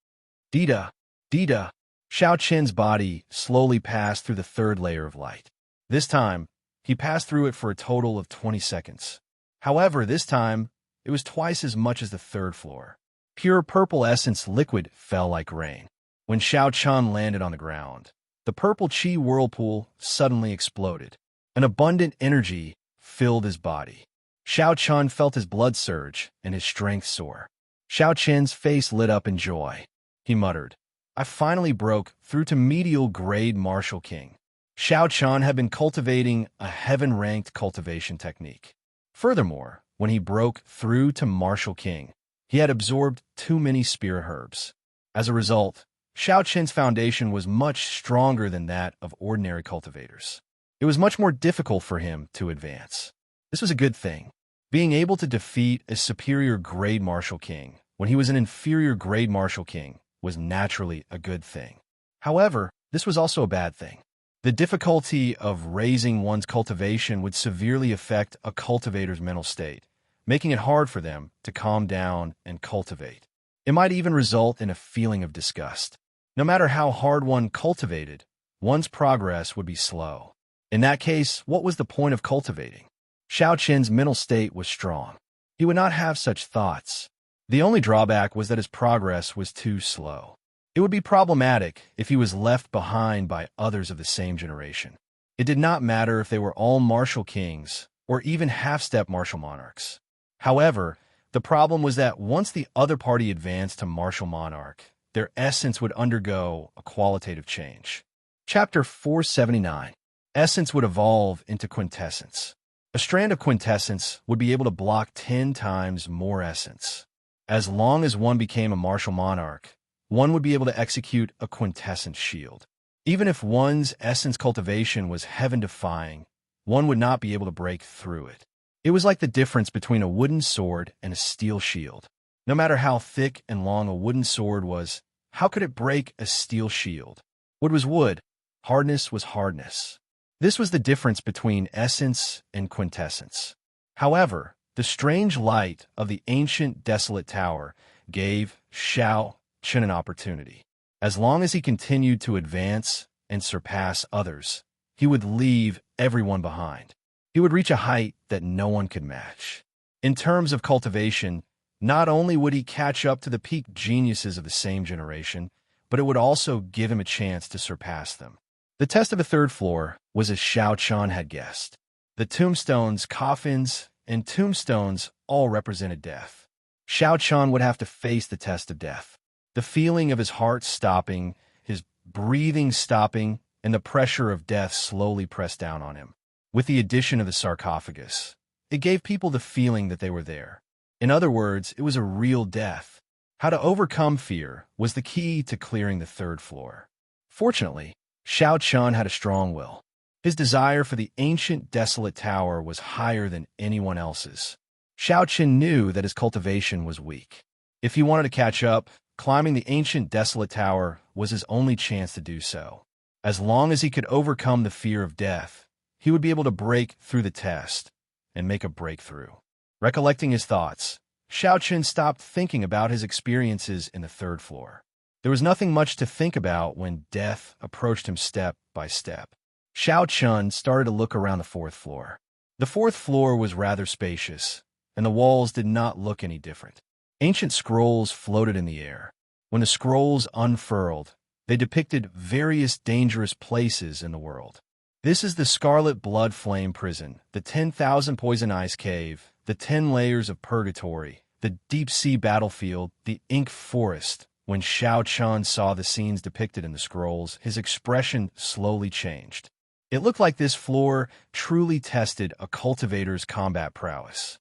Dida, Dida. Xiao Chen's body slowly passed through the third layer of light. This time, he passed through it for a total of 20 seconds. However, this time, it was twice as much as the third floor. Pure purple essence liquid fell like rain. When Xiao Chun landed on the ground, the purple chi whirlpool suddenly exploded. An abundant energy filled his body. Xiao Chun felt his blood surge and his strength soar. Xiao Chen's face lit up in joy. He muttered, "I finally broke through to medial grade Martial King." Xiao Chun had been cultivating a heaven-ranked cultivation technique. Furthermore, when he broke through to Martial King, he had absorbed too many spirit herbs. As a result, Xiao Chen's foundation was much stronger than that of ordinary cultivators. It was much more difficult for him to advance. This was a good thing. Being able to defeat a superior grade Martial King when he was an inferior grade Martial King was naturally a good thing. However, this was also a bad thing. The difficulty of raising one's cultivation would severely affect a cultivator's mental state, making it hard for them to calm down and cultivate. It might even result in a feeling of disgust. No matter how hard one cultivated, one's progress would be slow. In that case, what was the point of cultivating? Xiao Chen's mental state was strong. He would not have such thoughts. The only drawback was that his progress was too slow. It would be problematic if he was left behind by others of the same generation. It did not matter if they were all martial kings or even half-step martial monarchs. However, the problem was that once the other party advanced to martial monarch, their essence would undergo a qualitative change. Chapter 479. Essence would evolve into quintessence. A strand of quintessence would be able to block 10 times more essence. As long as one became a martial monarch, one would be able to execute a quintessence shield. Even if one's essence cultivation was heaven-defying, one would not be able to break through it. It was like the difference between a wooden sword and a steel shield. No matter how thick and long a wooden sword was, how could it break a steel shield? Wood was wood. Hardness was hardness. This was the difference between essence and quintessence. However, the strange light of the ancient desolate tower gave Xiao Chen an opportunity. As long as he continued to advance and surpass others, he would leave everyone behind. He would reach a height that no one could match. In terms of cultivation, not only would he catch up to the peak geniuses of the same generation, but it would also give him a chance to surpass them. The test of the third floor was as Xiao Chen had guessed. The tombstones, coffins, and tombstones all represented death. Xiao Chen would have to face the test of death. The feeling of his heart stopping, his breathing stopping, and the pressure of death slowly pressed down on him. With the addition of the sarcophagus, it gave people the feeling that they were there. In other words, it was a real death. How to overcome fear was the key to clearing the third floor. Fortunately, Xiao Chen had a strong will. His desire for the ancient desolate tower was higher than anyone else's. Xiao Chen knew that his cultivation was weak. If he wanted to catch up, climbing the ancient desolate tower was his only chance to do so. As long as he could overcome the fear of death, he would be able to break through the test and make a breakthrough. Recollecting his thoughts, Xiao Chen stopped thinking about his experiences in the third floor. There was nothing much to think about when death approached him step by step. Xiao Chen started to look around the fourth floor. The fourth floor was rather spacious, and the walls did not look any different. Ancient scrolls floated in the air. When the scrolls unfurled, they depicted various dangerous places in the world. This is the Scarlet Blood Flame Prison, the 10,000 Poison Ice Cave, the 10 Layers of Purgatory, the Deep Sea Battlefield, the Ink Forest. When Xiao Chen saw the scenes depicted in the scrolls, his expression slowly changed. It looked like this floor truly tested a cultivator's combat prowess.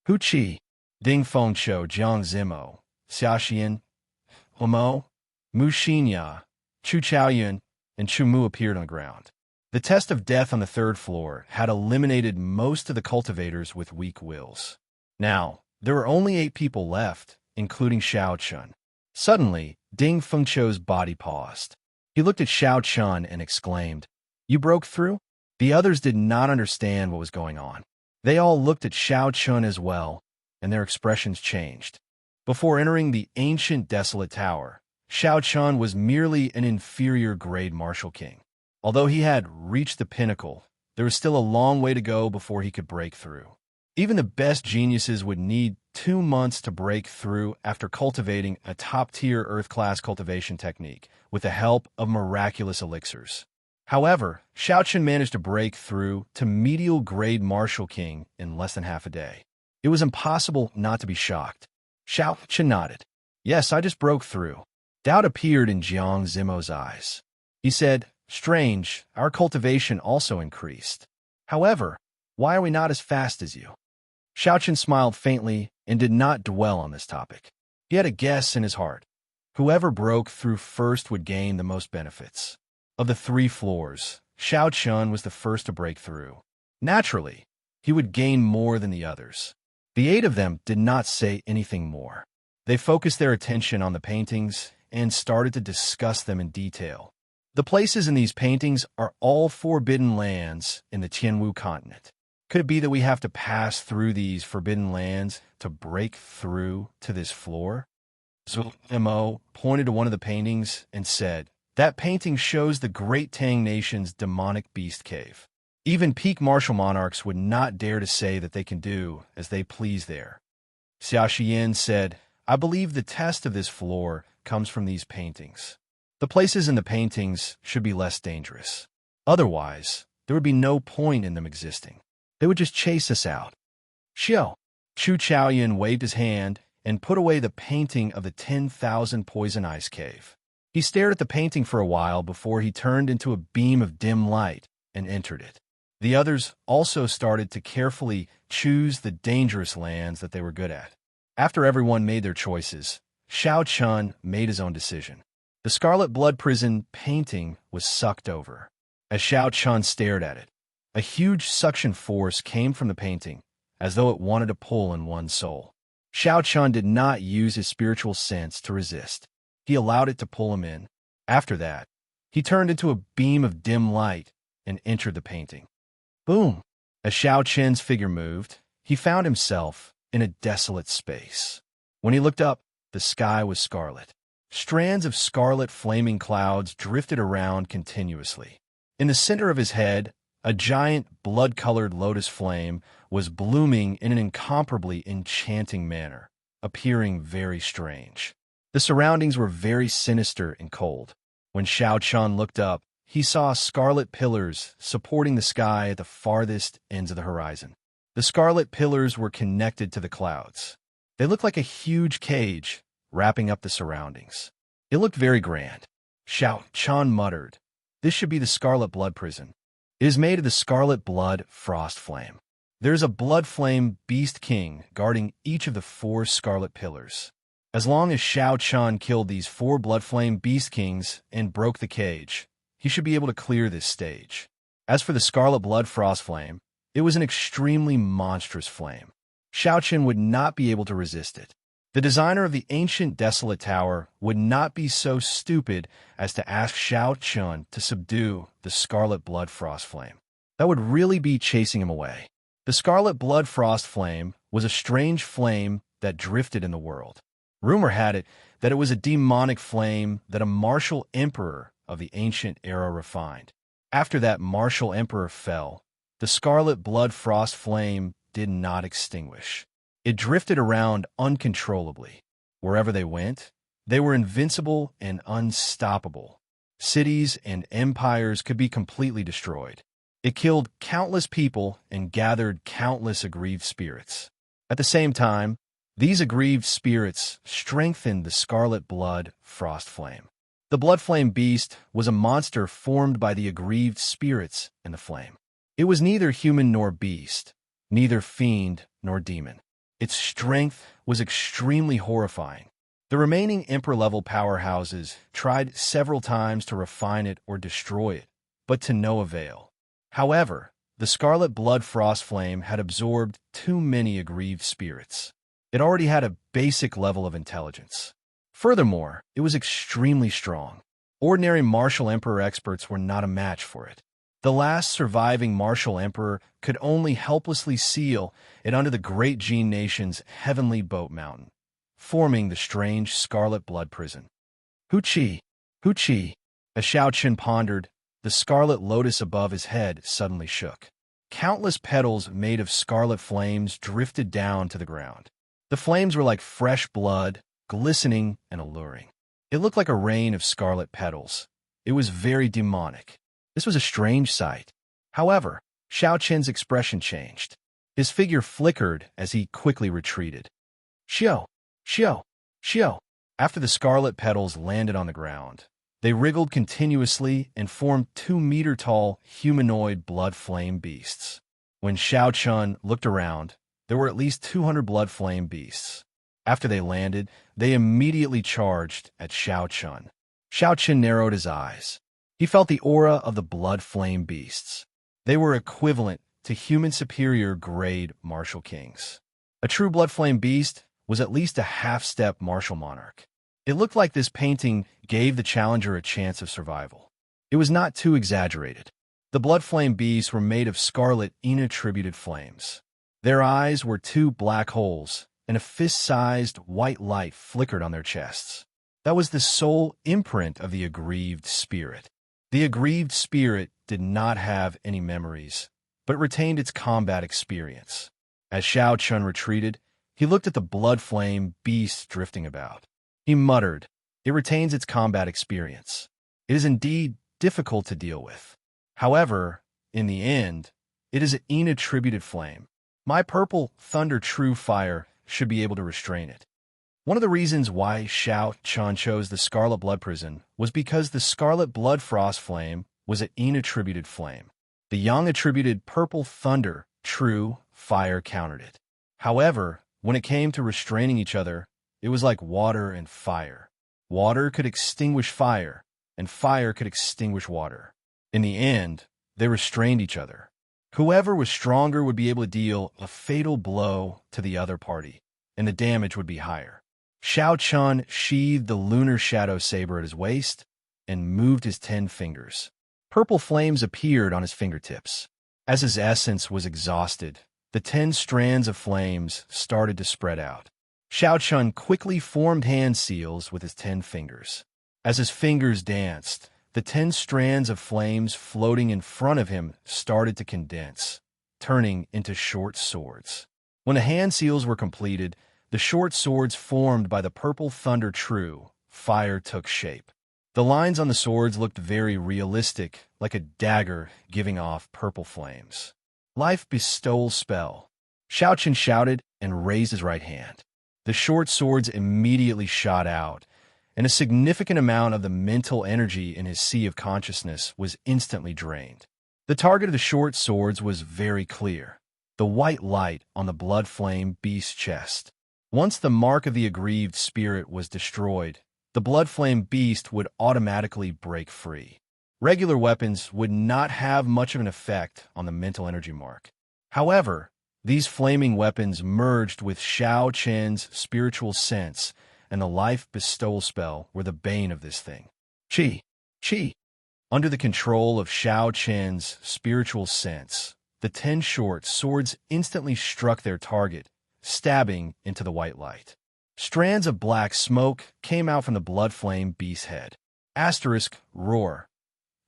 Hu Qi, Ding Fengqiu, Jiang Zimo, Xiaxian, Humo, Mu Xinya, Chu Chaoyun, and Chu Mu appeared on the ground. The test of death on the third floor had eliminated most of the cultivators with weak wills. Now, there were only 8 people left, including Xiao Chen. Suddenly, Ding Fengqiu's body paused. He looked at Xiao Chen and exclaimed, "You broke through?" The others did not understand what was going on. They all looked at Xiao Chen as well, and their expressions changed. Before entering the ancient desolate tower, Xiao Chen was merely an inferior grade martial king. Although he had reached the pinnacle, there was still a long way to go before he could break through. Even the best geniuses would need 2 months to break through after cultivating a top-tier Earth-class cultivation technique with the help of miraculous elixirs. However, Xiao Chen managed to break through to medial-grade martial king in less than half a day. It was impossible not to be shocked. Xiao Chen nodded. "Yes, I just broke through." Doubt appeared in Jiang Zimo's eyes. He said, "Strange, our cultivation also increased. However, why are we not as fast as you?" Xiao Chen smiled faintly and did not dwell on this topic. He had a guess in his heart. Whoever broke through first would gain the most benefits. Of the 3 floors, Xiao Chen was the first to break through. Naturally, he would gain more than the others. The 8 of them did not say anything more. They focused their attention on the paintings and started to discuss them in detail. The places in these paintings are all forbidden lands in the Tianwu continent. Could it be that we have to pass through these forbidden lands to break through to this floor? Zemo pointed to one of the paintings and said, "That painting shows the Great Tang Nation's demonic beast cave. Even peak martial monarchs would not dare to say that they can do as they please there." Xia Xian said, "I believe the test of this floor comes from these paintings. The places in the paintings should be less dangerous. Otherwise, there would be no point in them existing. They would just chase us out." Xiao. Chu Chaoyun waved his hand and put away the painting of the 10,000 Poison Ice Cave. He stared at the painting for a while before he turned into a beam of dim light and entered it. The others also started to carefully choose the dangerous lands that they were good at. After everyone made their choices, Xiao Chen made his own decision. The Scarlet Blood Prison painting was sucked over. As Xiao Chen stared at it, a huge suction force came from the painting, as though it wanted to pull in one's soul. Xiao Chen did not use his spiritual sense to resist. He allowed it to pull him in. After that, he turned into a beam of dim light and entered the painting. Boom! As Xiao Qian's figure moved, he found himself in a desolate space. When he looked up, the sky was scarlet. Strands of scarlet flaming clouds drifted around continuously. In the center of his head, a giant blood-colored lotus flame was blooming in an incomparably enchanting manner, appearing very strange. The surroundings were very sinister and cold. When Xiao Qian looked up, he saw scarlet pillars supporting the sky at the farthest ends of the horizon. The scarlet pillars were connected to the clouds. They looked like a huge cage wrapping up the surroundings. It looked very grand. Xiao Qian muttered, "This should be the Scarlet Blood Prison. It is made of the Scarlet Blood Frost Flame. There is a Blood Flame Beast King guarding each of the 4 scarlet pillars. As long as Xiao Qian killed these 4 Blood Flame Beast Kings and broke the cage, he should be able to clear this stage." As for the Scarlet Blood Frost Flame, it was an extremely monstrous flame. Xiao Qian would not be able to resist it. The designer of the ancient desolate tower would not be so stupid as to ask Xiao Qian to subdue the Scarlet Blood Frost Flame. That would really be chasing him away. The Scarlet Blood Frost Flame was a strange flame that drifted in the world. Rumor had it that it was a demonic flame that a martial emperor of the ancient era refined. After that martial emperor fell, the Scarlet Blood Frost Flame did not extinguish. It drifted around uncontrollably. Wherever they went, they were invincible and unstoppable. Cities and empires could be completely destroyed. It killed countless people and gathered countless aggrieved spirits. At the same time, these aggrieved spirits strengthened the Scarlet Blood Frost Flame. The Blood Flame Beast was a monster formed by the aggrieved spirits in the flame. It was neither human nor beast, neither fiend nor demon. Its strength was extremely horrifying. The remaining Emperor-level powerhouses tried several times to refine it or destroy it, but to no avail. However, the Scarlet Blood Frost Flame had absorbed too many aggrieved spirits. It already had a basic level of intelligence. Furthermore, it was extremely strong. Ordinary martial emperor experts were not a match for it. The last surviving martial emperor could only helplessly seal it under the great Jin nation's heavenly boat mountain, forming the strange Scarlet Blood Prison. Hu Qi, Hu Qi. As Xiao Qian pondered, the scarlet lotus above his head suddenly shook. Countless petals made of scarlet flames drifted down to the ground. The flames were like fresh blood, glistening and alluring. It looked like a rain of scarlet petals. It was very demonic. This was a strange sight. However, Xiao Qian's expression changed. His figure flickered as he quickly retreated. Xiao, Xiao, Xiao. After the scarlet petals landed on the ground, they wriggled continuously and formed 2-meter-tall humanoid blood flame beasts. When Xiao Qian looked around, there were at least 200 blood flame beasts. After they landed, they immediately charged at Xiao Qian. Xiao Qian narrowed his eyes. He felt the aura of the blood flame beasts. They were equivalent to human superior grade martial kings. A true blood flame beast was at least a half-step martial monarch. It looked like this painting gave the challenger a chance of survival. It was not too exaggerated. The blood flame beasts were made of scarlet inattributed flames. Their eyes were 2 black holes, and a fist-sized white light flickered on their chests. That was the sole imprint of the aggrieved spirit. The aggrieved spirit did not have any memories, but retained its combat experience. As Xiao Qian retreated, he looked at the blood flame beast drifting about. He muttered, "It retains its combat experience. It is indeed difficult to deal with. However, in the end, it is an inattributed flame. My purple thunder true fire should be able to restrain it." One of the reasons why Xiao Qian chose the Scarlet Blood Prison was because the Scarlet Blood Frost Flame was an inattributed flame. The yang attributed purple thunder true fire countered it. However, when it came to restraining each other, it was like water and fire. Water could extinguish fire, and fire could extinguish water. In the end, they restrained each other. Whoever was stronger would be able to deal a fatal blow to the other party, and the damage would be higher. Xiao Qian sheathed the lunar shadow saber at his waist and moved his 10 fingers. Purple flames appeared on his fingertips. As his essence was exhausted, the 10 strands of flames started to spread out. Shao Chun quickly formed hand seals with his 10 fingers. As his fingers danced, the 10 strands of flames floating in front of him started to condense, turning into short swords. When the hand seals were completed, the short swords formed by the purple thunder true fire took shape. The lines on the swords looked very realistic, like a dagger giving off purple flames. Life bestowal spell. Shao Chun shouted and raised his right hand. The short swords immediately shot out, and a significant amount of the mental energy in his sea of consciousness was instantly drained. The target of the short swords was very clear, the white light on the blood flame beast's chest. Once the mark of the aggrieved spirit was destroyed, the blood flame beast would automatically break free. Regular weapons would not have much of an effect on the mental energy mark. However, these flaming weapons merged with Shao Chun's spiritual sense, and the life bestowal spell were the bane of this thing. Chi. Under the control of Shao Chun's spiritual sense, the 10 short swords instantly struck their target, stabbing into the white light. Strands of black smoke came out from the blood flame beast's head. Roar.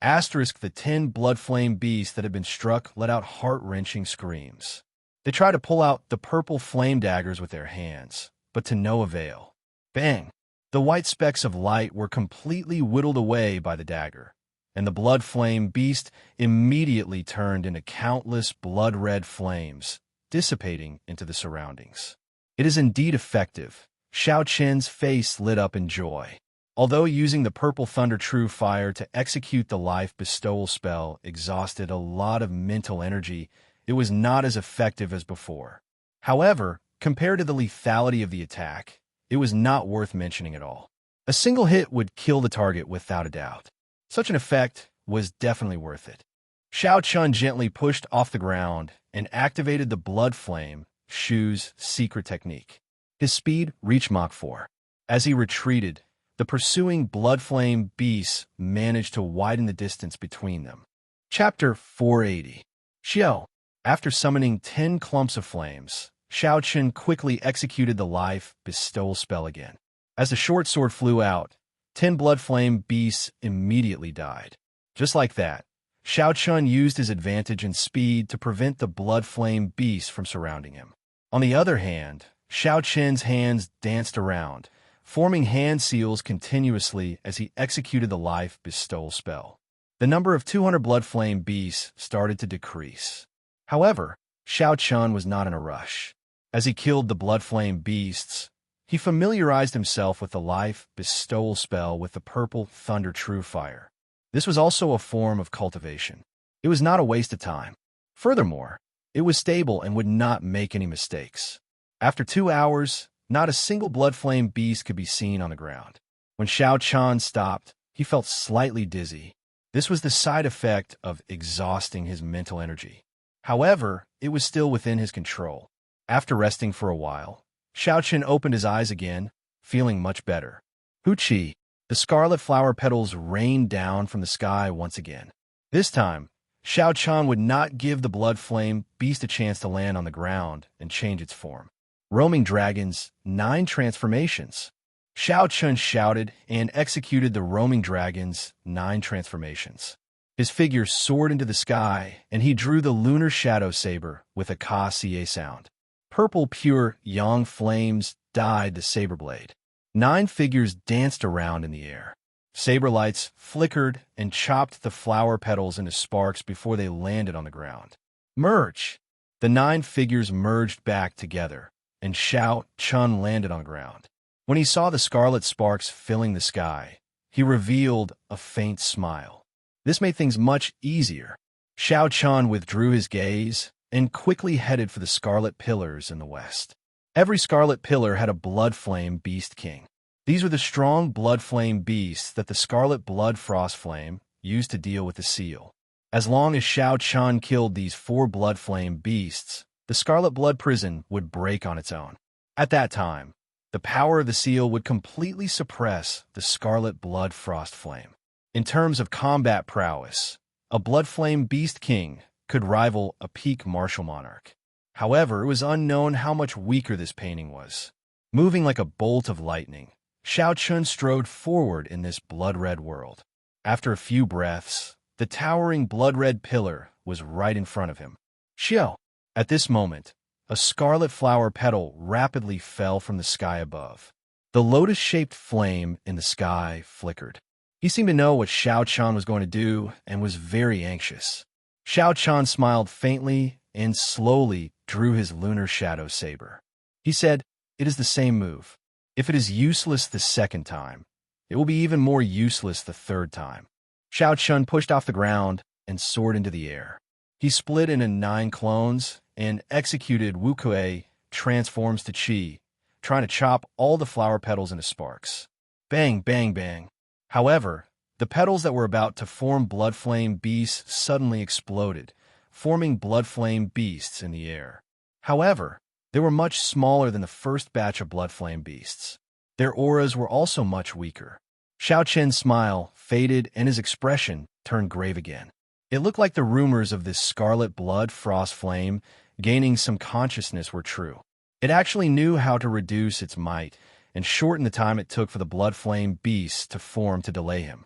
The 10 blood flame beasts that had been struck let out heart-wrenching screams. They tried to pull out the purple flame daggers with their hands, but to no avail. Bang! The white specks of light were completely whittled away by the dagger, and the blood flame beast immediately turned into countless blood-red flames, dissipating into the surroundings. It is indeed effective. Shao Chun's face lit up in joy. Although using the purple thunder true fire to execute the life bestowal spell exhausted a lot of mental energy, it was not as effective as before. However, compared to the lethality of the attack, it was not worth mentioning at all. A single hit would kill the target without a doubt. Such an effect was definitely worth it. Shao Chun gently pushed off the ground and activated the blood flame Shu's secret technique. His speed reached Mach 4. As he retreated, the pursuing blood flame beasts managed to widen the distance between them. Chapter 480. Xiao. After summoning 10 clumps of flames, Shao Chun quickly executed the life bestowal spell again. As the short sword flew out, 10 blood flame beasts immediately died. Just like that, Shao Chun used his advantage in speed to prevent the blood flame beasts from surrounding him. On the other hand, Shao Chun's hands danced around, forming hand seals continuously as he executed the life bestowal spell. The number of 200 blood flame beasts started to decrease. However, Shao Chun was not in a rush. As he killed the blood flame beasts, he familiarized himself with the life bestowal spell with the purple thunder true fire. This was also a form of cultivation. It was not a waste of time. Furthermore, it was stable and would not make any mistakes. After 2 hours, not a single blood flame beast could be seen on the ground. When Shao Chun stopped, he felt slightly dizzy. This was the side effect of exhausting his mental energy. However, it was still within his control. After resting for a while, Shao Chun opened his eyes again, feeling much better. Chi. The scarlet flower petals rained down from the sky once again. This time, Shao Chun would not give the blood flame beast a chance to land on the ground and change its form. Roaming dragons, 9 transformations. Shao Chun shouted and executed the roaming dragons' 9 transformations. His figure soared into the sky, and he drew the lunar shadow saber with a ka-cie sound. Purple pure yang flames dyed the saber blade. 9 figures danced around in the air. Saber lights flickered and chopped the flower petals into sparks before they landed on the ground. Merge! The 9 figures merged back together, and Shao Chun landed on the ground. When he saw the scarlet sparks filling the sky, he revealed a faint smile. This made things much easier. Shao Chun withdrew his gaze and quickly headed for the scarlet pillars in the west. Every scarlet pillar had a blood flame beast king. These were the strong blood flame beasts that the scarlet blood frost flame used to deal with the seal. As long as Shao Chun killed these 4 blood flame beasts, the scarlet blood prison would break on its own. At that time, the power of the seal would completely suppress the scarlet blood frost flame. In terms of combat prowess, A blood flame beast king could rival a peak martial monarch. However, it was unknown how much weaker this painting was. Moving like a bolt of lightning, Xiao Chun strode forward in this blood-red world. After a few breaths, the towering blood-red pillar was right in front of him. Xiao! At this moment, a scarlet flower petal rapidly fell from the sky above. The lotus-shaped flame in the sky flickered. He seemed to know what Xiao Chun was going to do and was very anxious. Xiao Chun smiled faintly and slowly drew his lunar shadow saber. He said, "It is the same move. If it is useless the second time, it will be even more useless the third time." Xiao Chun pushed off the ground and soared into the air. He split into 9 clones and executed Wukuei transforms to Qi, trying to chop all the flower petals into sparks. Bang, bang, bang. However, the petals that were about to form blood flame beasts suddenly exploded, forming blood flame beasts in the air. However, they were much smaller than the first batch of blood flame beasts. Their auras were also much weaker. Xiao Chen's smile faded and his expression turned grave again. It looked like the rumors of this scarlet blood frost flame gaining some consciousness were true. It actually knew how to reduce its might and shorten the time it took for the blood flame beasts to form to delay him.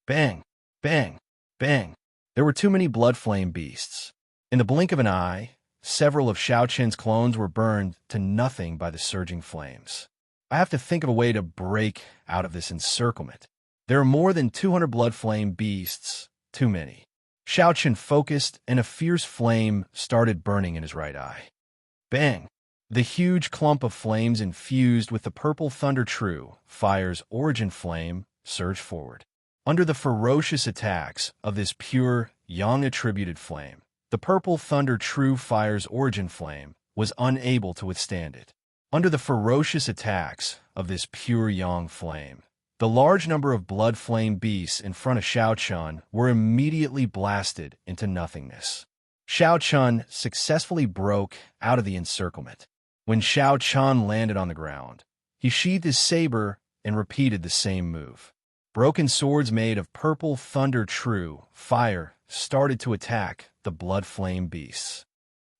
Bang! Bang! Bang! There were too many blood flame beasts. In the blink of an eye, several of Xiao Chen's clones were burned to nothing by the surging flames. I have to think of a way to break out of this encirclement. There are more than 200 blood flame beasts, too many. Xiao Chen focused, and a fierce flame started burning in his right eye. Bang! The huge clump of flames infused with the purple thunder true fire's origin flame surged forward. Under the ferocious attacks of this pure, yang-attributed flame, the purple thunder true fire's origin flame was unable to withstand it. Under the ferocious attacks of this pure yang flame, the large number of blood flame beasts in front of Xiao Chun were immediately blasted into nothingness. Xiao Chun successfully broke out of the encirclement. When Xiao Chun landed on the ground, he sheathed his saber and repeated the same move. Broken swords made of purple thunder true fire started to attack the blood flame beasts.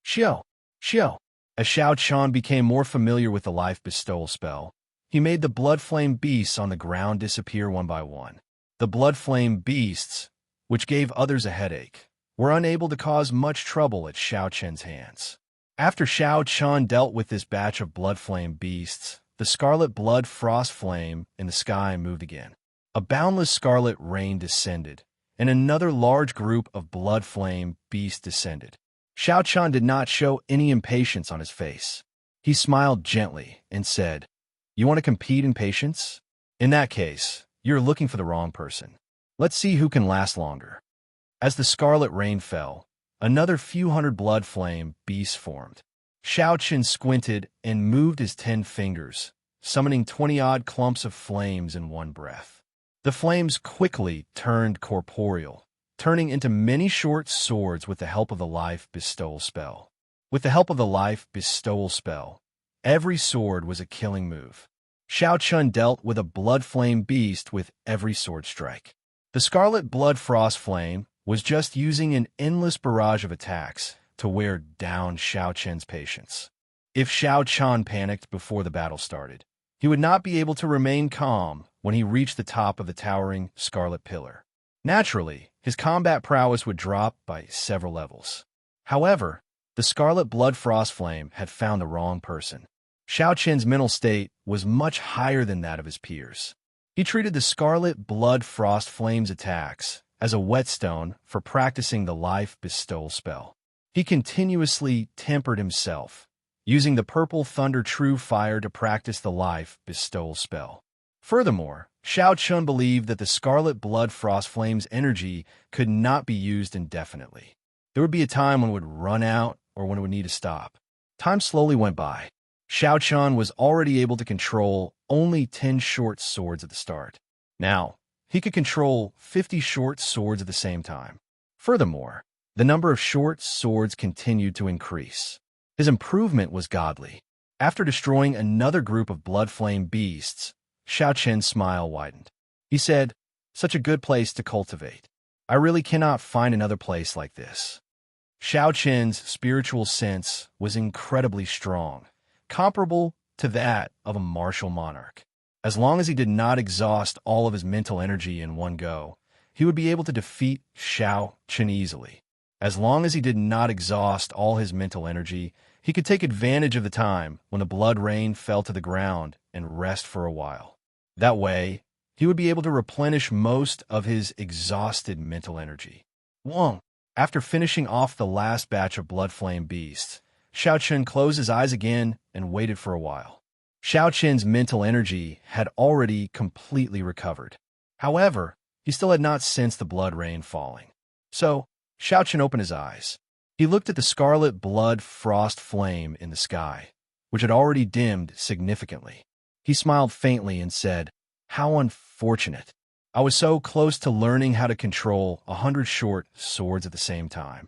Xiao! Xiao! As Xiao Chun became more familiar with the life bestowal spell, he made the blood flame beasts on the ground disappear one by one. The blood flame beasts, which gave others a headache, were unable to cause much trouble at Xiao Chen's hands. After Xiao Chun dealt with this batch of blood flame beasts, the scarlet blood frost flame in the sky moved again. A boundless scarlet rain descended, and another large group of blood flame beasts descended. Xiao Chun did not show any impatience on his face. He smiled gently and said, "You want to compete in patience? In that case, you're looking for the wrong person. Let's see who can last longer." As the scarlet rain fell, another few hundred blood flame beasts formed. Xiao Chun squinted and moved his 10 fingers, summoning 20-odd clumps of flames in one breath. The flames quickly turned corporeal, turning into many short swords with the help of the life bestowal spell. With the help of the life bestowal spell, every sword was a killing move. Xiao Chun dealt with a blood flame beast with every sword strike. The scarlet blood frost flame was just using an endless barrage of attacks to wear down Xiao Chen's patience. If Xiao Chun panicked before the battle started, he would not be able to remain calm when he reached the top of the towering scarlet pillar. Naturally, his combat prowess would drop by several levels. However, the scarlet blood frost flame had found the wrong person. Xiao Chen's mental state was much higher than that of his peers. He treated the scarlet blood frost flame's attacks as a whetstone for practicing the life bestowal spell. He continuously tempered himself, using the purple thunder true fire to practice the life bestowal spell. Furthermore, Xiao Chun believed that the scarlet blood frost flame's energy could not be used indefinitely. There would be a time when it would run out or when it would need to stop. Time slowly went by. Xiao Chun was already able to control only 10 short swords at the start. Now, he could control 50 short swords at the same time. Furthermore, the number of short swords continued to increase. His improvement was godly. After destroying another group of blood flame beasts, Xiao Chen's smile widened. He said, "Such a good place to cultivate. I really cannot find another place like this. Xiao Qian's spiritual sense was incredibly strong, comparable to that of a martial monarch. As long as he did not exhaust all of his mental energy in one go, he would be able to defeat Xiao Qian easily. As long as he did not exhaust all his mental energy, he could take advantage of the time when the blood rain fell to the ground and rest for a while. That way, he would be able to replenish most of his exhausted mental energy. Wong. After finishing off the last batch of blood flame beasts, Xiao Qian closed his eyes again and waited for a while. Xiao Qian's mental energy had already completely recovered. However, he still had not sensed the blood rain falling. So, Xiao Qian opened his eyes. He looked at the scarlet blood frost flame in the sky, which had already dimmed significantly. He smiled faintly and said, "How unfortunate. I was so close to learning how to control 100 short swords at the same time."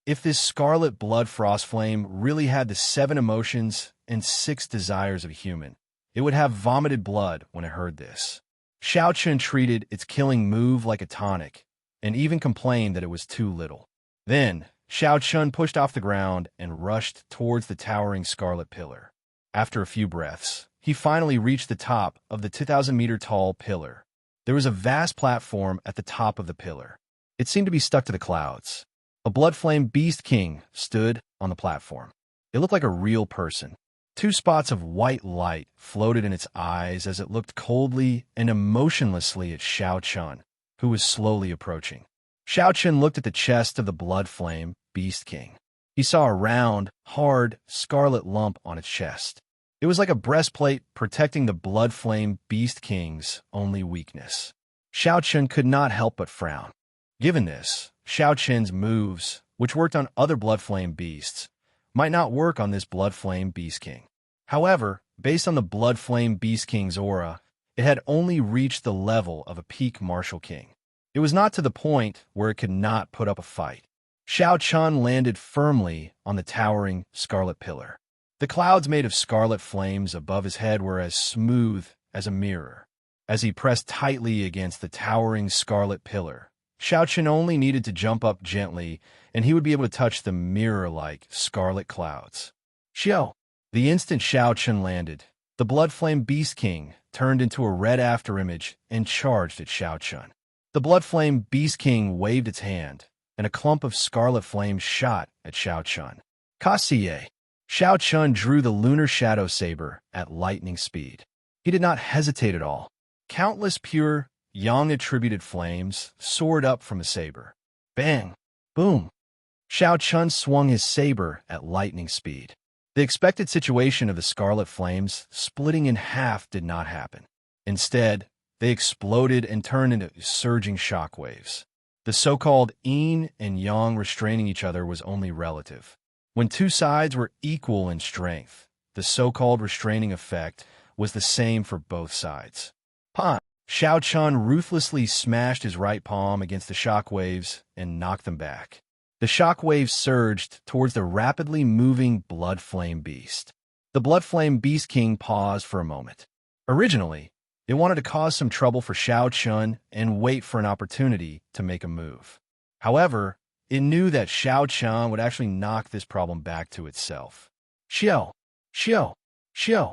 If this scarlet blood frost flame really had the 7 emotions and 6 desires of a human, it would have vomited blood when it heard this. Xiao Qian treated its killing move like a tonic, and even complained that it was too little. Then, Xiao Qian pushed off the ground and rushed towards the towering scarlet pillar. After a few breaths, he finally reached the top of the 2,000-meter-tall pillar. There was a vast platform at the top of the pillar. It seemed to be stuck to the clouds. A blood flame beast king stood on the platform. It looked like a real person. 2 spots of white light floated in its eyes as it looked coldly and emotionlessly at Xiao Qian, who was slowly approaching. Xiao Qian looked at the chest of the blood flame beast king. He saw a round, hard, scarlet lump on its chest. It was like a breastplate protecting the blood flame beast king's only weakness. Xiao Qian could not help but frown. Given this, Xiao Qian's moves, which worked on other blood flame beasts, might not work on this blood flame beast king. However, based on the blood flame beast king's aura, it had only reached the level of a peak martial king. It was not to the point where it could not put up a fight. Xiao Qian landed firmly on the towering scarlet pillar. The clouds made of scarlet flames above his head were as smooth as a mirror. As he pressed tightly against the towering scarlet pillar, Xiao Qian only needed to jump up gently, and he would be able to touch the mirror-like scarlet clouds. Xiao! The instant Xiao Qian landed, the blood flame beast king turned into a red afterimage and charged at Xiao Qian. The blood flame beast king waved its hand, and a clump of scarlet flames shot at Xiao Qian. Kassiye! Xiao Qian drew the lunar shadow saber at lightning speed. He did not hesitate at all. Countless pure, yang-attributed flames soared up from the saber. Bang! Boom! Xiao Qian swung his saber at lightning speed. The expected situation of the scarlet flames splitting in half did not happen. Instead, they exploded and turned into surging shockwaves. The so-called yin and yang restraining each other was only relative. When 2 sides were equal in strength, the so-called restraining effect was the same for both sides. Pan! Xiao Qian ruthlessly smashed his right palm against the shockwaves and knocked them back. The shockwaves surged towards the rapidly moving blood flame beast. The blood flame beast king paused for a moment. Originally, it wanted to cause some trouble for Xiao Qian and wait for an opportunity to make a move. However, it knew that Xiao Qian would actually knock this problem back to itself. Xiao! Xiao! Xiao!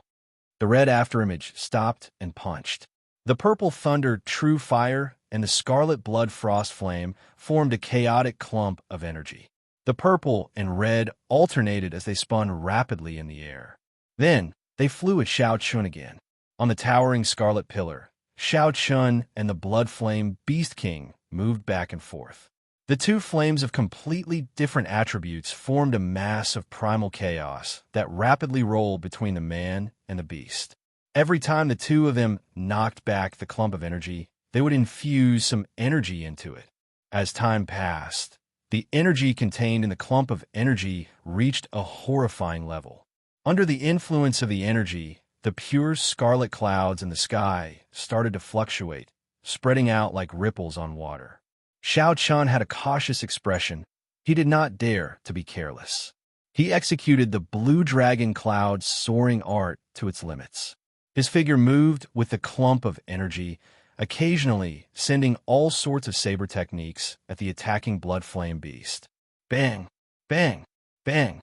The red afterimage stopped and punched. The purple thunder true fire and the scarlet blood frost flame formed a chaotic clump of energy. The purple and red alternated as they spun rapidly in the air. Then, they flew at Xiao Qian again. On the towering scarlet pillar, Xiao Qian and the blood flame beast king moved back and forth. The 2 flames of completely different attributes formed a mass of primal chaos that rapidly rolled between the man and the beast. Every time the 2 of them knocked back the clump of energy, they would infuse some energy into it. As time passed, the energy contained in the clump of energy reached a horrifying level. Under the influence of the energy, the pure scarlet clouds in the sky started to fluctuate, spreading out like ripples on water. Xiao Qian had a cautious expression. He did not dare to be careless. He executed the blue dragon cloud's soaring art to its limits. His figure moved with the clump of energy, occasionally sending all sorts of saber techniques at the attacking blood flame beast. Bang! Bang! Bang!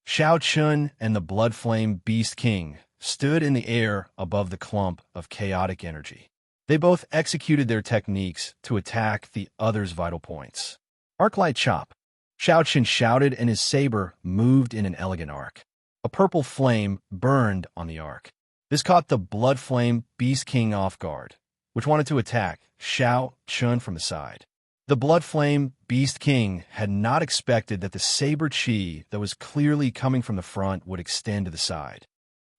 Shao Chun and the blood flame beast king stood in the air above the clump of chaotic energy. They both executed their techniques to attack the other's vital points. Arc-light chop. Shao Chun shouted, and his saber moved in an elegant arc. A purple flame burned on the arc. This caught the blood flame beast king off guard, which wanted to attack Shao Chun from the side. The blood flame beast king had not expected that the saber chi that was clearly coming from the front would extend to the side.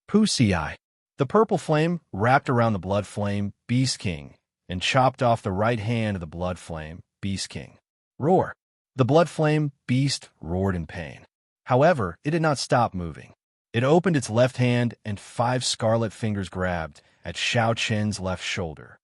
Pussy-eye. The purple flame wrapped around the blood flame beast king and chopped off the right hand of the blood flame beast king. Roar. The blood flame beast roared in pain. However, it did not stop moving. It opened its left hand, and 5 scarlet fingers grabbed at Shao Chun's left shoulder.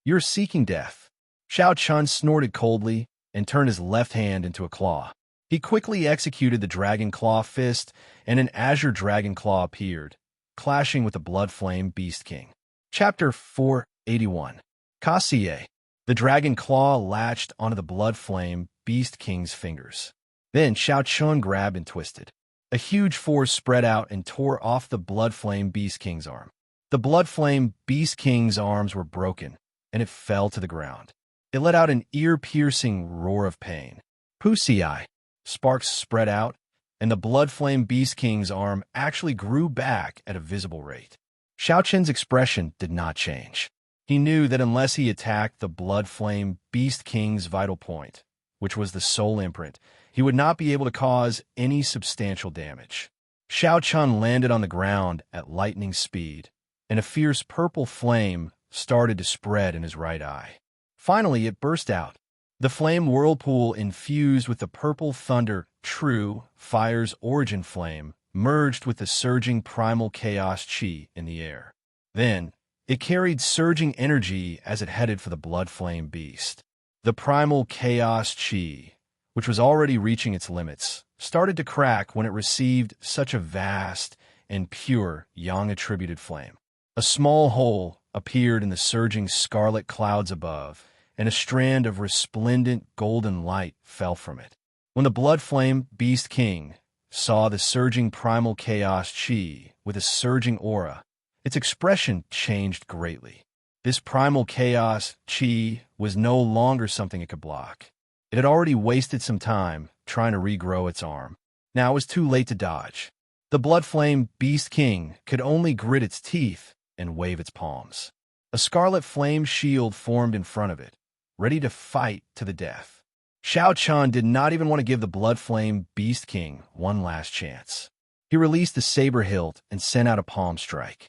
You're seeking death. Shao Chun snorted coldly and turned his left hand into a claw. He quickly executed the dragon claw fist, and an azure dragon claw appeared, clashing with the blood flame beast king. Chapter 481. Kasie. The dragon claw latched onto the blood flame beast king's fingers. Then Shao Chun grabbed and twisted. A huge force spread out and tore off the blood flame beast king's arm. The blood flame beast king's arms were broken, and it fell to the ground. It let out an ear-piercing roar of pain. Pussy-eye. Sparks spread out, and the blood flame beast king's arm actually grew back at a visible rate. Shao Chun's expression did not change. He knew that unless he attacked the blood flame beast king's vital point, which was the soul imprint, he would not be able to cause any substantial damage. Shao Chun landed on the ground at lightning speed, and a fierce purple flame started to spread in his right eye. Finally, it burst out. The flame whirlpool infused with the purple thunder, true fire's origin flame, merged with the surging primal chaos chi in the air. Then, it carried surging energy as it headed for the blood flame beast. The primal chaos chi, which was already reaching its limits, started to crack when it received such a vast and pure yang-attributed flame. A small hole appeared in the surging scarlet clouds above, and a strand of resplendent golden light fell from it. When the blood flame beast king saw the surging primal chaos chi with a surging aura, its expression changed greatly. This primal chaos chi was no longer something it could block. It had already wasted some time trying to regrow its arm. Now it was too late to dodge. The blood flame beast king could only grit its teeth and wave its palms. A scarlet flame shield formed in front of it, ready to fight to the death. Shao Chun did not even want to give the blood flame beast king one last chance. He released the saber hilt and sent out a palm strike.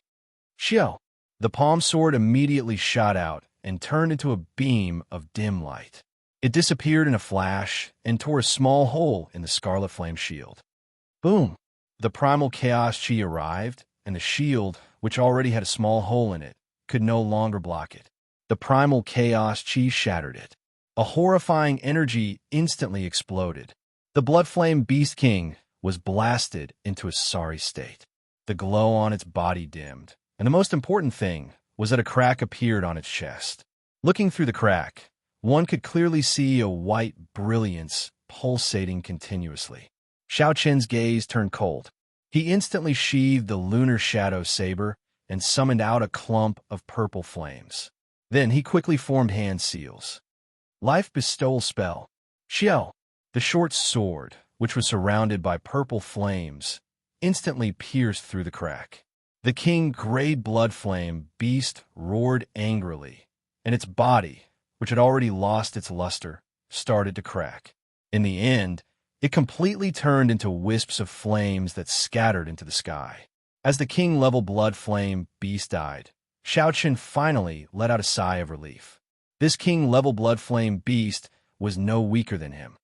Xiao! The palm sword immediately shot out and turned into a beam of dim light. It disappeared in a flash and tore a small hole in the scarlet flame shield. Boom! The primal chaos chi arrived, and the shield, which already had a small hole in it, could no longer block it. The primal chaos chi shattered it. A horrifying energy instantly exploded. The blood flame beast king was blasted into a sorry state. The glow on its body dimmed, and the most important thing was that a crack appeared on its chest. Looking through the crack, one could clearly see a white brilliance pulsating continuously. Shao Chun's gaze turned cold. He instantly sheathed the lunar shadow saber and summoned out a clump of purple flames. Then he quickly formed hand seals. Life bestowal spell. Xiao, the short sword, which was surrounded by purple flames, instantly pierced through the crack. The king-grade blood flame beast roared angrily, and its body, which had already lost its luster, started to crack. In the end, it completely turned into wisps of flames that scattered into the sky. As the king-level blood flame beast died, Shao Chun finally let out a sigh of relief. This king-level blood flame beast was no weaker than him.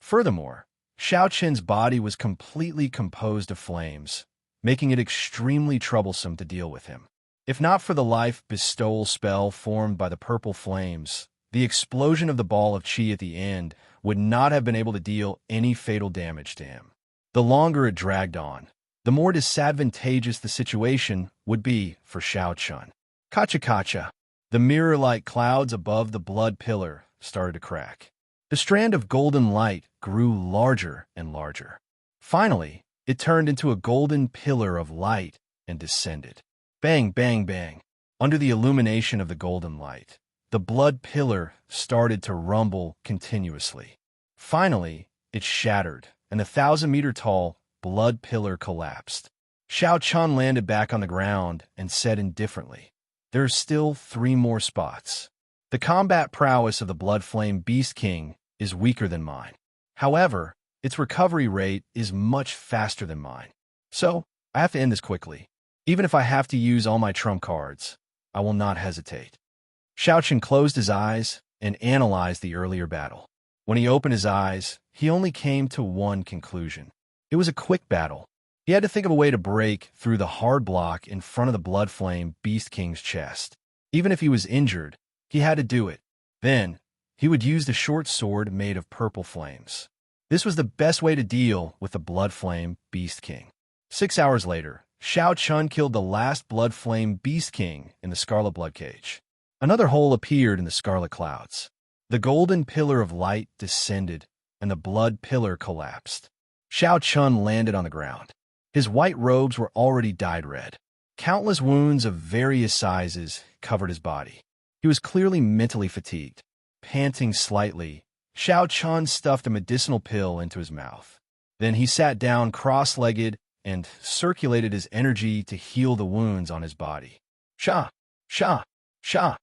Furthermore, Shao Chun's body was completely composed of flames, making it extremely troublesome to deal with him. If not for the life bestowal spell formed by the purple flames, the explosion of the ball of chi at the end would not have been able to deal any fatal damage to him. The longer it dragged on, the more disadvantageous the situation would be for Shao Chun. Kacha-kacha. The mirror-like clouds above the blood pillar started to crack. The strand of golden light grew larger and larger. Finally, it turned into a golden pillar of light and descended. Bang, bang, bang. Under the illumination of the golden light, the blood pillar started to rumble continuously. Finally, it shattered, and the 1,000-meter-tall blood pillar collapsed. Xiao Chun landed back on the ground and said indifferently, "There are still 3 more spots. The combat prowess of the Blood Flame Beast King is weaker than mine. However, its recovery rate is much faster than mine. So, I have to end this quickly. Even if I have to use all my trump cards, I will not hesitate." Xiao Chun closed his eyes and analyzed the earlier battle. When he opened his eyes, he only came to one conclusion. It was a quick battle. He had to think of a way to break through the hard block in front of the Blood Flame Beast King's chest. Even if he was injured, he had to do it. Then, he would use the short sword made of purple flames. This was the best way to deal with the Blood Flame Beast King. 6 hours later, Xiao Chun killed the last Blood Flame Beast King in the Scarlet Blood Cage. Another hole appeared in the scarlet clouds. The golden pillar of light descended, and the blood pillar collapsed. Xiao Chun landed on the ground. His white robes were already dyed red. Countless wounds of various sizes covered his body. He was clearly mentally fatigued. Panting slightly, Xiao Chun stuffed a medicinal pill into his mouth. Then he sat down cross-legged and circulated his energy to heal the wounds on his body. Sha! Sha! Sha!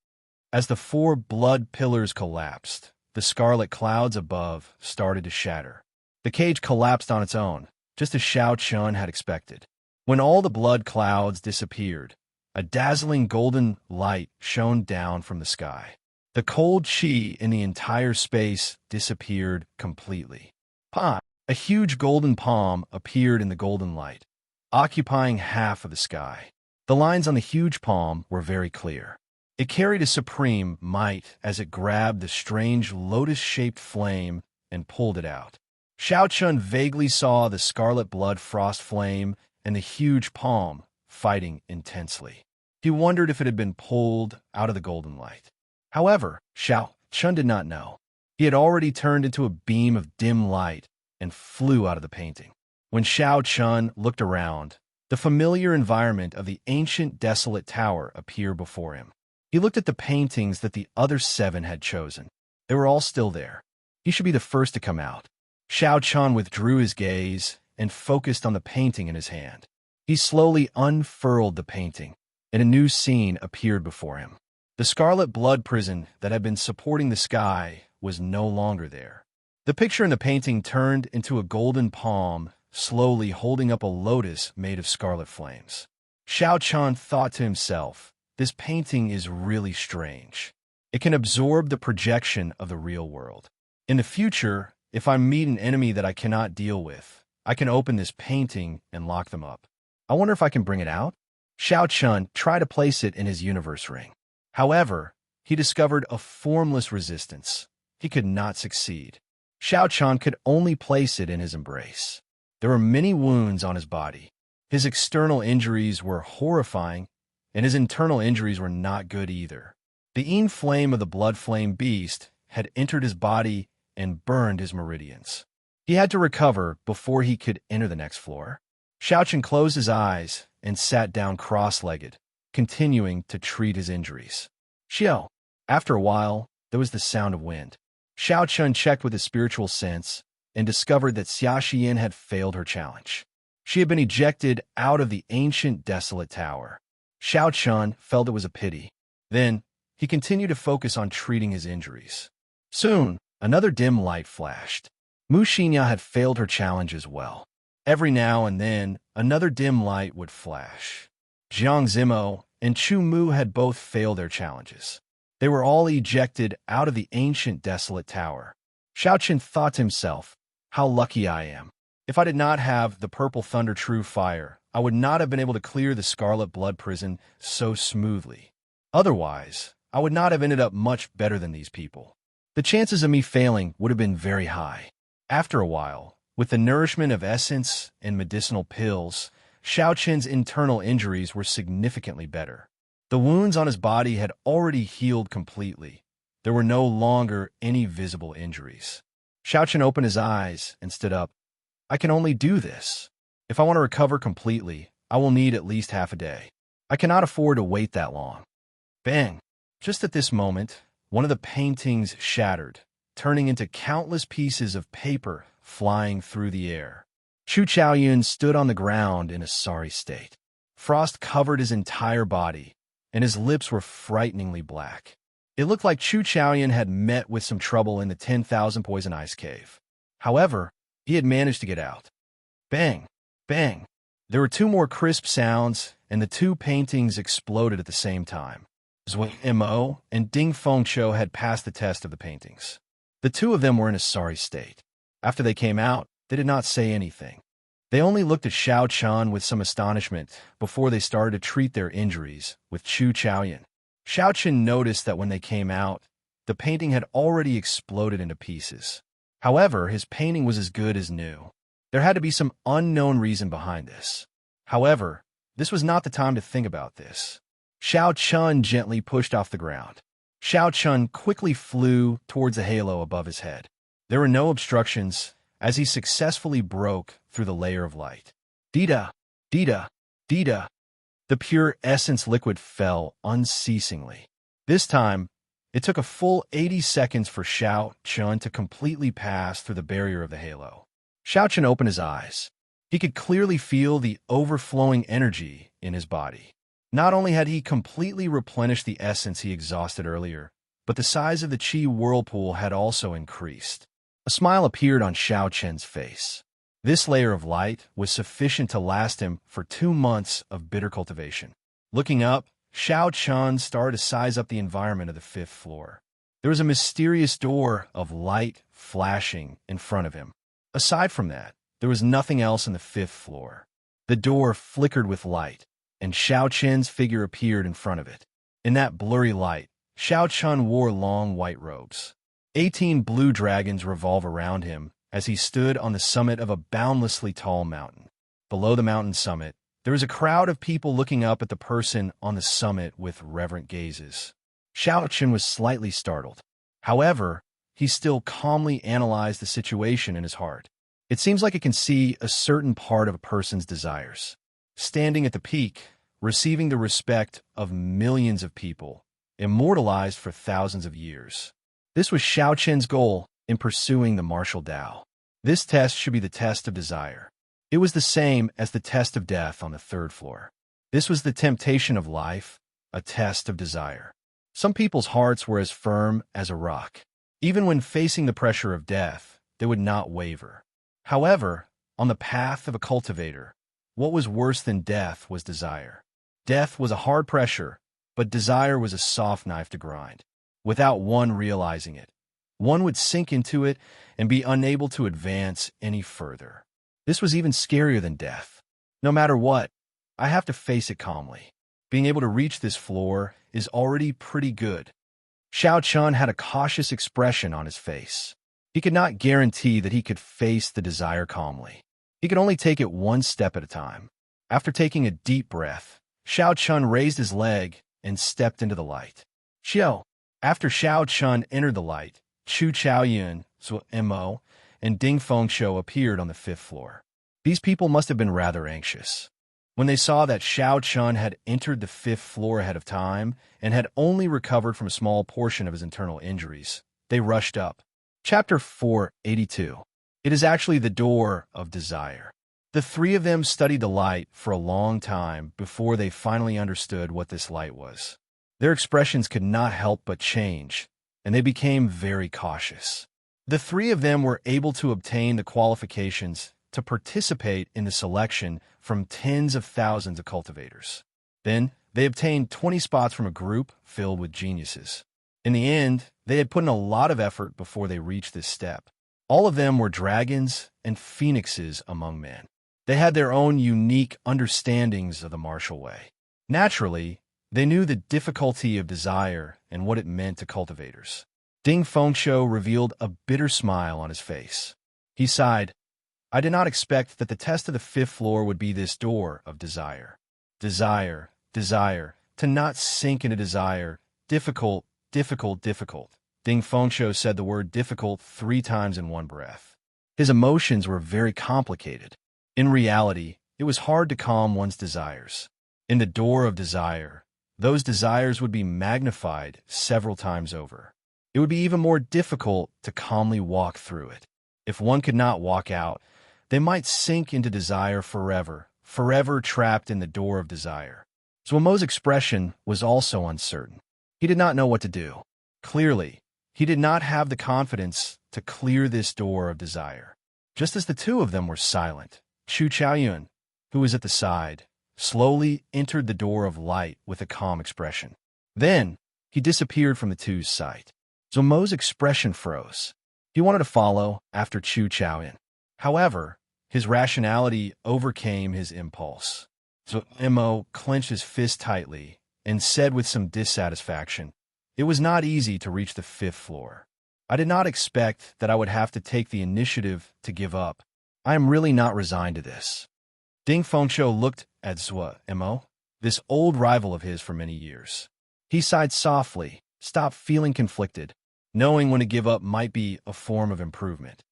As the 4 blood pillars collapsed, the scarlet clouds above started to shatter. The cage collapsed on its own, just as Xiao Chun had expected. When all the blood clouds disappeared, a dazzling golden light shone down from the sky. The cold chi in the entire space disappeared completely. Pa! A huge golden palm appeared in the golden light, occupying half of the sky. The lines on the huge palm were very clear. It carried a supreme might as it grabbed the strange lotus-shaped flame and pulled it out. Xiao Chun vaguely saw the scarlet blood frost flame and the huge palm fighting intensely. He wondered if it had been pulled out of the golden light. However, Xiao Chun did not know. He had already turned into a beam of dim light and flew out of the painting. When Xiao Chun looked around, the familiar environment of the ancient desolate tower appeared before him. He looked at the paintings that the other 7 had chosen. They were all still there. He should be the first to come out. Xiao Chun withdrew his gaze and focused on the painting in his hand. He slowly unfurled the painting, and a new scene appeared before him. The scarlet blood prison that had been supporting the sky was no longer there. The picture in the painting turned into a golden palm, slowly holding up a lotus made of scarlet flames. Xiao Chun thought to himself, "This painting is really strange. It can absorb the projection of the real world. In the future, if I meet an enemy that I cannot deal with, I can open this painting and lock them up. I wonder if I can bring it out?" Xiao Chun tried to place it in his universe ring. However, he discovered a formless resistance. He could not succeed. Xiao Chun could only place it in his embrace. There were many wounds on his body. His external injuries were horrifying, and his internal injuries were not good either. The Yin flame of the blood flame beast had entered his body and burned his meridians. He had to recover before he could enter the next floor. Xiao Chun closed his eyes and sat down cross-legged, continuing to treat his injuries. Xiao. After a while, there was the sound of wind. Xiao Chun checked with his spiritual sense and discovered that Xia Xian had failed her challenge. She had been ejected out of the ancient desolate tower. Xiao Chun felt it was a pity. Then, he continued to focus on treating his injuries. Soon, another dim light flashed. Mu Xinya had failed her challenge as well. Every now and then, another dim light would flash. Jiang Zimo and Chu Mu had both failed their challenges. They were all ejected out of the ancient desolate tower. Xiao Chun thought to himself, "How lucky I am. If I did not have the purple thunder true fire, I would not have been able to clear the scarlet blood prison so smoothly. Otherwise, I would not have ended up much better than these people. The chances of me failing would have been very high." After a while, with the nourishment of essence and medicinal pills, Xiao Chun's internal injuries were significantly better. The wounds on his body had already healed completely. There were no longer any visible injuries. Xiaochen opened his eyes and stood up. I can only do this. If I want to recover completely, I will need at least half a day. I cannot afford to wait that long. Bang! Just at this moment, one of the paintings shattered, turning into countless pieces of paper flying through the air. Chu Chaoyun stood on the ground in a sorry state. Frost covered his entire body, and his lips were frighteningly black. It looked like Chu Chaoyun had met with some trouble in the 10,000 poison ice cave. However, he had managed to get out. Bang! Bang! There were two more crisp sounds, and the two paintings exploded at the same time. Mo and Ding Fengqiu had passed the test of the paintings. The two of them were in a sorry state. After they came out, they did not say anything. They only looked at Xiao Chen with some astonishment before they started to treat their injuries with Chu Chaoyun. Xiao Chen noticed that when they came out, the painting had already exploded into pieces. However, his painting was as good as new. There had to be some unknown reason behind this. However, this was not the time to think about this. Xiao Chen gently pushed off the ground. Xiao Chen quickly flew towards the halo above his head. There were no obstructions as he successfully broke through the layer of light. Dida, Dida, Dida. The pure essence liquid fell unceasingly. This time, it took a full 80 seconds for Xiao Chen to completely pass through the barrier of the halo. Xiao Chen opened his eyes. He could clearly feel the overflowing energy in his body. Not only had he completely replenished the essence he exhausted earlier, but the size of the Qi whirlpool had also increased. A smile appeared on Xiao Chen's face. This layer of light was sufficient to last him for 2 months of bitter cultivation. Looking up, Xiao Chen started to size up the environment of the 5th floor. There was a mysterious door of light flashing in front of him. Aside from that, there was nothing else on the 5th floor. The door flickered with light, and Xiao Chen's figure appeared in front of it. In that blurry light, Xiao Chen wore long white robes. 18 blue dragons revolve around him as he stood on the summit of a boundlessly tall mountain. Below the mountain summit, there was a crowd of people looking up at the person on the summit with reverent gazes. Xiao Chen was slightly startled. However, he still calmly analyzed the situation in his heart. It seems like it can see a certain part of a person's desires. Standing at the peak, receiving the respect of millions of people, immortalized for thousands of years. This was Xiao Chen's goal in pursuing the martial Tao. This test should be the test of desire. It was the same as the test of death on the 3rd floor. This was the temptation of life, a test of desire. Some people's hearts were as firm as a rock. Even when facing the pressure of death, they would not waver. However, on the path of a cultivator, what was worse than death was desire. Death was a hard pressure, but desire was a soft knife to grind. Without one realizing it, one would sink into it and be unable to advance any further. This was even scarier than death. No matter what, I have to face it calmly. Being able to reach this floor is already pretty good. Xiao Chen had a cautious expression on his face. He could not guarantee that he could face the desire calmly. He could only take it one step at a time. After taking a deep breath, Xiao Chen raised his leg and stepped into the light. Xiao. After Xiao Chen entered the light, Chu Chaoyun, Mo, and Ding Fengqiu appeared on the 5th floor. These people must have been rather anxious. When they saw that Xiao Chen had entered the 5th floor ahead of time and had only recovered from a small portion of his internal injuries, they rushed up. Chapter 482. It is actually the door of desire. The three of them studied the light for a long time before they finally understood what this light was. Their expressions could not help but change, and they became very cautious. The three of them were able to obtain the qualifications to participate in the selection from tens of thousands of cultivators. Then, they obtained 20 spots from a group filled with geniuses. In the end, they had put in a lot of effort before they reached this step. All of them were dragons and phoenixes among men. They had their own unique understandings of the martial way. Naturally, they knew the difficulty of desire and what it meant to cultivators. Ding Fengqiu revealed a bitter smile on his face. He sighed. I did not expect that the test of the 5th floor would be this door of desire. Desire, desire, to not sink into desire. Difficult, difficult, difficult. Ding Fengshu said the word difficult 3 times in one breath. His emotions were very complicated. In reality, it was hard to calm one's desires. In the door of desire, those desires would be magnified several times over. It would be even more difficult to calmly walk through it. If one could not walk out, they might sink into desire forever, forever trapped in the door of desire. Zuomo's expression was also uncertain. He did not know what to do. Clearly, he did not have the confidence to clear this door of desire. Just as the two of them were silent, Chu Chaoyun, who was at the side, slowly entered the door of light with a calm expression. Then, he disappeared from the two's sight. Zuomo's expression froze. He wanted to follow after Chu Chaoyun. However, his rationality overcame his impulse. Zuomo clenched his fist tightly and said with some dissatisfaction, "It was not easy to reach the 5th floor. I did not expect that I would have to take the initiative to give up. I am really not resigned to this." Ding Fengshu looked at Zuomo, this old rival of his for many years. He sighed softly, stopped feeling conflicted, knowing when to give up might be a form of improvement.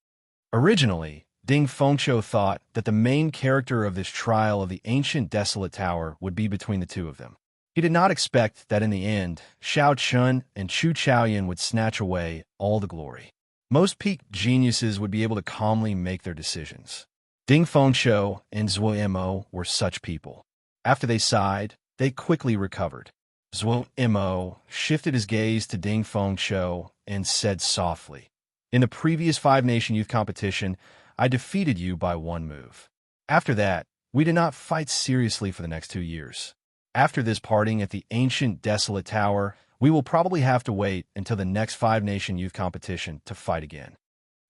Originally, Ding Fengshu thought that the main character of this trial of the ancient desolate tower would be between the two of them. He did not expect that in the end, Xiao Chun and Chu Chaoyun would snatch away all the glory. Most peak geniuses would be able to calmly make their decisions. Ding Fengshu and Zuomo were such people. After they sighed, they quickly recovered. Zuomo shifted his gaze to Ding Fengshu and said softly, "In the previous 5-nation youth competition, I defeated you by 1 move. After that, we did not fight seriously for the next 2 years. After this parting at the ancient desolate tower, we will probably have to wait until the next 5-nation youth competition to fight again.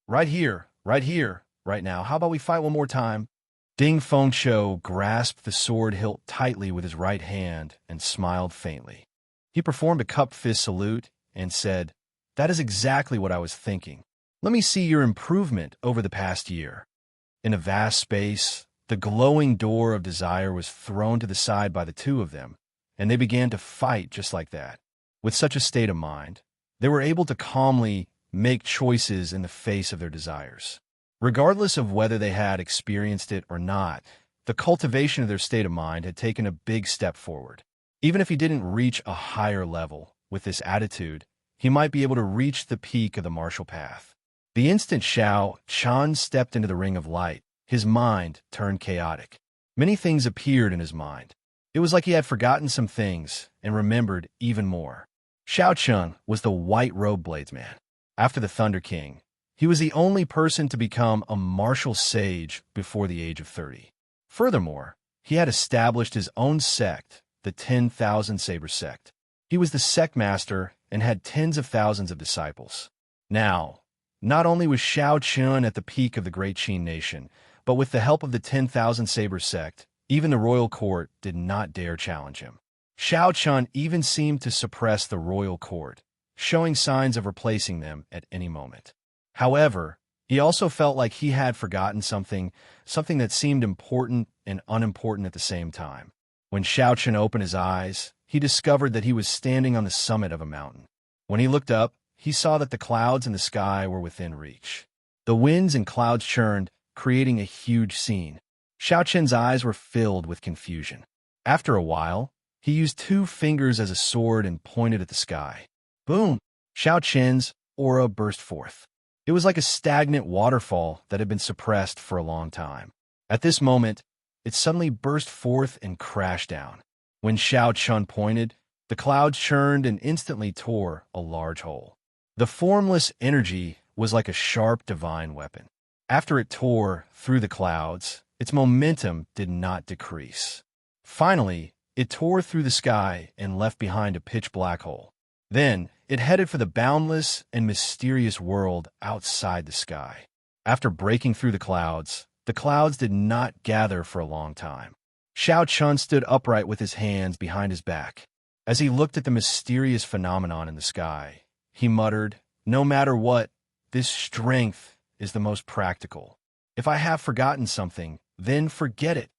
Right here, right now. How about we fight one more time?" Ding Fengshu grasped the sword hilt tightly with his right hand and smiled faintly. He performed a cupped fist salute and said, "That is exactly what I was thinking. Let me see your improvement over the past year." In a vast space, the glowing door of desire was thrown to the side by the two of them, and they began to fight just like that. With such a state of mind, they were able to calmly make choices in the face of their desires. Regardless of whether they had experienced it or not, the cultivation of their state of mind had taken a big step forward. Even if he didn't reach a higher level, with this attitude, he might be able to reach the peak of the martial path. The instant Xiao Chun stepped into the ring of light, his mind turned chaotic. Many things appeared in his mind. It was like he had forgotten some things and remembered even more. Xiao Chun was the white-robed bladesman. After the Thunder King, he was the only person to become a martial sage before the age of 30. Furthermore, he had established his own sect, the 10,000 Saber sect. He was the sect master and had tens of thousands of disciples. Now, not only was Xiao Chun at the peak of the great Qin nation, but with the help of the 10,000 Saber sect, even the royal court did not dare challenge him. Xiao Chun even seemed to suppress the royal court, showing signs of replacing them at any moment. However, he also felt like he had forgotten something that seemed important and unimportant at the same time. When Xiao Chun opened his eyes, he discovered that he was standing on the summit of a mountain. When he looked up, he saw that the clouds in the sky were within reach. The winds and clouds churned, creating a huge scene. Xiao Chun's eyes were filled with confusion. After a while, he used 2 fingers as a sword and pointed at the sky. Boom! Xiao Chun's aura burst forth. It was like a stagnant waterfall that had been suppressed for a long time. At this moment, it suddenly burst forth and crashed down. When Xiao Chun pointed, the clouds churned and instantly tore a large hole. The formless energy was like a sharp divine weapon. After it tore through the clouds, its momentum did not decrease. Finally, it tore through the sky and left behind a pitch black hole. Then, it headed for the boundless and mysterious world outside the sky. After breaking through the clouds did not gather for a long time. Xiao Chun stood upright with his hands behind his back. As he looked at the mysterious phenomenon in the sky, he muttered, "No matter what, this strength is the most practical. If I have forgotten something, then forget it."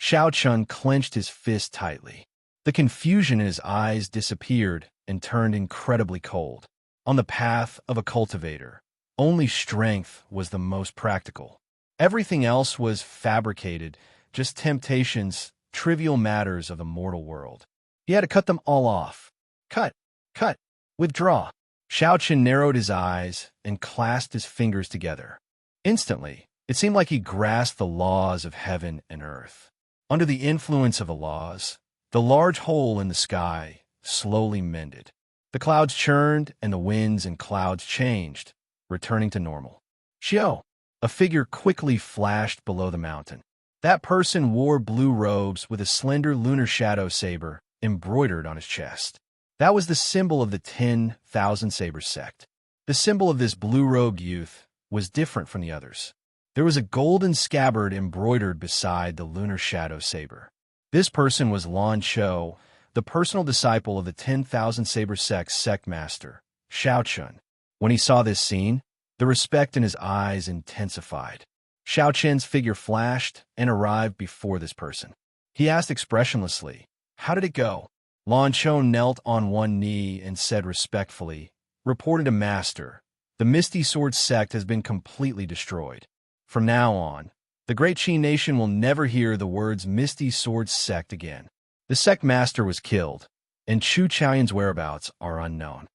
Xiao Chun clenched his fist tightly. The confusion in his eyes disappeared and turned incredibly cold. On the path of a cultivator, only strength was the most practical. Everything else was fabricated, just temptations, trivial matters of the mortal world. He had to cut them all off. Cut, cut, withdraw. Xiaoqin narrowed his eyes and clasped his fingers together. Instantly, it seemed like he grasped the laws of heaven and earth. Under the influence of the laws, the large hole in the sky slowly mended. The clouds churned and the winds and clouds changed, returning to normal. Xiao, a figure quickly flashed below the mountain. That person wore blue robes with a slender lunar shadow saber embroidered on his chest. That was the symbol of the 10,000 Saber sect. The symbol of this blue-robed youth was different from the others. There was a golden scabbard embroidered beside the lunar shadow saber. This person was Lan Cho, the personal disciple of the 10,000 Saber sect's sect master, Xiaoqin. When he saw this scene, the respect in his eyes intensified. Xiaoqin's figure flashed and arrived before this person. He asked expressionlessly, "How did it go?" Lan Cho knelt on one knee and said respectfully, "Reported to Master, the Misty Sword sect has been completely destroyed. From now on, the Great Qi Nation will never hear the words Misty Sword sect again. The sect master was killed, and Chu Chaoyan's whereabouts are unknown."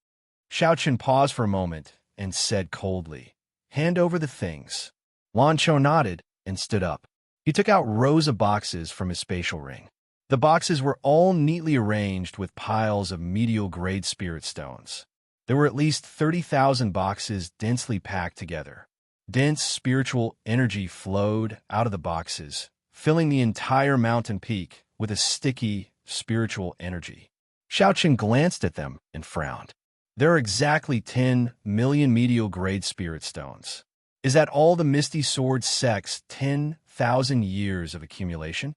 Xiaoqin paused for a moment and said coldly, "Hand over the things." Lan Cho nodded and stood up. He took out rows of boxes from his spatial ring. The boxes were all neatly arranged with piles of medial-grade spirit stones. There were at least 30,000 boxes densely packed together. Dense spiritual energy flowed out of the boxes, filling the entire mountain peak with a sticky spiritual energy. Xiaoqin glanced at them and frowned. There are exactly 10 million medial-grade spirit stones. Is that all the Misty Sword sect's 10,000 years of accumulation?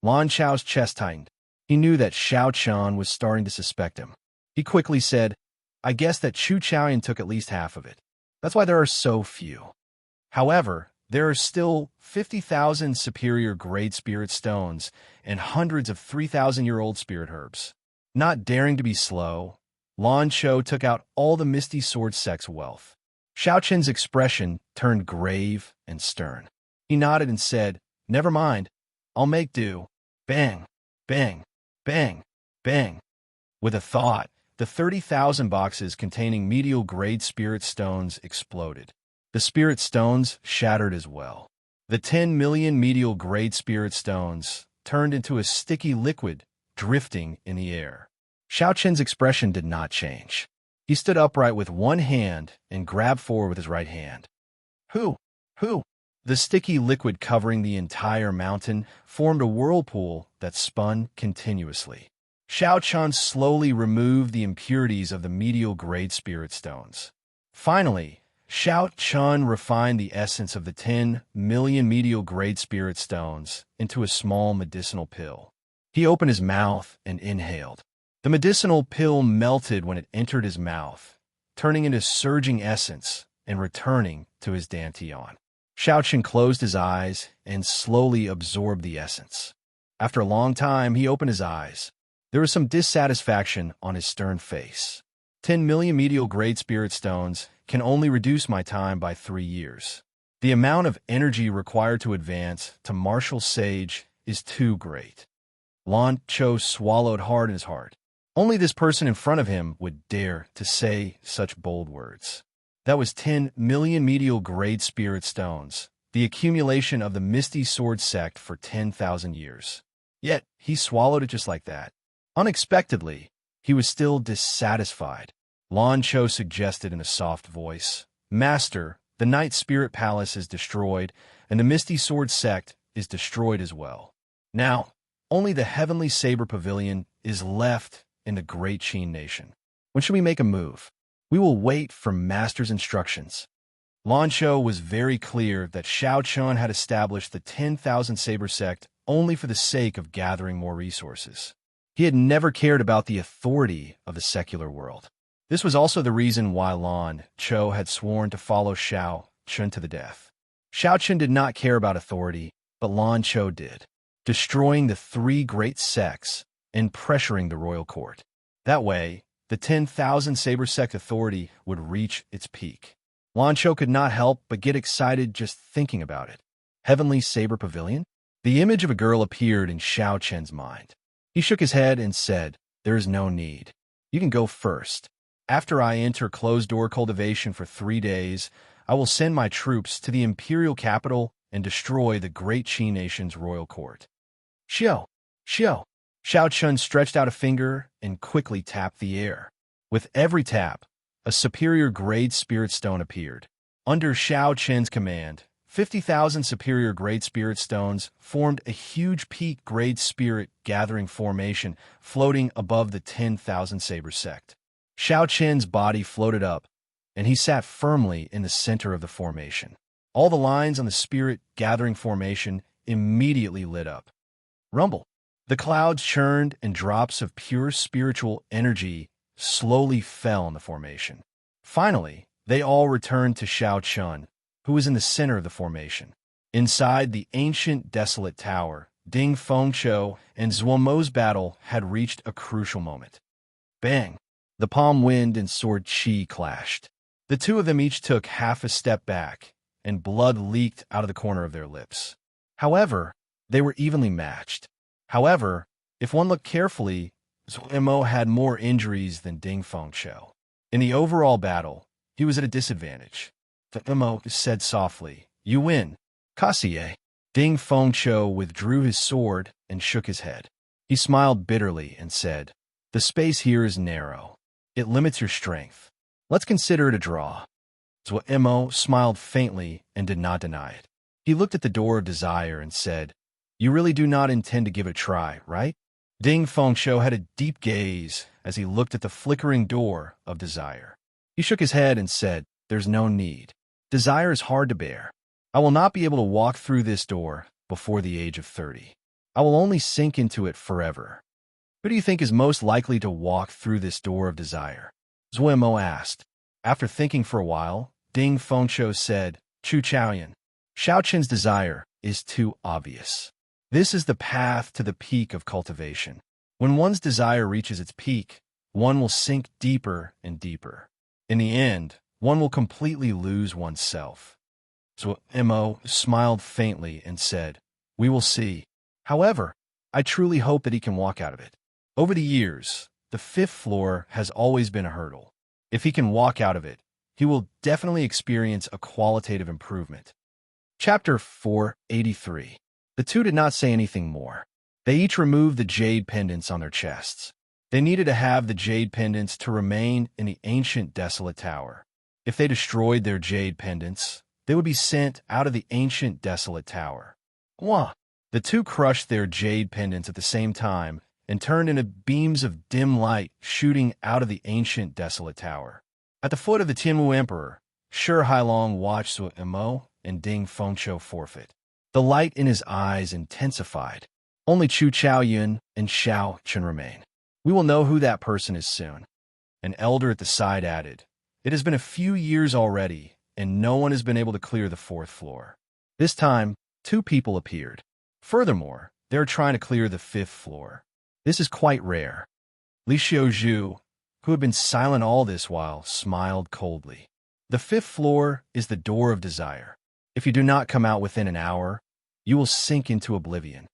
Lan Chao's chest tightened. He knew that Xiaoqin was starting to suspect him. He quickly said, "I guess that Chu Chaoyan took at least half of it. That's why there are so few. However, there are still 50,000 superior grade spirit stones and hundreds of 3,000-year-old spirit herbs." Not daring to be slow, Lan Cho took out all the Misty Sword sect's wealth. Xiaoqin's expression turned grave and stern. He nodded and said, "Never mind. I'll make do." Bang, bang, bang, bang. With a thought, the 30,000 boxes containing medial-grade spirit stones exploded. The spirit stones shattered as well. The 10 million medial-grade spirit stones turned into a sticky liquid drifting in the air. Xiaoqin's expression did not change. He stood upright with one hand and grabbed forward with his right hand. Who? The sticky liquid covering the entire mountain formed a whirlpool that spun continuously. Xiaoqin slowly removed the impurities of the medial-grade spirit stones. Finally, Xiaoqin refined the essence of the 10 million medial-grade spirit stones into a small medicinal pill. He opened his mouth and inhaled. The medicinal pill melted when it entered his mouth, turning into surging essence and returning to his dantian. Xiaoqin closed his eyes and slowly absorbed the essence. After a long time, he opened his eyes. There was some dissatisfaction on his stern face. 10 million medial-grade spirit stones can only reduce my time by 3 years. The amount of energy required to advance to martial sage is too great. Lan Cho swallowed hard in his heart. Only this person in front of him would dare to say such bold words. That was 10 million medial-grade spirit stones, the accumulation of the Misty Sword sect for 10,000 years. Yet, he swallowed it just like that. Unexpectedly, he was still dissatisfied. Lan Cho suggested in a soft voice, "Master, the Night Spirit Palace is destroyed, and the Misty Sword sect is destroyed as well. Now, only the Heavenly Saber Pavilion is left in the Great Qi Nation. When should we make a move? We will wait for Master's instructions." Lan Cho was very clear that Xiaoqin had established the 10,000 Saber sect only for the sake of gathering more resources. He had never cared about the authority of the secular world. This was also the reason why Lan Cho had sworn to follow Xiaoqin to the death. Xiaoqin did not care about authority, but Lan Cho did. Destroying the 3 great sects and pressuring the royal court. That way, the 10,000 Saber Sect authority would reach its peak. Lancho could not help but get excited just thinking about it. Heavenly Saber Pavilion? The image of a girl appeared in Xiao Chen's mind. He shook his head and said, "There is no need. You can go first. After I enter closed-door cultivation for 3 days, I will send my troops to the imperial capital and destroy the great Qi nation's royal court." Xiao! Xiao! Xiao Chun stretched out a finger and quickly tapped the air. With every tap, a superior-grade spirit stone appeared. Under Xiao Chen's command, 50,000 superior-grade spirit stones formed a huge peak-grade spirit gathering formation floating above the 10,000 Saber Sect. Xiao Chen's body floated up, and he sat firmly in the center of the formation. All the lines on the spirit gathering formation immediately lit up. Rumble. The clouds churned and drops of pure spiritual energy slowly fell on the formation. Finally, they all returned to Xiao Chun, who was in the center of the formation. Inside the ancient desolate tower, Ding Fengqiu and Zuomo's battle had reached a crucial moment. Bang! The palm wind and sword qi clashed. The two of them each took half a step back, and blood leaked out of the corner of their lips. However, they were evenly matched. However, if one looked carefully, Zuo had more injuries than Ding Fengqiu. In the overall battle, he was at a disadvantage. Zuo said softly, "You win, Kassier." Ding Fengqiu withdrew his sword and shook his head. He smiled bitterly and said, "The space here is narrow. It limits your strength. Let's consider it a draw." Zuo smiled faintly and did not deny it. He looked at the door of desire and said, "You really do not intend to give it a try, right?" Ding Fengqiu had a deep gaze as he looked at the flickering door of desire. He shook his head and said, "There's no need. Desire is hard to bear. I will not be able to walk through this door before the age of 30. I will only sink into it forever." "Who do you think is most likely to walk through this door of desire?" Zuo asked. After thinking for a while, Ding Fengqiu said, "Chu Chaoyan. Xiao Chen's desire is too obvious. This is the path to the peak of cultivation. When one's desire reaches its peak, one will sink deeper and deeper. In the end, one will completely lose oneself." Zuo smiled faintly and said, "We will see. However, I truly hope that he can walk out of it. Over the years, the 5th floor has always been a hurdle. If he can walk out of it, he will definitely experience a qualitative improvement." Chapter 483. The two did not say anything more. They each removed the jade pendants on their chests. They needed to have the jade pendants to remain in the ancient desolate tower. If they destroyed their jade pendants, they would be sent out of the ancient desolate tower. Wah! The two crushed their jade pendants at the same time and turned into beams of dim light shooting out of the ancient desolate tower. At the foot of the Tianwu Emperor, Shi Hailong watched Zuo and Ding Fengqiu forfeit. The light in his eyes intensified. Only Chu Chaoyun and Xiao Chun remain. We will know who that person is soon. An elder at the side added, "It has been a few years already, and no one has been able to clear the 4th floor. This time, 2 people appeared. Furthermore, they are trying to clear the 5th floor. This is quite rare." Li Xiuzhu, who had been silent all this while, smiled coldly. "The 5th floor is the door of desire. If you do not come out within an hour, you will sink into oblivion."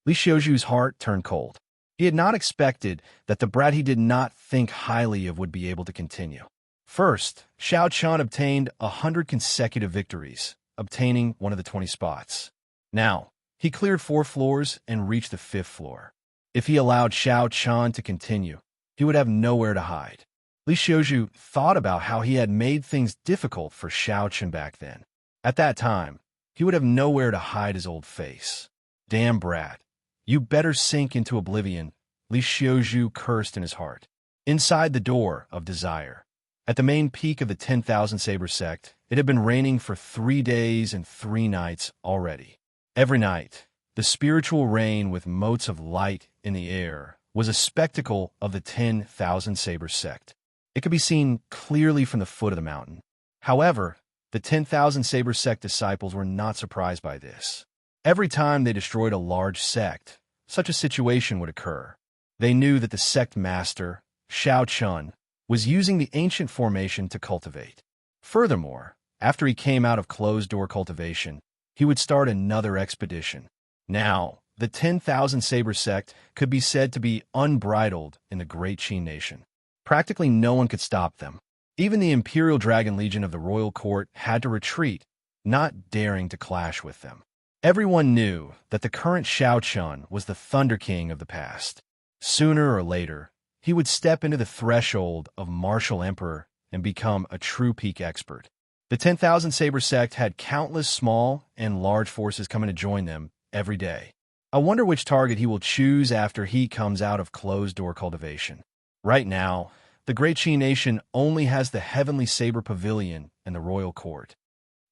Li Xiuzhu's heart turned cold. He had not expected that the brat he did not think highly of would be able to continue. First, Xiao Chun obtained 100 consecutive victories, obtaining one of the 20 spots. Now, he cleared 4 floors and reached the 5th floor. If he allowed Xiao Chun to continue, he would have nowhere to hide. Li Xiuzhu thought about how he had made things difficult for Xiao Chun back then. At that time, he would have nowhere to hide his old face. "Damn brat. You better sink into oblivion," Li Xiuzhu cursed in his heart. Inside the door of desire, at the main peak of the 10,000 Saber Sect, it had been raining for 3 days and 3 nights already. Every night, the spiritual rain with motes of light in the air was a spectacle of the 10,000 Saber Sect. It could be seen clearly from the foot of the mountain. However, the 10,000 Saber Sect disciples were not surprised by this. Every time they destroyed a large sect, such a situation would occur. They knew that the sect master, Shao Chun, was using the ancient formation to cultivate. Furthermore, after he came out of closed-door cultivation, he would start another expedition. Now, the 10,000 Saber sect could be said to be unbridled in the Great Qin nation. Practically no one could stop them. Even the Imperial Dragon Legion of the royal court had to retreat, not daring to clash with them. Everyone knew that the current Shao Chun was the Thunder King of the past. Sooner or later, he would step into the threshold of martial emperor and become a true peak expert. The 10,000 Saber sect had countless small and large forces coming to join them every day. I wonder which target he will choose after he comes out of closed-door cultivation. Right now, the Great Qin nation only has the Heavenly Saber Pavilion and the royal court.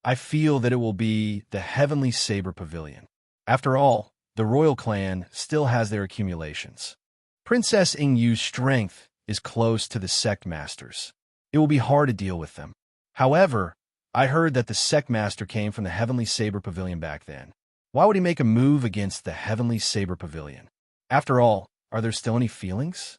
I feel that it will be the Heavenly Saber Pavilion. After all, the royal clan still has their accumulations. Princess Yingyu's strength is close to the sect masters. It will be hard to deal with them. However, I heard that the sect master came from the Heavenly Saber Pavilion back then. Why would he make a move against the Heavenly Saber Pavilion? After all, are there still any feelings?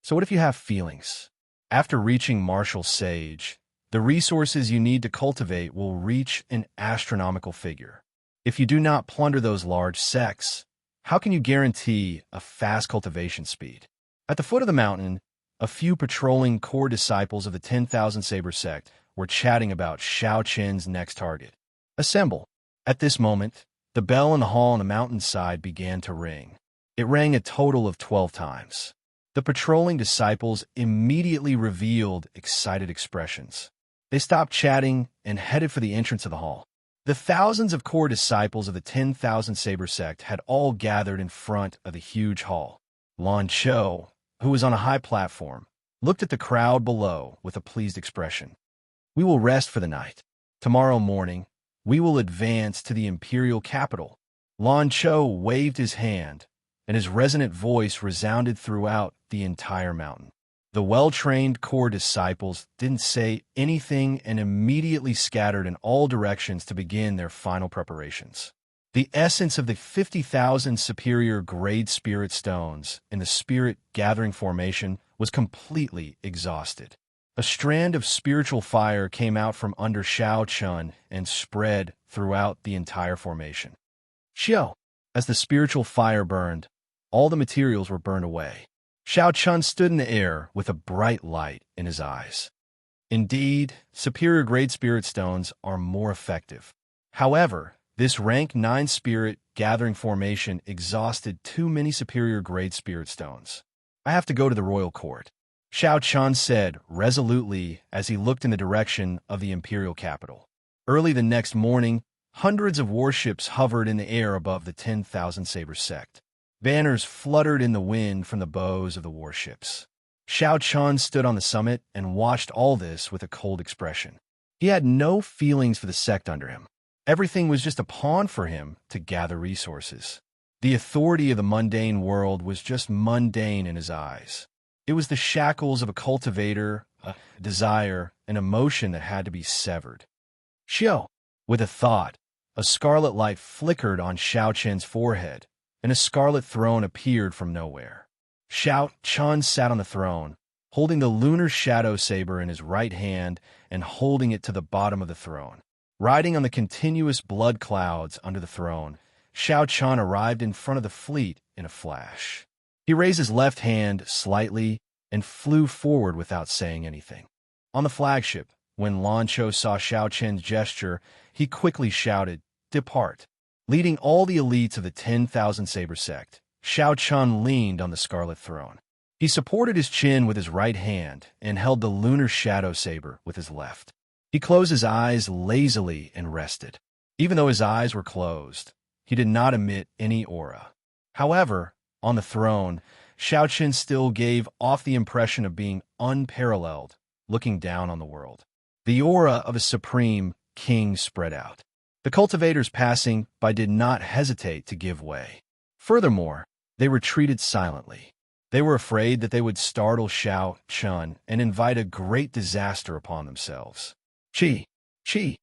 So what if you have feelings? After reaching Martial Sage, the resources you need to cultivate will reach an astronomical figure. If you do not plunder those large sects, how can you guarantee a fast cultivation speed? At the foot of the mountain, a few patrolling core disciples of the 10,000 Saber sect were chatting about Shao Chen's next target. Assemble. At this moment, the bell in the hall on the mountainside began to ring. It rang a total of 12 times. The patrolling disciples immediately revealed excited expressions. They stopped chatting and headed for the entrance of the hall. The thousands of core disciples of the 10,000 Saber sect had all gathered in front of the huge hall. Lan Cho, who was on a high platform, looked at the crowd below with a pleased expression. We will rest for the night. Tomorrow morning, we will advance to the imperial capital. Lan Cho waved his hand, and his resonant voice resounded throughout the entire mountain. The well-trained core disciples didn't say anything and immediately scattered in all directions to begin their final preparations. The essence of the 50,000 superior grade spirit stones in the spirit gathering formation was completely exhausted. A strand of spiritual fire came out from under Shao Chun and spread throughout the entire formation. Xiao, as the spiritual fire burned, all the materials were burned away. Shao Chun stood in the air with a bright light in his eyes. Indeed, superior grade spirit stones are more effective. However, this rank 9 spirit gathering formation exhausted too many superior grade spirit stones. I have to go to the royal court, Shao Chun said resolutely as he looked in the direction of the imperial capital. Early the next morning, hundreds of warships hovered in the air above the 10,000 Saber sect. Banners fluttered in the wind from the bows of the warships. Shao Chun stood on the summit and watched all this with a cold expression. He had no feelings for the sect under him. Everything was just a pawn for him to gather resources. The authority of the mundane world was just mundane in his eyes. It was the shackles of a cultivator, a desire, an emotion that had to be severed. Xiao, with a thought, a scarlet light flickered on Shao Chen's forehead, and a scarlet throne appeared from nowhere. Shao Chun sat on the throne, holding the lunar shadow saber in his right hand and holding it to the bottom of the throne. Riding on the continuous blood clouds under the throne, Shao Chun arrived in front of the fleet in a flash. He raised his left hand slightly and flew forward without saying anything. On the flagship, when Lan Cho saw Shao Chen's gesture, he quickly shouted, "Depart." Leading all the elites of the 10,000 Saber sect, Shao Chun leaned on the scarlet throne. He supported his chin with his right hand and held the lunar shadow saber with his left. He closed his eyes lazily and rested. Even though his eyes were closed, he did not emit any aura. However, on the throne, Shao Chun still gave off the impression of being unparalleled, looking down on the world. The aura of a supreme king spread out. The cultivators passing by did not hesitate to give way. Furthermore, they retreated silently. They were afraid that they would startle Shao Chun and invite a great disaster upon themselves. Chi! Chi!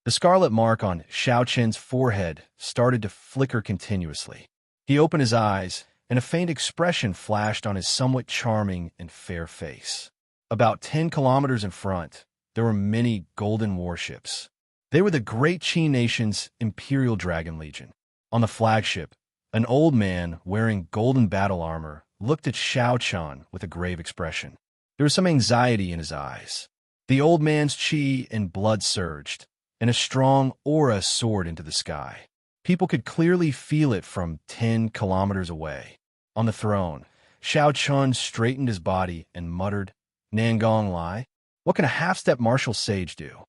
The scarlet mark on Shao Chun's forehead started to flicker continuously. He opened his eyes, and a faint expression flashed on his somewhat charming and fair face. About 10 kilometers in front, there were many golden warships. They were the Great Qi Nation's Imperial Dragon Legion. On the flagship, an old man wearing golden battle armor looked at Xiao Chun with a grave expression. There was some anxiety in his eyes. The old man's qi and blood surged, and a strong aura soared into the sky. People could clearly feel it from 10 kilometers away. On the throne, Xiao Chun straightened his body and muttered, "Nangong Lai, what can a half-step martial sage do?"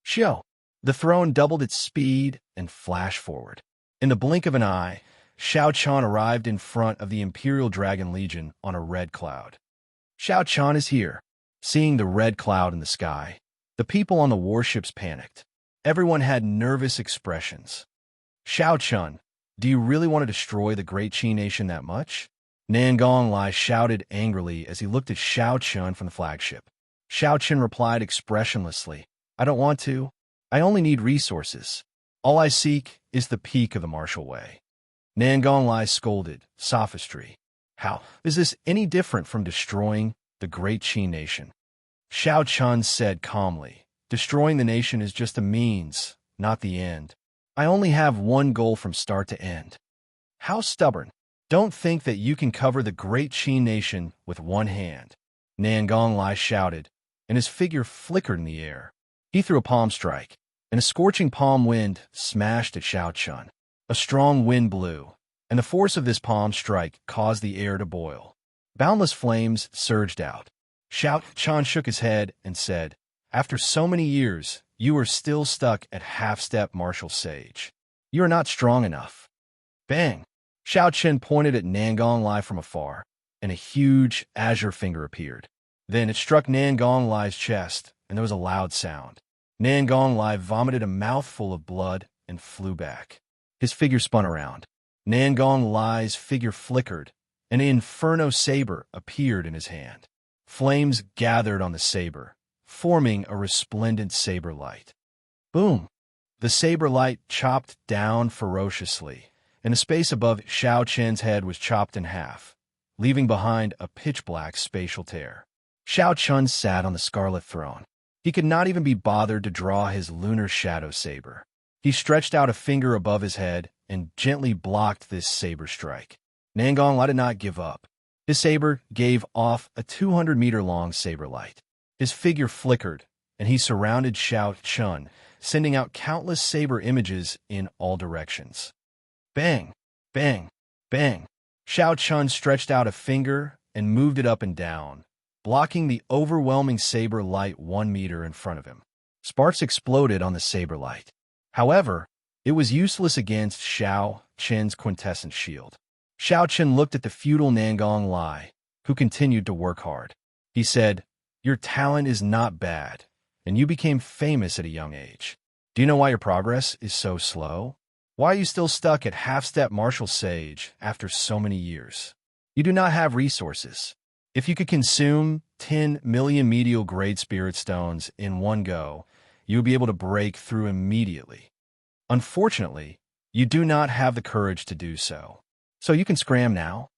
Xiao. The throne doubled its speed and flashed forward. In the blink of an eye, Xiao Chun arrived in front of the Imperial Dragon Legion on a red cloud. Xiao Chun is here. Seeing the red cloud in the sky, the people on the warships panicked. Everyone had nervous expressions. "Xiao Chun, do you really want to destroy the Great Qi Nation that much?" Nangong Lai shouted angrily as he looked at Xiao Chun from the flagship. Xiao Chun replied expressionlessly, "I don't want to. I only need resources. All I seek is the peak of the martial way." Nangong Lai scolded, "Sophistry. How is this any different from destroying the Great Qi Nation?" Xiao Chun said calmly, "Destroying the nation is just a means, not the end. I only have one goal from start to end." "How stubborn. Don't think that you can cover the Great Qi Nation with one hand." Nangong Lai shouted, and his figure flickered in the air. He threw a palm strike, and a scorching palm wind smashed at Xiao Chun. A strong wind blew, and the force of this palm strike caused the air to boil. Boundless flames surged out. Xiao Chun shook his head and said, "After so many years, you are still stuck at half-step martial sage. You are not strong enough." Bang! Xiao Chun pointed at Nangong Lai from afar, and a huge azure finger appeared. Then it struck Nangong Lai's chest, and there was a loud sound. Nangong Lai vomited a mouthful of blood and flew back. His figure spun around. Nangong Lai's figure flickered, and an inferno saber appeared in his hand. Flames gathered on the saber, forming a resplendent saber light. Boom! The saber light chopped down ferociously, and the space above Xiao Chun's head was chopped in half, leaving behind a pitch-black spatial tear. Xiao Chun sat on the scarlet throne. He could not even be bothered to draw his lunar shadow saber. He stretched out a finger above his head and gently blocked this saber strike. Nangong Lai did not give up. His saber gave off a 200-meter-long saber light. His figure flickered, and he surrounded Xiao Chun, sending out countless saber images in all directions. Bang! Bang! Bang! Xiao Chun stretched out a finger and moved it up and down, blocking the overwhelming saber light 1 meter in front of him. Sparks exploded on the saber light. However, it was useless against Xiao Chun's quintessence shield. Xiao Chun looked at the feudal Nangong Lai, who continued to work hard. He said, "Your talent is not bad, and you became famous at a young age. Do you know why your progress is so slow? Why are you still stuck at half-step martial sage after so many years? You do not have resources. If you could consume 10 million medial grade spirit stones in one go, you would be able to break through immediately. Unfortunately, you do not have the courage to do so. So you can scram now."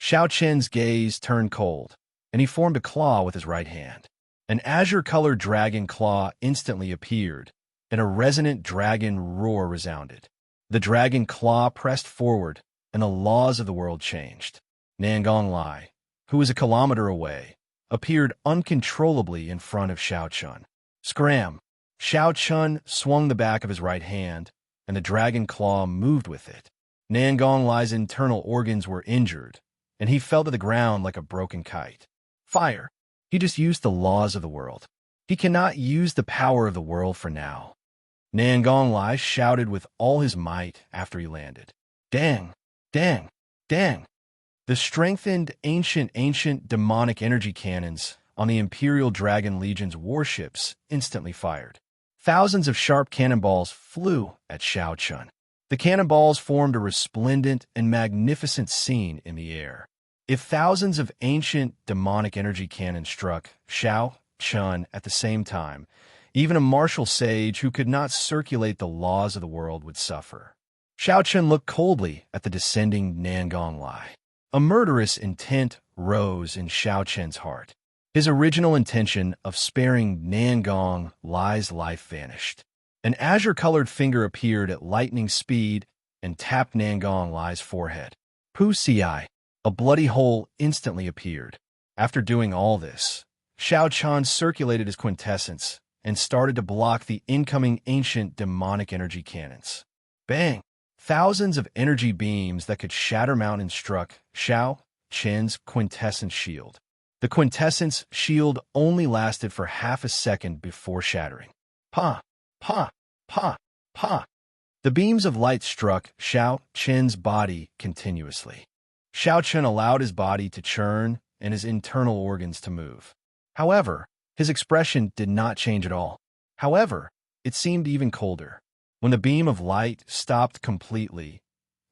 Xiao Chun's gaze turned cold, and he formed a claw with his right hand. An azure-colored dragon claw instantly appeared, and a resonant dragon roar resounded. The dragon claw pressed forward, and the laws of the world changed. Nangong Lai, who was a kilometer away, appeared uncontrollably in front of Xiao Chun. Scram! Xiao Chun swung the back of his right hand, and the dragon claw moved with it. Nangong Lai's internal organs were injured, and he fell to the ground like a broken kite. Fire! He just used the laws of the world. He cannot use the power of the world for now. Nangong Lai shouted with all his might after he landed. Dang! Dang! Dang! The strengthened ancient demonic energy cannons on the Imperial Dragon Legion's warships instantly fired. Thousands of sharp cannonballs flew at Xiao Chun. The cannonballs formed a resplendent and magnificent scene in the air. If thousands of ancient demonic energy cannons struck Xiao Chun at the same time, even a martial sage who could not circulate the laws of the world would suffer. Xiao Chun looked coldly at the descending Nangong Lai. A murderous intent rose in Xiao Chen's heart. His original intention of sparing Nangong Li's life vanished. An azure-colored finger appeared at lightning speed and tapped Nangong Li's forehead. Pu Ci, a bloody hole instantly appeared. After doing all this, Xiao Chen circulated his quintessence and started to block the incoming ancient demonic energy cannons. Bang! Thousands of energy beams that could shatter mountains struck Xiao Chen's quintessence shield. The quintessence shield only lasted for half a second before shattering. Pa! Pa! Pa! Pa! The beams of light struck Xiao Chen's body continuously. Xiao Chen allowed his body to churn and his internal organs to move. However, his expression did not change at all. However, it seemed even colder. When the beam of light stopped completely,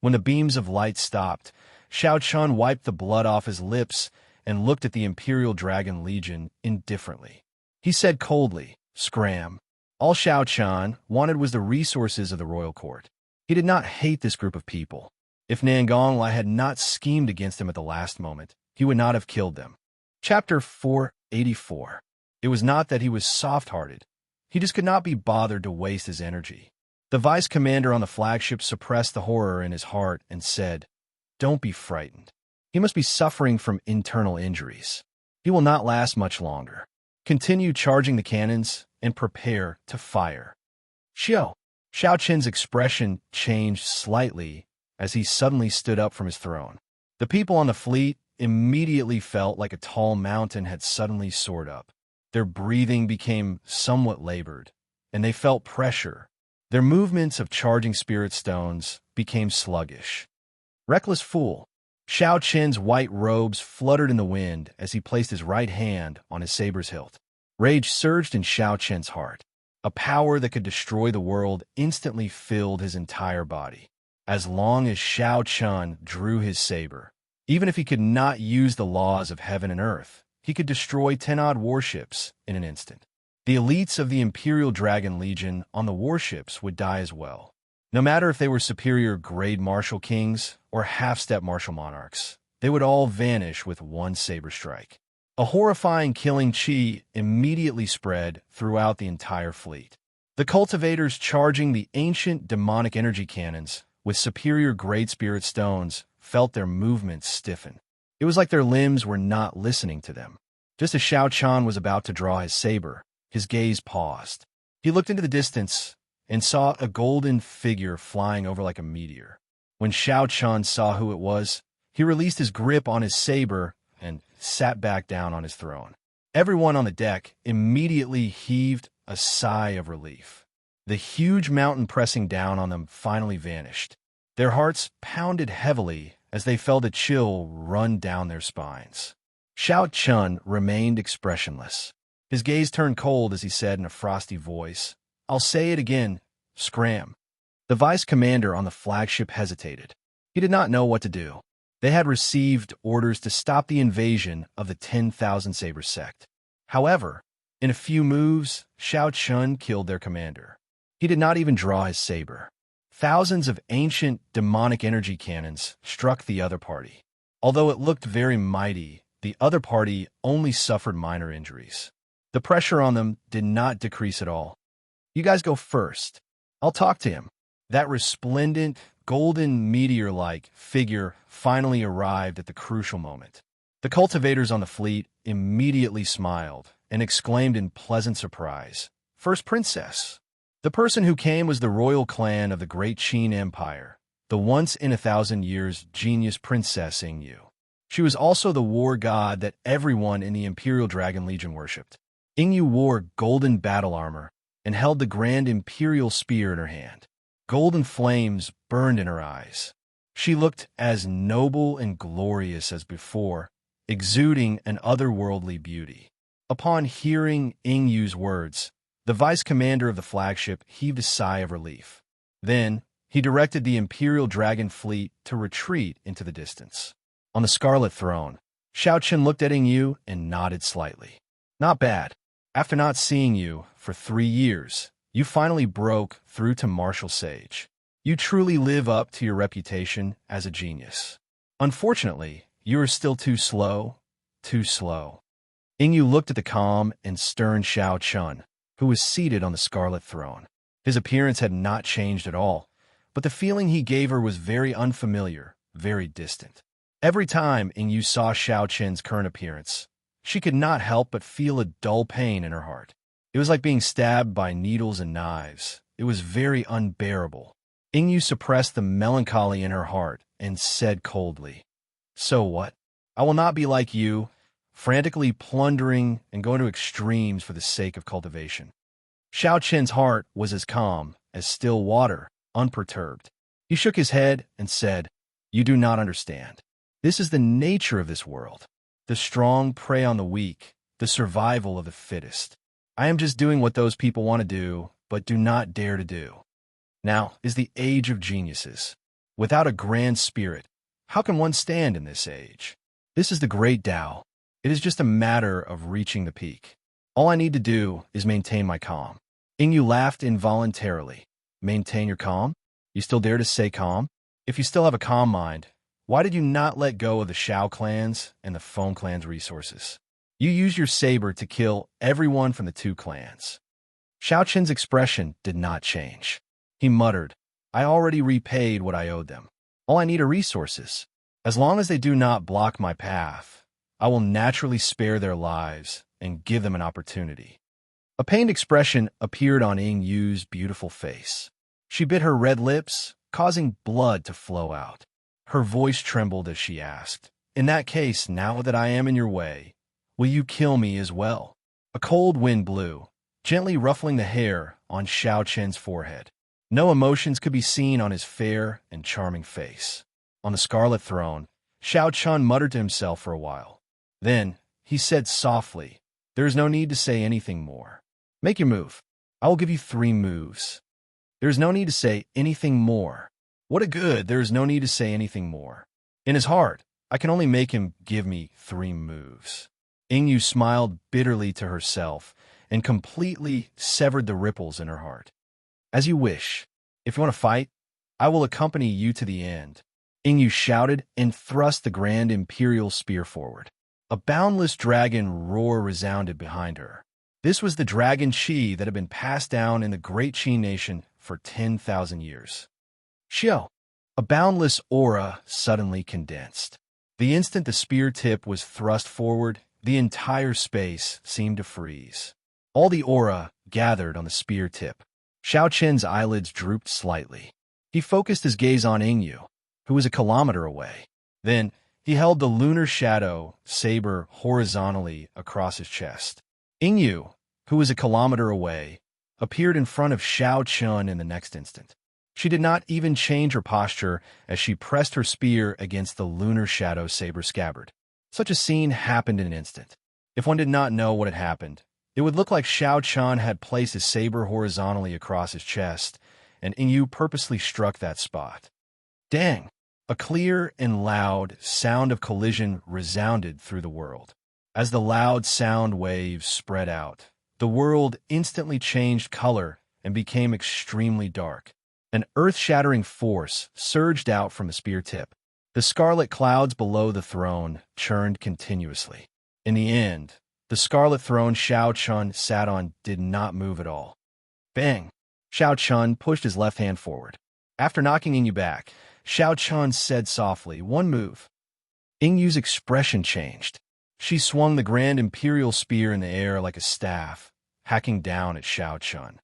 Xiao Chen wiped the blood off his lips and looked at the Imperial Dragon Legion indifferently. He said coldly, "Scram." All Xiao Chen wanted was the resources of the royal court. He did not hate this group of people. If Nangong Li had not schemed against him at the last moment, he would not have killed them. Chapter 484. It was not that he was soft-hearted. He just could not be bothered to waste his energy. The vice commander on the flagship suppressed the horror in his heart and said, "Don't be frightened. He must be suffering from internal injuries. He will not last much longer. Continue charging the cannons and prepare to fire." Xiao Chen's expression changed slightly as he suddenly stood up from his throne. The people on the fleet immediately felt like a tall mountain had suddenly soared up. Their breathing became somewhat labored, and they felt pressure. Their movements of charging spirit stones became sluggish. Reckless fool! Xiao Chen's white robes fluttered in the wind as he placed his right hand on his saber's hilt. Rage surged in Xiao Chen's heart. A power that could destroy the world instantly filled his entire body. As long as Xiao Chen drew his saber, even if he could not use the laws of heaven and earth, he could destroy 10-odd warships in an instant. The elites of the Imperial Dragon Legion on the warships would die as well. No matter if they were superior grade martial kings or half-step martial monarchs, they would all vanish with one saber strike. A horrifying killing chi immediately spread throughout the entire fleet. The cultivators charging the ancient demonic energy cannons with superior grade spirit stones felt their movements stiffen. It was like their limbs were not listening to them. Just as Xiao Chen was about to draw his saber, his gaze paused. He looked into the distance and saw a golden figure flying over like a meteor. When Xiao Chen saw who it was, he released his grip on his saber and sat back down on his throne. Everyone on the deck immediately heaved a sigh of relief. The huge mountain pressing down on them finally vanished. Their hearts pounded heavily as they felt a chill run down their spines. Xiao Chen remained expressionless. His gaze turned cold as he said in a frosty voice, "I'll say it again, scram." The vice commander on the flagship hesitated. He did not know what to do. They had received orders to stop the invasion of the 10,000 Saber sect. However, in a few moves, Xiao Chen killed their commander. He did not even draw his saber. Thousands of ancient demonic energy cannons struck the other party. Although it looked very mighty, the other party only suffered minor injuries. The pressure on them did not decrease at all. "You guys go first. I'll talk to him." That resplendent, golden meteor-like figure finally arrived at the crucial moment. The cultivators on the fleet immediately smiled and exclaimed in pleasant surprise, "First Princess." The person who came was the royal clan of the Great Qin Empire, the once-in-a-thousand-years genius Princess Ingyu. She was also the war god that everyone in the Imperial Dragon Legion worshipped. Ingyu wore golden battle armor and held the grand imperial spear in her hand. Golden flames burned in her eyes. She looked as noble and glorious as before, exuding an otherworldly beauty. Upon hearing Ingyu's words, the vice commander of the flagship heaved a sigh of relief. Then, he directed the Imperial Dragon fleet to retreat into the distance. On the Scarlet Throne, Xiao Chen looked at Ingyu and nodded slightly. "Not bad. After not seeing you for 3 years, you finally broke through to Martial Sage. You truly live up to your reputation as a genius." Unfortunately, You are still too slow, too slow. Ingyu looked at the calm and stern Shao Chun, who was seated on the scarlet throne. His appearance had not changed at all, but the feeling he gave her was very unfamiliar, very distant. Every time Ingyu saw Shao Chen's current appearance, she could not help but feel a dull pain in her heart. It was like being stabbed by needles and knives. It was very unbearable. Ingyu suppressed the melancholy in her heart and said coldly, "So what? I will not be like you, frantically plundering and going to extremes for the sake of cultivation." Shao Chen's heart was as calm as still water, unperturbed. He shook his head and said, "You do not understand. This is the nature of this world. The strong prey on the weak, the survival of the fittest. I am just doing what those people want to do, but do not dare to do. Now is the age of geniuses. Without a grand spirit, how can one stand in this age? This is the great Tao. It is just a matter of reaching the peak. All I need to do is maintain my calm." Ingyu laughed involuntarily. "Maintain your calm? You still dare to say calm? If you still have a calm mind, why did you not let go of the Shao clans and the Foam clan's resources? You used your saber to kill everyone from the two clans." Shao Chen's expression did not change. He muttered, "I already repaid what I owed them. All I need are resources. As long as they do not block my path, I will naturally spare their lives and give them an opportunity." A pained expression appeared on Yu's beautiful face. She bit her red lips, causing blood to flow out. Her voice trembled as she asked, "In that case, now that I am in your way, will you kill me as well?" A cold wind blew, gently ruffling the hair on Shao Chen's forehead. No emotions could be seen on his fair and charming face. On the scarlet throne, Shao Chun muttered to himself for a while. Then he said softly, "There is no need to say anything more. Make your move. I will give you 3 moves. There is no need to say anything more. What a good, there is no need to say anything more." In his heart, I can only make him give me 3 moves. Ingyu smiled bitterly to herself and completely severed the ripples in her heart. "As you wish. If you want to fight, I will accompany you to the end." Ingyu shouted and thrust the grand imperial spear forward. A boundless dragon roar resounded behind her. This was the dragon Qi that had been passed down in the great Qi nation for 10,000 years. Xiao! A boundless aura suddenly condensed. The instant the spear tip was thrust forward, the entire space seemed to freeze. All the aura gathered on the spear tip. Shao Chen's eyelids drooped slightly. He focused his gaze on Ingyu, who was a kilometer away. Then he held the lunar shadow saber horizontally across his chest. Ingyu, who was a kilometer away, appeared in front of Shao Chun in the next instant. She did not even change her posture as she pressed her spear against the lunar shadow saber scabbard. Such a scene happened in an instant. If one did not know what had happened, it would look like Shao Chun had placed his saber horizontally across his chest, and Ingyu purposely struck that spot. Dang! A clear and loud sound of collision resounded through the world. As the loud sound waves spread out, the world instantly changed color and became extremely dark. An earth-shattering force surged out from the spear tip. The scarlet clouds below the throne churned continuously. In the end, the scarlet throne Shao Chun sat on did not move at all. Bang! Shao Chun pushed his left hand forward. After knocking Ingyu back, Shao Chun said softly, "One move." Ingyu's expression changed. She swung the grand imperial spear in the air like a staff, hacking down at Shao Chun.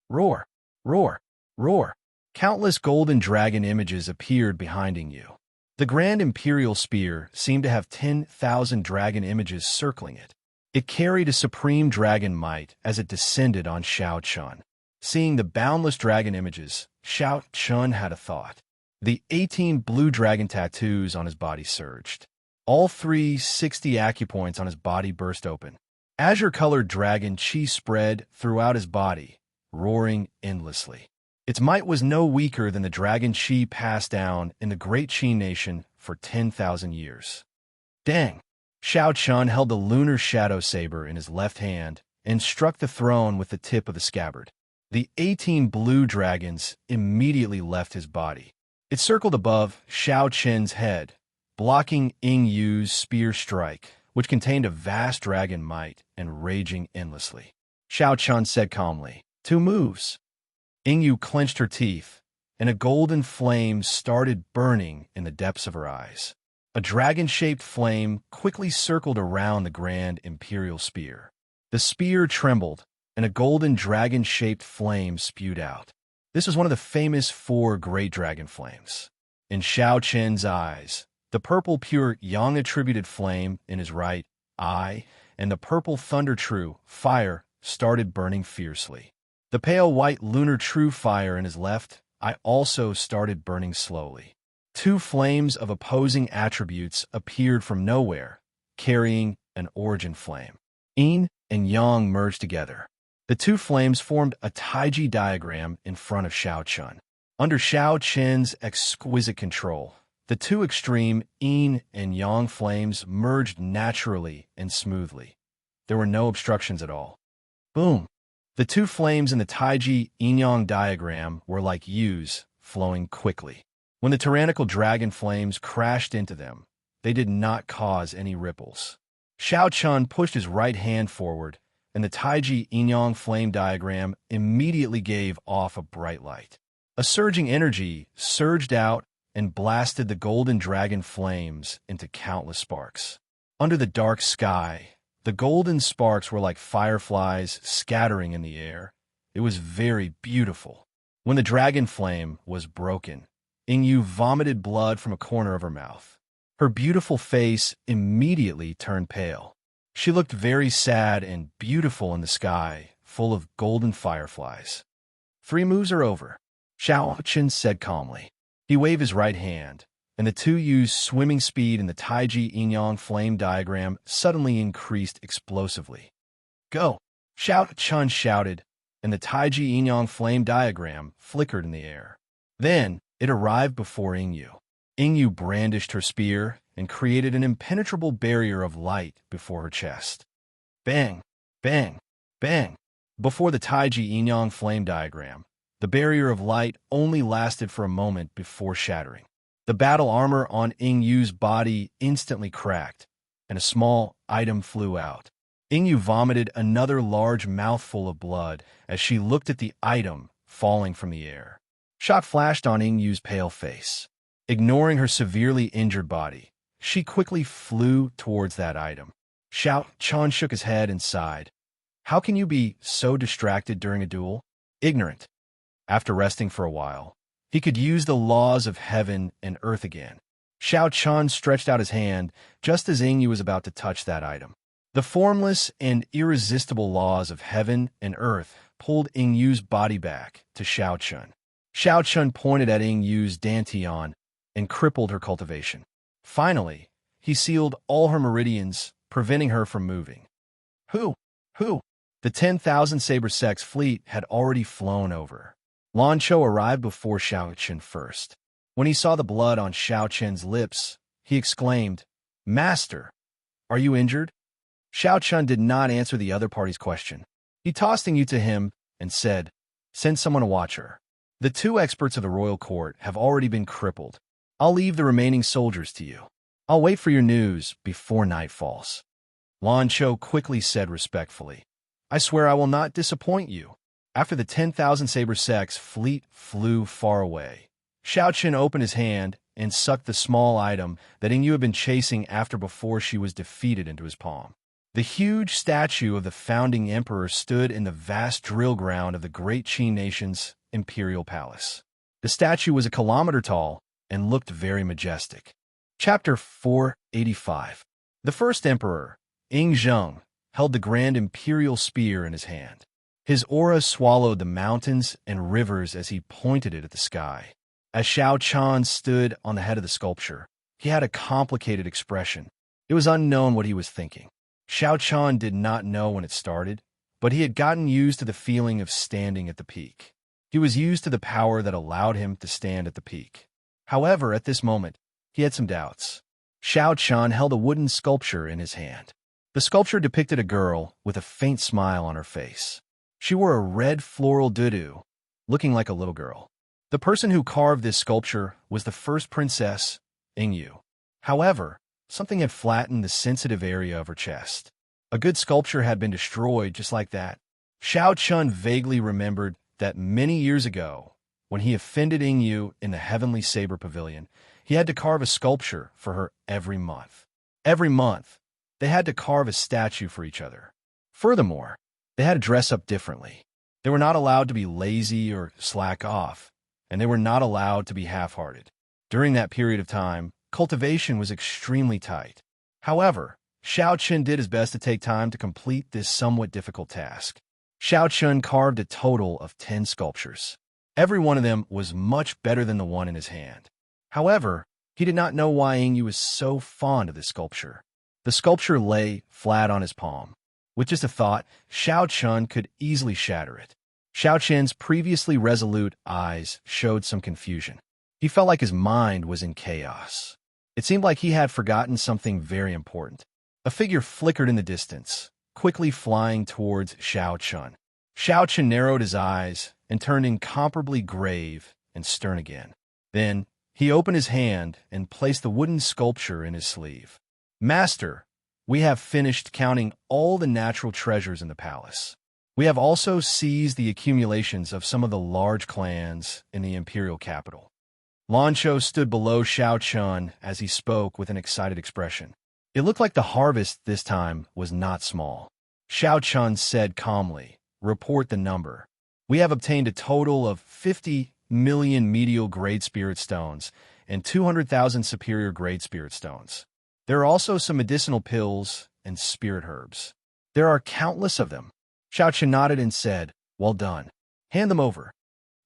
Roar! Roar! Roar! Countless golden dragon images appeared behind Ingyu. The grand imperial spear seemed to have 10,000 dragon images circling it. It carried a supreme dragon might as it descended on Shao Chun. Seeing the boundless dragon images, Shao Chun had a thought. The 18 blue dragon tattoos on his body surged. All 360 acupoints on his body burst open. Azure-colored dragon Qi spread throughout his body, roaring endlessly. Its might was no weaker than the dragon Qi passed down in the great Qi nation for 10,000 years. Dang! Shao Chun held the lunar shadow saber in his left hand and struck the throne with the tip of the scabbard. The 18 blue dragons immediately left his body. It circled above Shao Chen's head, blocking Ing Yu's spear strike, which contained a vast dragon might and raging endlessly. Xiao Chun said calmly, 2 moves. Ing Yu clenched her teeth, and a golden flame started burning in the depths of her eyes. A dragon-shaped flame quickly circled around the grand imperial spear. The spear trembled, and a golden dragon-shaped flame spewed out. This was one of the famous 4 great dragon flames. In Xiao Chen's eyes, the purple pure yang-attributed flame in his right eye and the purple thunder true fire started burning fiercely. The pale white lunar true fire in his left eye also started burning slowly. 2 flames of opposing attributes appeared from nowhere, carrying an origin flame. Yin and Yang merged together. The 2 flames formed a Taiji diagram in front of Xiao Chun. Under Xiao Chen's exquisite control, the 2 extreme Yin and Yang flames merged naturally and smoothly. There were no obstructions at all. Boom! The 2 flames in the Taiji Yin-Yang diagram were like U's, flowing quickly. When the tyrannical dragon flames crashed into them, they did not cause any ripples. Xiao Chun pushed his right hand forward, and the Taiji Yin-Yang flame diagram immediately gave off a bright light. A surging energy surged out and blasted the golden dragon flames into countless sparks. Under the dark sky, the golden sparks were like fireflies scattering in the air. It was very beautiful. When the dragon flame was broken, Ing Yu vomited blood from a corner of her mouth. Her beautiful face immediately turned pale. She looked very sad and beautiful in the sky, full of golden fireflies. 3 moves are over, Xiao Chun said calmly. He waved his right hand, and the 2 Yu's swimming speed in the Taiji Yin-Yang flame diagram suddenly increased explosively. Go! Xiao Chun shouted, and the Taiji Yin-Yang flame diagram flickered in the air. Then, it arrived before Ing Yu. Ing Yu brandished her spear and created an impenetrable barrier of light before her chest. Bang! Bang! Bang! Before the Taiji Yin-Yang flame diagram, the barrier of light only lasted for a moment before shattering. The battle armor on Ing Yu's body instantly cracked, and a small item flew out. Ing Yu vomited another large mouthful of blood as she looked at the item falling from the air. Shock flashed on Ing Yu's pale face. Ignoring her severely injured body, she quickly flew towards that item. Xiao Chun shook his head and sighed. How can you be so distracted during a duel? Ignorant. After resting for a while, he could use the laws of heaven and earth again. Xiao Chun stretched out his hand just as Ing Yu was about to touch that item. The formless and irresistible laws of heaven and earth pulled Ing Yu's body back to Xiao Chun. Xiao Chun pointed at Ing Yu's dantian and crippled her cultivation. Finally, he sealed all her meridians, preventing her from moving. Who? The 10,000 Saber Sex fleet had already flown over. Lan Cho arrived before Xiao Chun first. When he saw the blood on Xiao Chun's lips, he exclaimed, Master, are you injured? Xiao Chun did not answer the other party's question. He tossed Ing Yu to him and said, Send someone to watch her. The 2 experts of the royal court have already been crippled. I'll leave the remaining soldiers to you. I'll wait for your news before night falls. Lan Cho quickly said respectfully, I swear I will not disappoint you. After the 10,000 Saber Sex fleet flew far away, Xiao Chun opened his hand and sucked the small item that Ing Yu had been chasing after before she was defeated into his palm. The huge statue of the founding emperor stood in the vast drill ground of the great Qin nation's imperial palace. The statue was a kilometer tall and looked very majestic. Chapter 485. The first emperor, Ing Zheng, held the grand imperial spear in his hand. His aura swallowed the mountains and rivers as he pointed it at the sky. As Xiao Chun stood on the head of the sculpture, he had a complicated expression. It was unknown what he was thinking. Xiao Chun did not know when it started, but he had gotten used to the feeling of standing at the peak. He was used to the power that allowed him to stand at the peak. However, at this moment, he had some doubts. Xiao Chun held a wooden sculpture in his hand. The sculpture depicted a girl with a faint smile on her face. She wore a red floral doudou, looking like a little girl. The person who carved this sculpture was the first princess, Ing Yu. However, something had flattened the sensitive area of her chest. A good sculpture had been destroyed just like that. Xiao Chun vaguely remembered that many years ago, when he offended Yu in the Heavenly Saber Pavilion, he had to carve a sculpture for her every month. Every month, they had to carve a statue for each other. Furthermore, they had to dress up differently. They were not allowed to be lazy or slack off, and they were not allowed to be half-hearted. During that period of time, cultivation was extremely tight. However, Xiao Chun did his best to take time to complete this somewhat difficult task. Xiao Chun carved a total of 10 sculptures. Every one of them was much better than the one in his hand. However, he did not know why Yu was so fond of this sculpture. The sculpture lay flat on his palm. With just a thought, Xiao Chun could easily shatter it. Xiao Chun's previously resolute eyes showed some confusion. He felt like his mind was in chaos. It seemed like he had forgotten something very important. A figure flickered in the distance, quickly flying towards Xiao Chun. Xiao Chun narrowed his eyes and turned incomparably grave and stern again. Then, he opened his hand and placed the wooden sculpture in his sleeve. "Master, we have finished counting all the natural treasures in the palace. We have also seized the accumulations of some of the large clans in the imperial capital." Lan Chou stood below Xiao Chun as he spoke with an excited expression. It looked like the harvest this time was not small. Xiao Chun said calmly, "Report the number. We have obtained a total of 50 million medial grade spirit stones and 200,000 superior grade spirit stones. There are also some medicinal pills and spirit herbs. There are countless of them." Xiao Chun nodded and said, "Well done. Hand them over."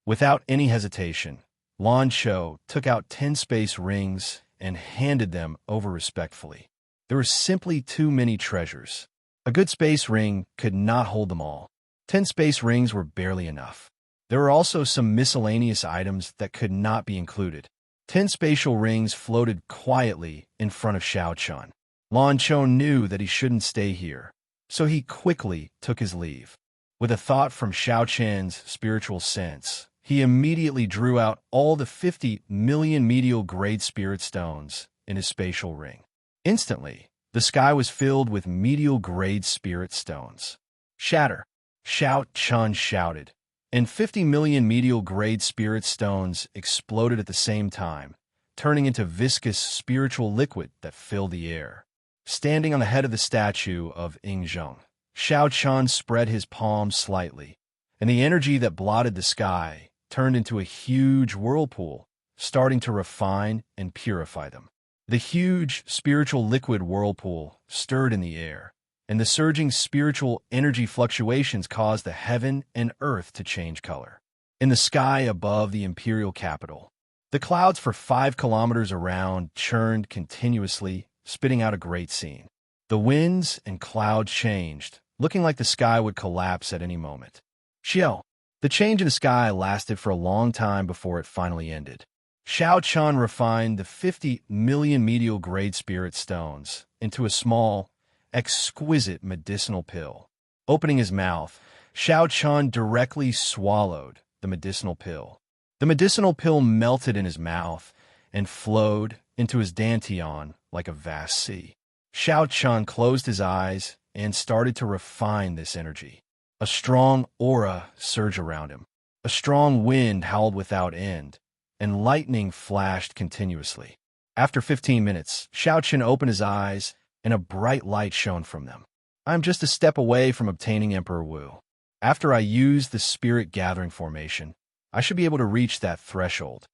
Without any hesitation, Lan Chou took out 10 space rings and handed them over respectfully. There were simply too many treasures. A good space ring could not hold them all. 10 space rings were barely enough. There were also some miscellaneous items that could not be included. 10 spatial rings floated quietly in front of Xiao Chun. Lan Chou knew that he shouldn't stay here, so he quickly took his leave. With a thought from Xiao Chun's spiritual sense, he immediately drew out all the 50 million medial grade spirit stones in his spatial ring. Instantly, the sky was filled with medial grade spirit stones. "Shatter!" Xiao Chun shouted, and 50 million medial grade spirit stones exploded at the same time, turning into viscous spiritual liquid that filled the air. Standing on the head of the statue of Yingzheng, Xiao Chun spread his palms slightly, and the energy that blotted the sky turned into a huge whirlpool, starting to refine and purify them. The huge spiritual liquid whirlpool stirred in the air, and the surging spiritual energy fluctuations caused the heaven and earth to change color. In the sky above the imperial capital, the clouds for 5 kilometers around churned continuously, spitting out a great scene. The winds and clouds changed, looking like the sky would collapse at any moment. Xiao. The change in the sky lasted for a long time before it finally ended. Xiao Chun refined the 50 million medial grade spirit stones into a small, exquisite medicinal pill. Opening his mouth, Xiao Chun directly swallowed the medicinal pill. The medicinal pill melted in his mouth and flowed into his dantian like a vast sea. Xiao Chun closed his eyes and started to refine this energy. A strong aura surged around him. A strong wind howled without end, and lightning flashed continuously. After 15 minutes, Xiao Chun opened his eyes, and a bright light shone from them. "I am just a step away from obtaining Emperor Wu. After I use the spirit gathering formation, I should be able to reach that threshold."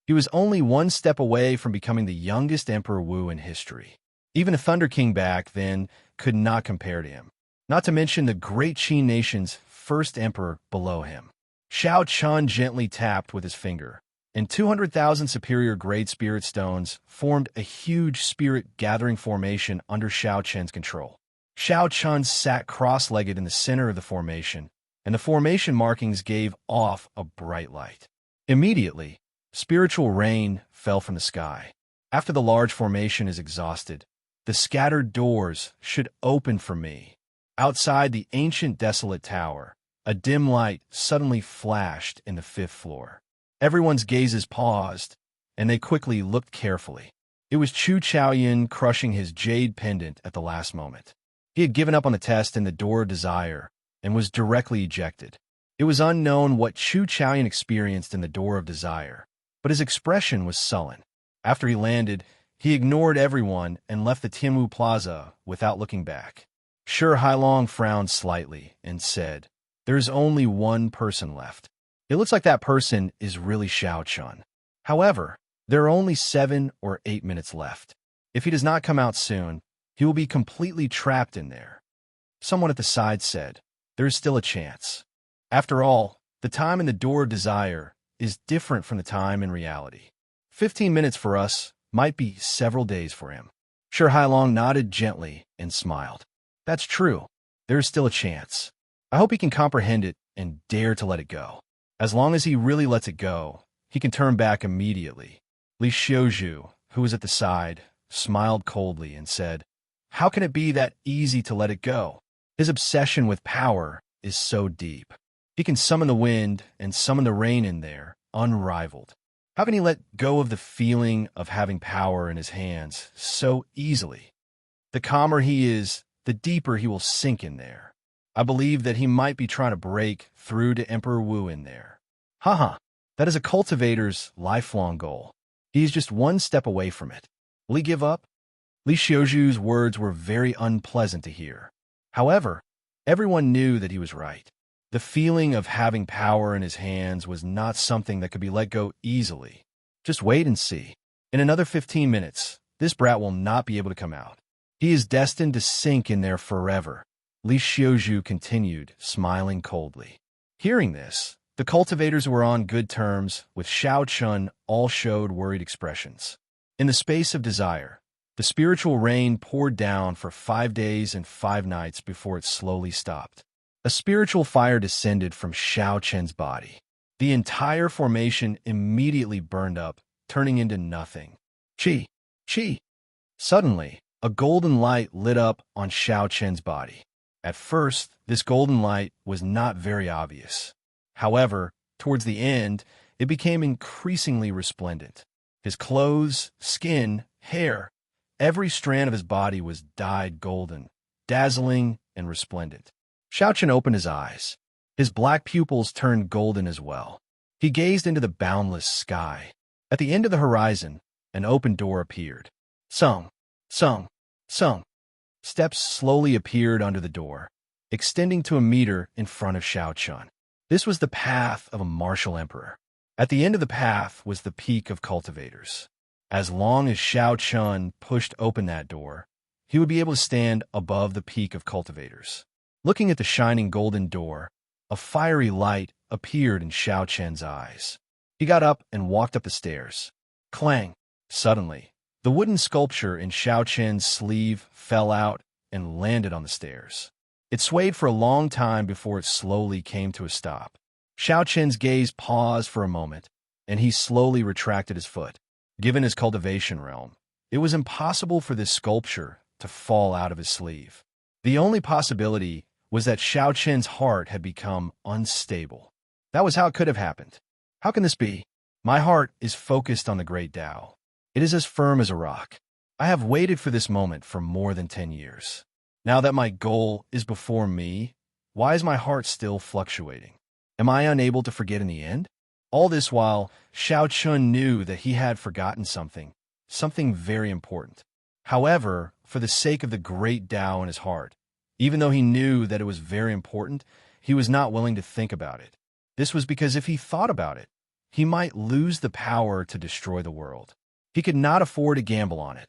He was only one step away from becoming the youngest Emperor Wu in history. Even a Thunder King back then could not compare to him, not to mention the great Qin nation's first emperor below him. Xiao Chun gently tapped with his finger, and 200,000 superior grade spirit stones formed a huge spirit gathering formation under Xiao Chun's control. Xiao Chun sat cross-legged in the center of the formation, and the formation markings gave off a bright light. Immediately, spiritual rain fell from the sky. After the large formation is exhausted, the scattered doors should open for me. Outside the ancient desolate tower, a dim light suddenly flashed in the 5th floor. Everyone's gazes paused, and they quickly looked carefully. It was Chu Chaoyan crushing his jade pendant at the last moment. He had given up on the test in the Door of Desire and was directly ejected. It was unknown what Chu Chaoyan experienced in the Door of Desire, but his expression was sullen. After he landed, he ignored everyone and left the Tianwu Plaza without looking back. Shi Hailong frowned slightly and said, "There's only one person left. It looks like that person is really Xiao Chun. However, there are only 7 or 8 minutes left. If he does not come out soon, he will be completely trapped in there." Someone at the side said, "There is still a chance. After all, the time in the Door of Desire is different from the time in reality. 15 minutes for us might be several days for him." Shi Hailong nodded gently and smiled. "That's true. There is still a chance. I hope he can comprehend it and dare to let it go. As long as he really lets it go, he can turn back immediately." Li Xiuzhu, who was at the side, smiled coldly and said, "How can it be that easy to let it go? His obsession with power is so deep. He can summon the wind and summon the rain in there, unrivaled. How can he let go of the feeling of having power in his hands so easily? The calmer he is, the deeper he will sink in there. I believe that he might be trying to break through to Emperor Wu in there. Haha, that is a cultivator's lifelong goal. He is just one step away from it. Will he give up?" Li Xiuzhu's words were very unpleasant to hear. However, everyone knew that he was right. The feeling of having power in his hands was not something that could be let go easily. Just wait and see. In another 15 minutes, this brat will not be able to come out. He is destined to sink in there forever. Li Xiuzhu continued, smiling coldly. Hearing this, the cultivators who were on good terms with Xiao Chun all showed worried expressions. In the space of desire, the spiritual rain poured down for 5 days and 5 nights before it slowly stopped. A spiritual fire descended from Xiao Chen's body. The entire formation immediately burned up, turning into nothing. Chi! Chi! Suddenly, a golden light lit up on Xiao Chen's body. At first, this golden light was not very obvious. However, towards the end, it became increasingly resplendent. His clothes, skin, hair, every strand of his body was dyed golden, dazzling and resplendent. Xiao Chen opened his eyes. His black pupils turned golden as well. He gazed into the boundless sky. At the end of the horizon, an open door appeared. Sung, sung, sung. Steps slowly appeared under the door, extending to a meter in front of Xiao Chun. This was the path of a martial emperor. At the end of the path was the peak of cultivators. As long as Xiao Chun pushed open that door, he would be able to stand above the peak of cultivators. Looking at the shining golden door, a fiery light appeared in Xiao Chen's eyes. He got up and walked up the stairs. Clang! Suddenly, the wooden sculpture in Xiao Chen's sleeve fell out and landed on the stairs. It swayed for a long time before it slowly came to a stop. Xiao Chen's gaze paused for a moment, and he slowly retracted his foot. Given his cultivation realm, it was impossible for this sculpture to fall out of his sleeve. The only possibility was that Xiao Chen's heart had become unstable. That was how it could have happened. How can this be? My heart is focused on the great Tao. It is as firm as a rock. I have waited for this moment for more than 10 years. Now that my goal is before me, why is my heart still fluctuating? Am I unable to forget in the end? All this while, Xiao Chun knew that he had forgotten something very important. However, for the sake of the great Tao in his heart, even though he knew that it was very important, he was not willing to think about it. This was because if he thought about it, he might lose the power to destroy the world. He could not afford to gamble on it,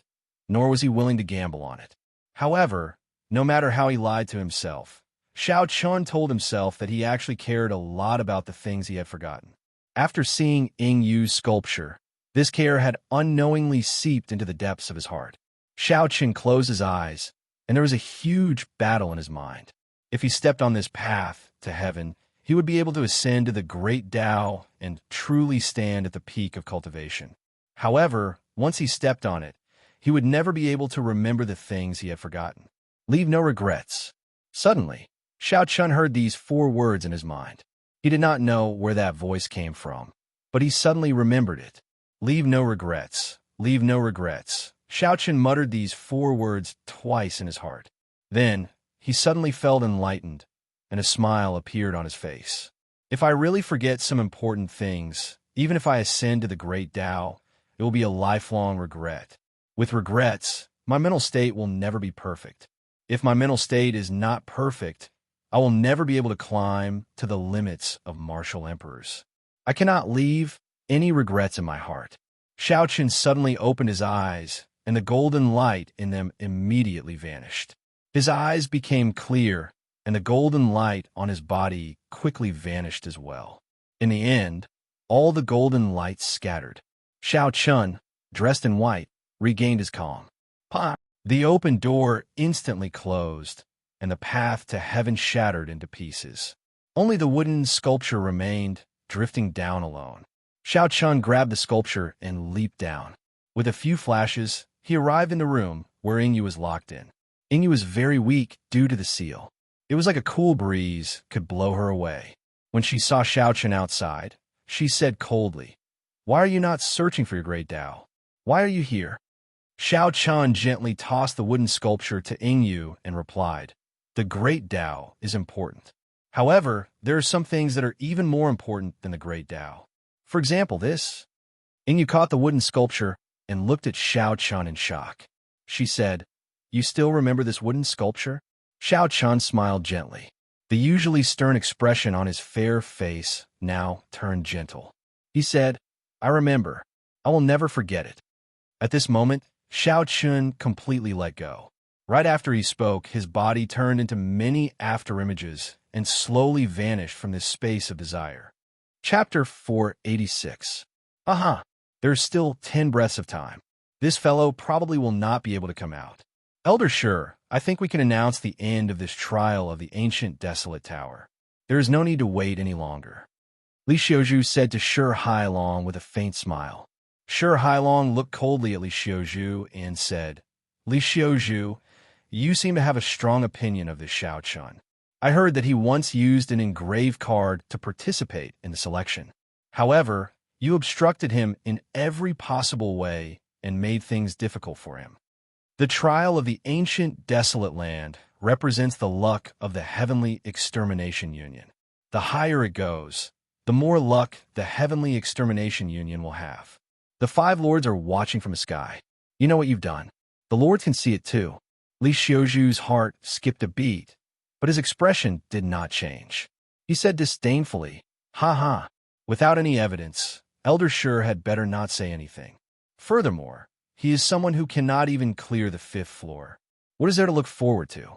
nor was he willing to gamble on it. However, no matter how he lied to himself, Xiao Chun told himself that he actually cared a lot about the things he had forgotten. After seeing Ying Yu's sculpture, this care had unknowingly seeped into the depths of his heart. Xiao Chen closed his eyes, and there was a huge battle in his mind. If he stepped on this path to heaven, he would be able to ascend to the great Tao and truly stand at the peak of cultivation. However, once he stepped on it, he would never be able to remember the things he had forgotten. Leave no regrets. Suddenly, Xiao Chun heard these 4 words in his mind. He did not know where that voice came from, but he suddenly remembered it. Leave no regrets. leave no regrets. Xiaochen muttered these 4 words twice in his heart. Then, he suddenly felt enlightened, and a smile appeared on his face. If I really forget some important things, even if I ascend to the great Tao, it will be a lifelong regret. With regrets, my mental state will never be perfect. If my mental state is not perfect, I will never be able to climb to the limits of martial emperors. I cannot leave any regrets in my heart. Xiaochen suddenly opened his eyes, and the golden light in them immediately vanished. His eyes became clear, and the golden light on his body quickly vanished as well. In the end, all the golden lights scattered. Xiaochen, dressed in white, regained his calm. Pa! The open door instantly closed, and the path to heaven shattered into pieces. Only the wooden sculpture remained, drifting down alone. Xiaochen grabbed the sculpture and leaped down. With a few flashes, he arrived in the room where Ingyu was locked in. Ingyu was very weak due to the seal. It was like a cool breeze could blow her away. When she saw Xiaochen outside, she said coldly, "Why are you not searching for your great Tao? Why are you here?" Xiaochen gently tossed the wooden sculpture to Ingyu and replied, "The great Tao is important. However, there are some things that are even more important than the great Tao. For example, this." Ingyu caught the wooden sculpture and looked at Xiaochen in shock. She said, "You still remember this wooden sculpture?" Xiaochen smiled gently. The usually stern expression on his fair face now turned gentle. He said, "I remember. I will never forget it." At this moment, Xiaochen completely let go. Right after he spoke, his body turned into many afterimages and slowly vanished from this space of desire. Chapter 486. Aha! There's still 10 breaths of time. This fellow probably will not be able to come out. Elder Shi, I think we can announce the end of this trial of the ancient desolate tower. There is no need to wait any longer. Li Xiuzhu said to Shi Hailong with a faint smile. Shi Hailong looked coldly at Li Xiuzhu and said, "Li Xiuzhu, you seem to have a strong opinion of this Xiaochen. I heard that he once used an engraved card to participate in the selection. However, you obstructed him in every possible way and made things difficult for him. The trial of the ancient desolate land represents the luck of the heavenly extermination union. The higher it goes, the more luck the heavenly extermination union will have. The 5 lords are watching from the sky. You know what you've done. The lords can see it too." Li Xiuzhu's heart skipped a beat, but his expression did not change. He said disdainfully, "Ha ha." Without any evidence, Elder Shi had better not say anything. Furthermore, he is someone who cannot even clear the 5th floor. What is there to look forward to?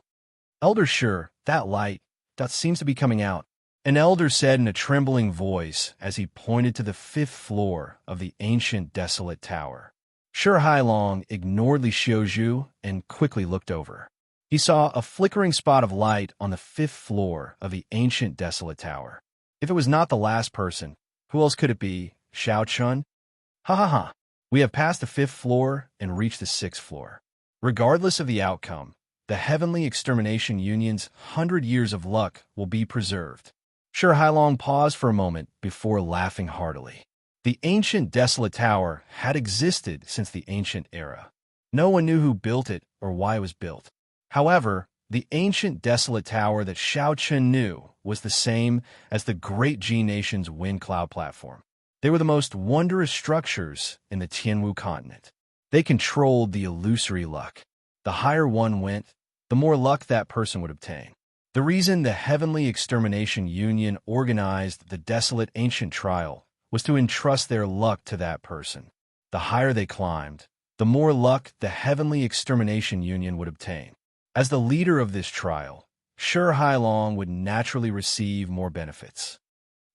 Elder Shi, that light, that seems to be coming out. An elder said in a trembling voice as he pointed to the 5th floor of the ancient desolate tower. Shi Hailong ignored Li Xiuzhu and quickly looked over. He saw a flickering spot of light on the 5th floor of the ancient desolate tower. If it was not the last person, who else could it be? Xiaochen? Ha ha ha. We have passed the 5th floor and reached the 6th floor. Regardless of the outcome, the heavenly extermination union's 100 years of luck will be preserved. Shi Hailong paused for a moment before laughing heartily. The ancient desolate tower had existed since the ancient era. No one knew who built it or why it was built. However, the ancient desolate tower that Xiaochen knew was the same as the great G Nation's wind cloud platform. They were the most wondrous structures in the Tianwu continent. They controlled the illusory luck. The higher one went, the more luck that person would obtain. The reason the Heavenly Extermination Union organized the desolate ancient trial was to entrust their luck to that person. The higher they climbed, the more luck the Heavenly Extermination Union would obtain. As the leader of this trial, Shi Hailong would naturally receive more benefits.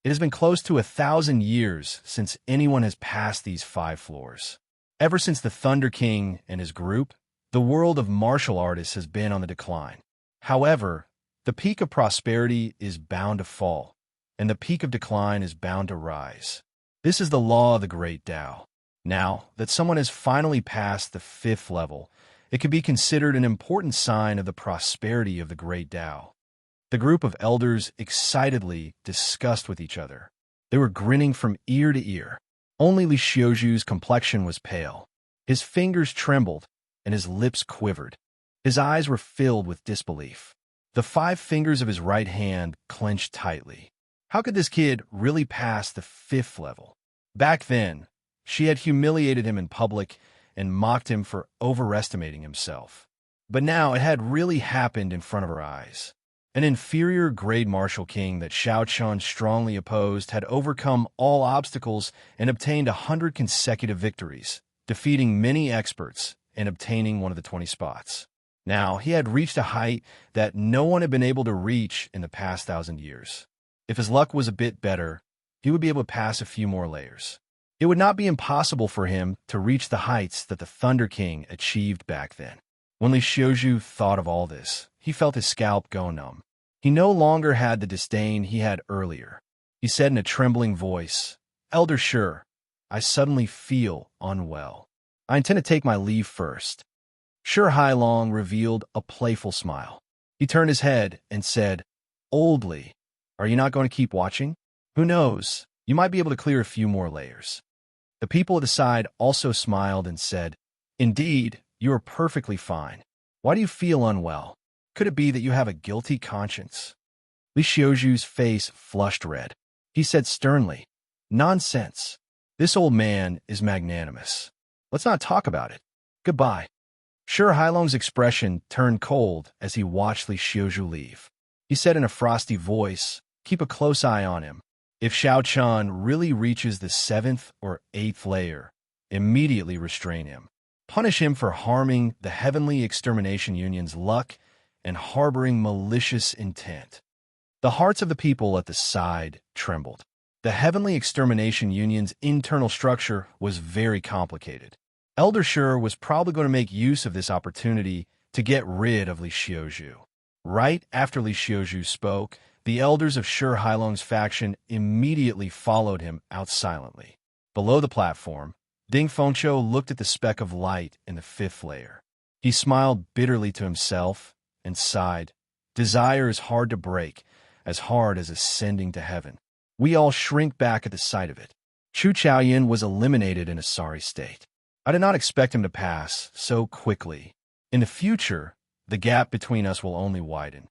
It has been close to 1,000 years since anyone has passed these 5 floors. Ever since the Thunder King and his group, the world of martial artists has been on the decline. However, the peak of prosperity is bound to fall, and the peak of decline is bound to rise. This is the law of the great Tao. Now that someone has finally passed the 5th level, it can be considered an important sign of the prosperity of the great Tao. The group of elders excitedly discussed with each other. They were grinning from ear to ear. Only Li Xiuzhu's complexion was pale. His fingers trembled, and his lips quivered. His eyes were filled with disbelief. The 5 fingers of his right hand clenched tightly. How could this kid really pass the 5th level? Back then, she had humiliated him in public and mocked him for overestimating himself. But now it had really happened in front of her eyes. An inferior grade martial king that Xiao Chun strongly opposed had overcome all obstacles and obtained 100 consecutive victories, defeating many experts and obtaining one of the 20 spots. Now, he had reached a height that no one had been able to reach in the past 1,000 years. If his luck was a bit better, he would be able to pass a few more layers. It would not be impossible for him to reach the heights that the Thunder King achieved back then. When Li Xiuzhu thought of all this, he felt his scalp go numb. He no longer had the disdain he had earlier. He said in a trembling voice, "Elder Shi, I suddenly feel unwell. I intend to take my leave first." Shi Hailong revealed a playful smile. He turned his head and said, "Old Li, are you not going to keep watching? Who knows, you might be able to clear a few more layers." The people at the side also smiled and said, "Indeed, you are perfectly fine. Why do you feel unwell? Could it be that you have a guilty conscience?" Li Xiuzhu's face flushed red. He said sternly, "Nonsense. This old man is magnanimous. Let's not talk about it. Goodbye." Shi Hailong's expression turned cold as he watched Li Xiuzhu leave. He said in a frosty voice, "Keep a close eye on him. If Xiao Chun really reaches the 7th or 8th layer, immediately restrain him. Punish him for harming the Heavenly Extermination Union's luck and harboring malicious intent." The hearts of the people at the side trembled. The Heavenly Extermination Union's internal structure was very complicated. Elder Shi was probably going to make use of this opportunity to get rid of Li Xiuzhu. Right after Li Xiuzhu spoke, the elders of Shi Hailong's faction immediately followed him out silently. Below the platform, Ding Fengqiu looked at the speck of light in the 5th layer. He smiled bitterly to himself and sighed. Desire is hard to break, as hard as ascending to heaven. We all shrink back at the sight of it. Chu Chaoyan was eliminated in a sorry state. I did not expect him to pass so quickly. In the future, the gap between us will only widen.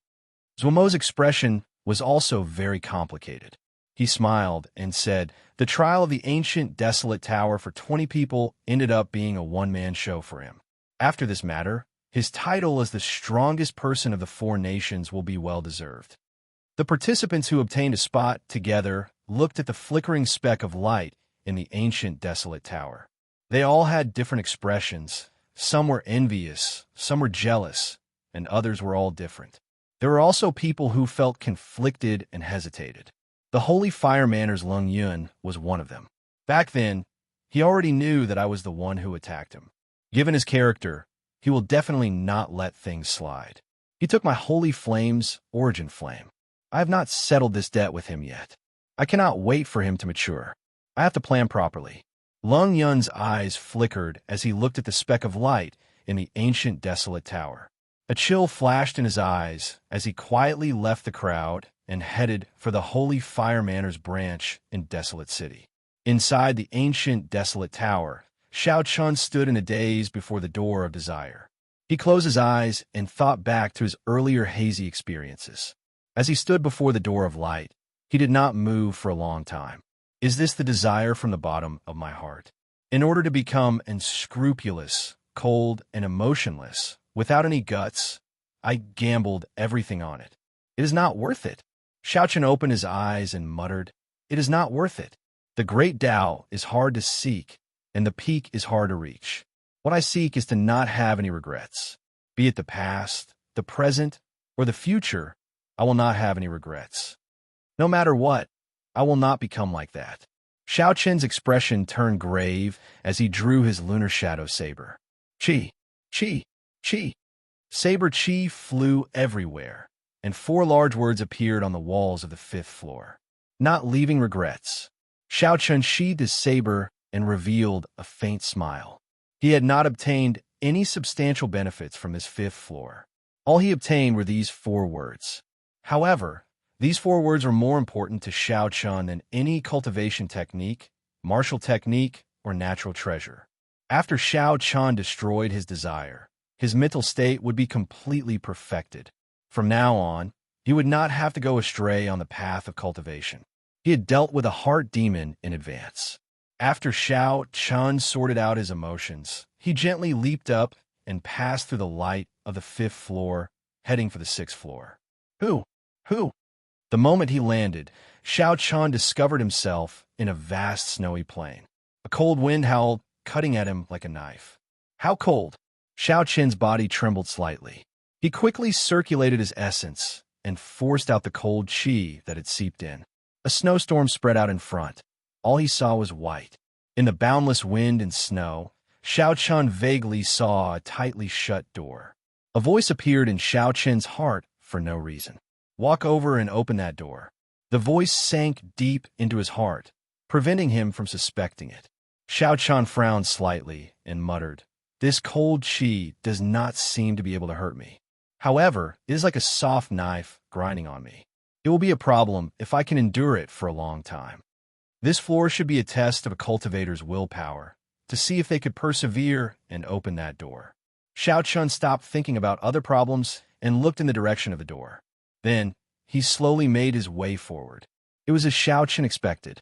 Zuomo's expression was also very complicated. He smiled and said, "The trial of the ancient desolate tower for 20 people ended up being a one-man show for him. After this matter, his title as the strongest person of the 4 nations will be well-deserved." The participants who obtained a spot together looked at the flickering speck of light in the ancient desolate tower. They all had different expressions. Some were envious, some were jealous, and others were all different. There were also people who felt conflicted and hesitated. The Holy Fire Manor's Lung Yun was one of them. Back then, he already knew that I was the one who attacked him. Given his character, he will definitely not let things slide. He took my Holy Flame's origin flame. I have not settled this debt with him yet. I cannot wait for him to mature. I have to plan properly. Lung Yun's eyes flickered as he looked at the speck of light in the ancient desolate tower. A chill flashed in his eyes as he quietly left the crowd and headed for the Holy Fire Manor's branch in Desolate City. Inside the ancient desolate tower, Xiao Chun stood in a daze before the door of desire. He closed his eyes and thought back to his earlier hazy experiences. As he stood before the door of light, he did not move for a long time. Is this the desire from the bottom of my heart? In order to become unscrupulous, cold, and emotionless, without any guts, I gambled everything on it. It is not worth it. Xiao Chun opened his eyes and muttered, "It is not worth it. The great Tao is hard to seek, and the peak is hard to reach. What I seek is to not have any regrets. Be it the past, the present, or the future, I will not have any regrets. No matter what, I will not become like that." Xiao Chun's expression turned grave as he drew his lunar shadow saber. Chi, chi, chi. Saber chi flew everywhere, and 4 large words appeared on the walls of the 5th floor. Not leaving regrets. Xiao Chun sheathed his saber and revealed a faint smile. He had not obtained any substantial benefits from this 5th floor. All he obtained were these 4 words. However, these 4 words were more important to Xiao Chun than any cultivation technique, martial technique, or natural treasure. After Xiao Chan destroyed his desire, his mental state would be completely perfected. From now on, he would not have to go astray on the path of cultivation. He had dealt with a heart demon in advance. After Xiao Chan sorted out his emotions, he gently leaped up and passed through the light of the 5th floor, heading for the 6th floor. Who? Who? The moment he landed, Xiao Chan discovered himself in a vast snowy plain. A cold wind howled, cutting at him like a knife. How cold? Xiao Chen's body trembled slightly. He quickly circulated his essence and forced out the cold qi that had seeped in. A snowstorm spread out in front. All he saw was white. In the boundless wind and snow, Xiao Chan vaguely saw a tightly shut door. A voice appeared in Xiao Chen's heart for no reason. Walk over and open that door. The voice sank deep into his heart, preventing him from suspecting it. Xiao Chan frowned slightly and muttered, "This cold qi does not seem to be able to hurt me. However, it is like a soft knife grinding on me. It will be a problem if I can endure it for a long time." This floor should be a test of a cultivator's willpower, to see if they could persevere and open that door. Xiao Chun stopped thinking about other problems and looked in the direction of the door. Then, he slowly made his way forward. It was as Xiao Chun expected.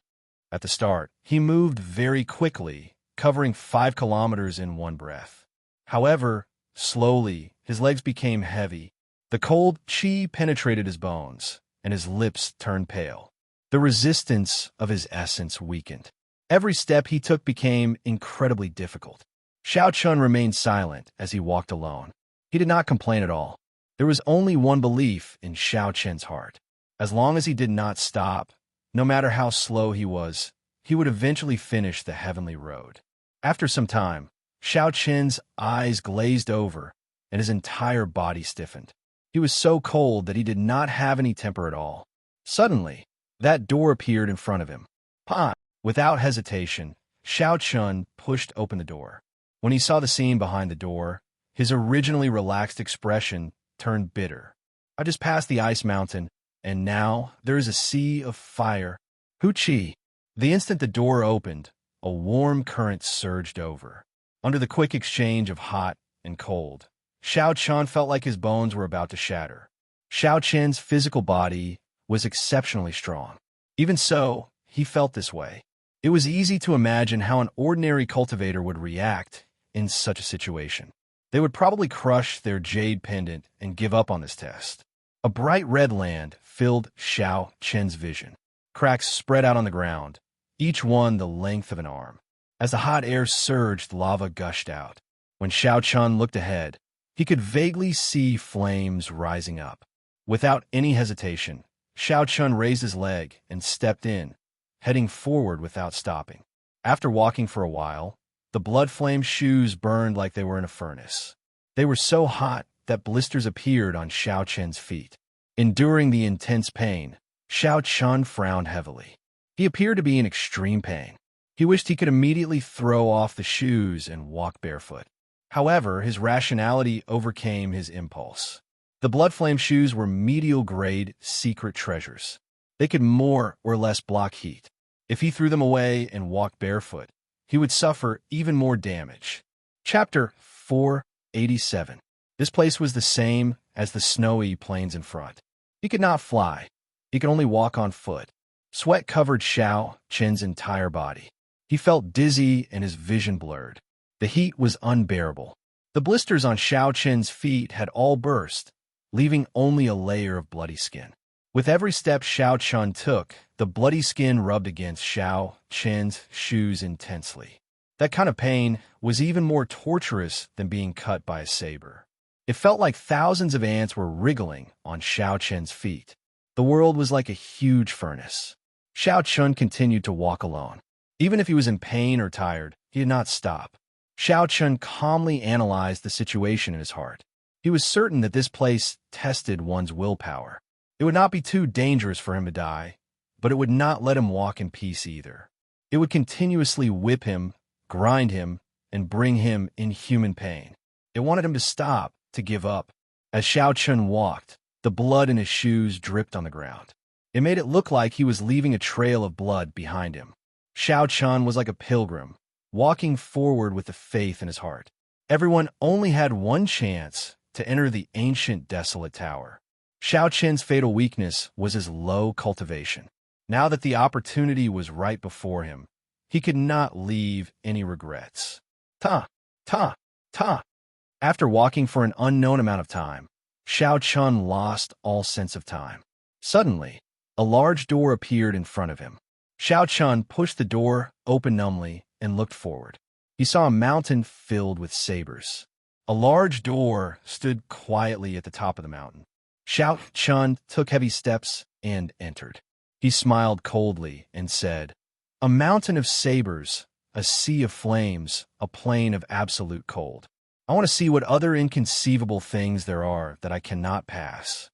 At the start, he moved very quickly, covering 5 kilometers in one breath. However, slowly, his legs became heavy. The cold qi penetrated his bones, and his lips turned pale. The resistance of his essence weakened. Every step he took became incredibly difficult. Xiao Chun remained silent as he walked alone. He did not complain at all. There was only one belief in Xiao Chen's heart. As long as he did not stop, no matter how slow he was, he would eventually finish the heavenly road. After some time, Xiao Chen's eyes glazed over, and his entire body stiffened. He was so cold that he did not have any temper at all. Suddenly, that door appeared in front of him. Pa! Without hesitation, Xiao Chun pushed open the door. When he saw the scene behind the door, his originally relaxed expression turned bitter. I just passed the ice mountain, and now there is a sea of fire. Hu Qi! The instant the door opened, a warm current surged over. Under the quick exchange of hot and cold, Xiao Chun felt like his bones were about to shatter. Xiao Chen's physical body was exceptionally strong. Even so, he felt this way. It was easy to imagine how an ordinary cultivator would react in such a situation. They would probably crush their jade pendant and give up on this test. A bright red land filled Xiao Chen's vision. Cracks spread out on the ground, each one the length of an arm. As the hot air surged, lava gushed out. When Xiao Chun looked ahead, he could vaguely see flames rising up. Without any hesitation, Xiao Chun raised his leg and stepped in, heading forward without stopping. After walking for a while, the blood-flamed shoes burned like they were in a furnace. They were so hot that blisters appeared on Xiao Chen's feet. Enduring the intense pain, Xiao Chun frowned heavily. He appeared to be in extreme pain. He wished he could immediately throw off the shoes and walk barefoot. However, his rationality overcame his impulse. The blood-flame shoes were medial-grade secret treasures. They could more or less block heat. If he threw them away and walked barefoot, he would suffer even more damage. Chapter 487. This place was the same as the snowy plains in front. He could not fly. He could only walk on foot. Sweat covered Xiao Chen's entire body. He felt dizzy and his vision blurred. The heat was unbearable. The blisters on Xiao Chen's feet had all burst, leaving only a layer of bloody skin. With every step Xiao Chun took, the bloody skin rubbed against Xiao Chen's shoes intensely. That kind of pain was even more torturous than being cut by a saber. It felt like thousands of ants were wriggling on Xiao Chen's feet. The world was like a huge furnace. Xiao Chun continued to walk alone. Even if he was in pain or tired, he did not stop. Xiao Chun calmly analyzed the situation in his heart. He was certain that this place tested one's willpower. It would not be too dangerous for him to die, but it would not let him walk in peace either. It would continuously whip him, grind him, and bring him inhuman pain. It wanted him to stop, to give up. As Xiao Chun walked, the blood in his shoes dripped on the ground. It made it look like he was leaving a trail of blood behind him. Xiao Chun was like a pilgrim, walking forward with the faith in his heart. Everyone only had one chance to enter the ancient desolate tower. Xiao Qian's fatal weakness was his low cultivation. Now that the opportunity was right before him, he could not leave any regrets. Ta, ta, ta. After walking for an unknown amount of time, Xiao Qian lost all sense of time. Suddenly, a large door appeared in front of him. Xiao Qian pushed the door open numbly and looked forward. He saw a mountain filled with sabers. A large door stood quietly at the top of the mountain. Xiao Qian took heavy steps and entered. He smiled coldly and said, "A mountain of sabers, a sea of flames, a plain of absolute cold. I want to see what other inconceivable things there are that I cannot pass."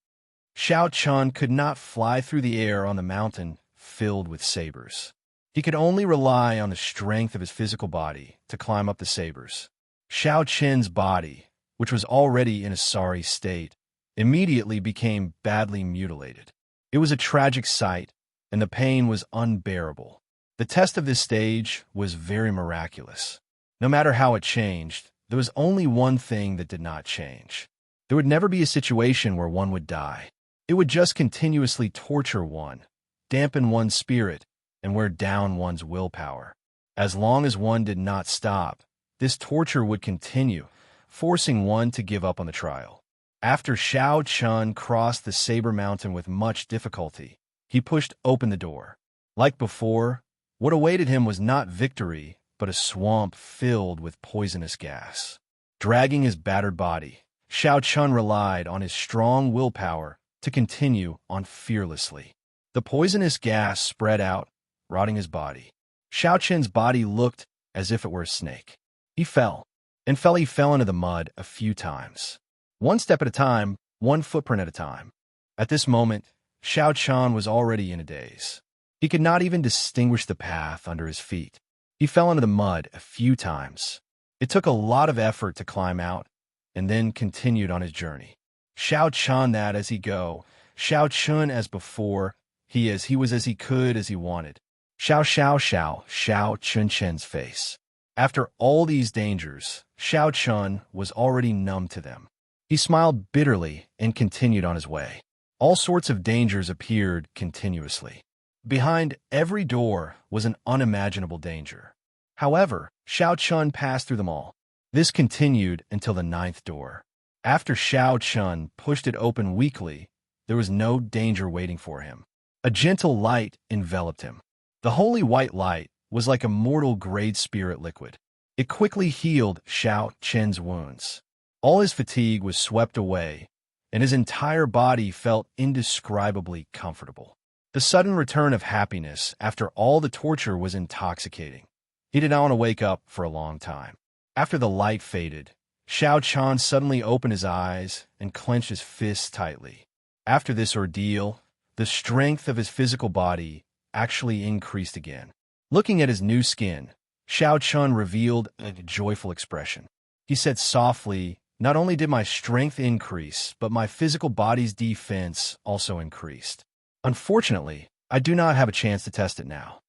Xiao Qian could not fly through the air on the mountain filled with sabers. He could only rely on the strength of his physical body to climb up the sabers. Xiao Qian's body, which was already in a sorry state, immediately became badly mutilated. It was a tragic sight, and the pain was unbearable. The test of this stage was very miraculous. No matter how it changed, there was only one thing that did not change. There would never be a situation where one would die. It would just continuously torture one, dampen one's spirit, and wear down one's willpower. As long as one did not stop, this torture would continue, forcing one to give up on the trial. After Xiao Qian crossed the Saber Mountain with much difficulty, he pushed open the door. Like before, what awaited him was not victory, but a swamp filled with poisonous gas. Dragging his battered body, Xiao Qian relied on his strong willpower to continue on fearlessly. The poisonous gas spread out, rotting his body. Xiao Qian's body looked as if it were a snake. He fell into the mud a few times. One step at a time, one footprint at a time. At this moment, Xiao Qian was already in a daze. He could not even distinguish the path under his feet. He fell into the mud a few times. It took a lot of effort to climb out, and then continued on his journey. Xiao Qian that as he go, Xiao Qian as before, he was as he could as he wanted. Xiao Qian Chen's face. After all these dangers, Xiao Qian was already numb to them. He smiled bitterly and continued on his way. All sorts of dangers appeared continuously. Behind every door was an unimaginable danger. However, Xiao Qian passed through them all. This continued until the 9th door. After Xiao Qian pushed it open weakly, there was no danger waiting for him. A gentle light enveloped him. The holy white light was like a mortal grade spirit liquid. It quickly healed Xiao Qian's wounds. All his fatigue was swept away, and his entire body felt indescribably comfortable. The sudden return of happiness after all the torture was intoxicating. He did not want to wake up for a long time. After the light faded, Xiao Qian suddenly opened his eyes and clenched his fists tightly. After this ordeal, the strength of his physical body actually increased again. Looking at his new skin, Xiao Qian revealed a joyful expression. He said softly, "Not only did my strength increase, but my physical body's defense also increased. Unfortunately, I do not have a chance to test it now."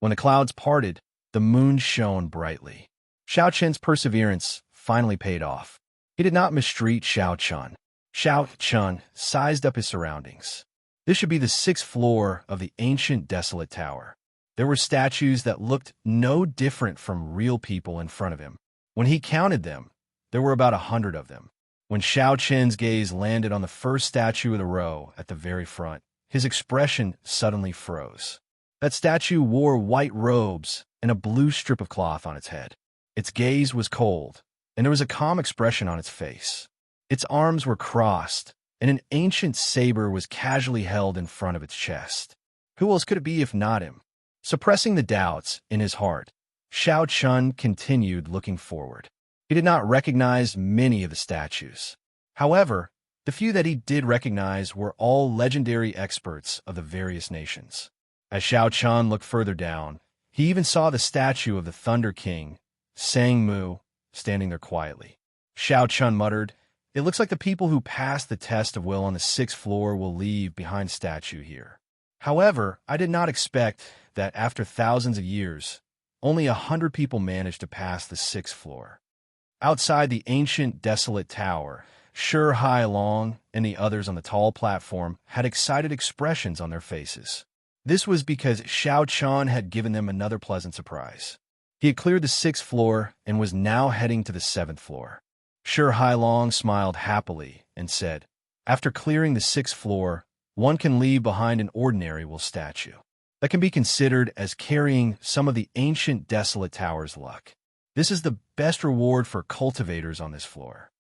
When the clouds parted, the moon shone brightly. Xiao Qian's perseverance finally paid off. He did not mistreat Xiao Qian. Xiao Qian sized up his surroundings. This should be the 6th floor of the ancient desolate tower. There were statues that looked no different from real people in front of him. When he counted them, there were about 100 of them. When Xiao Qian's gaze landed on the first statue of the row at the very front, his expression suddenly froze. That statue wore white robes and a blue strip of cloth on its head. Its gaze was cold, and there was a calm expression on its face. Its arms were crossed, and an ancient saber was casually held in front of its chest. Who else could it be if not him? Suppressing the doubts in his heart, Xiao Qian continued looking forward. He did not recognize many of the statues. However, the few that he did recognize were all legendary experts of the various nations. As Xiao Qian looked further down, he even saw the statue of the Thunder King, Sang Mu, standing there quietly. Xiao Qian muttered, "It looks like the people who passed the test of will on the 6th floor will leave behind statue here." However, I did not expect that after thousands of years, only 100 people managed to pass the 6th floor. Outside the ancient, desolate tower, Sure Hai Long and the others on the tall platform had excited expressions on their faces. This was because Xiao Chun had given them another pleasant surprise. He had cleared the 6th floor and was now heading to the 7th floor. Sure Hai Long smiled happily and said, "After clearing the 6th floor, one can leave behind an ordinary will statue that can be considered as carrying some of the ancient, desolate tower's luck. This is the best reward for cultivators on this floor.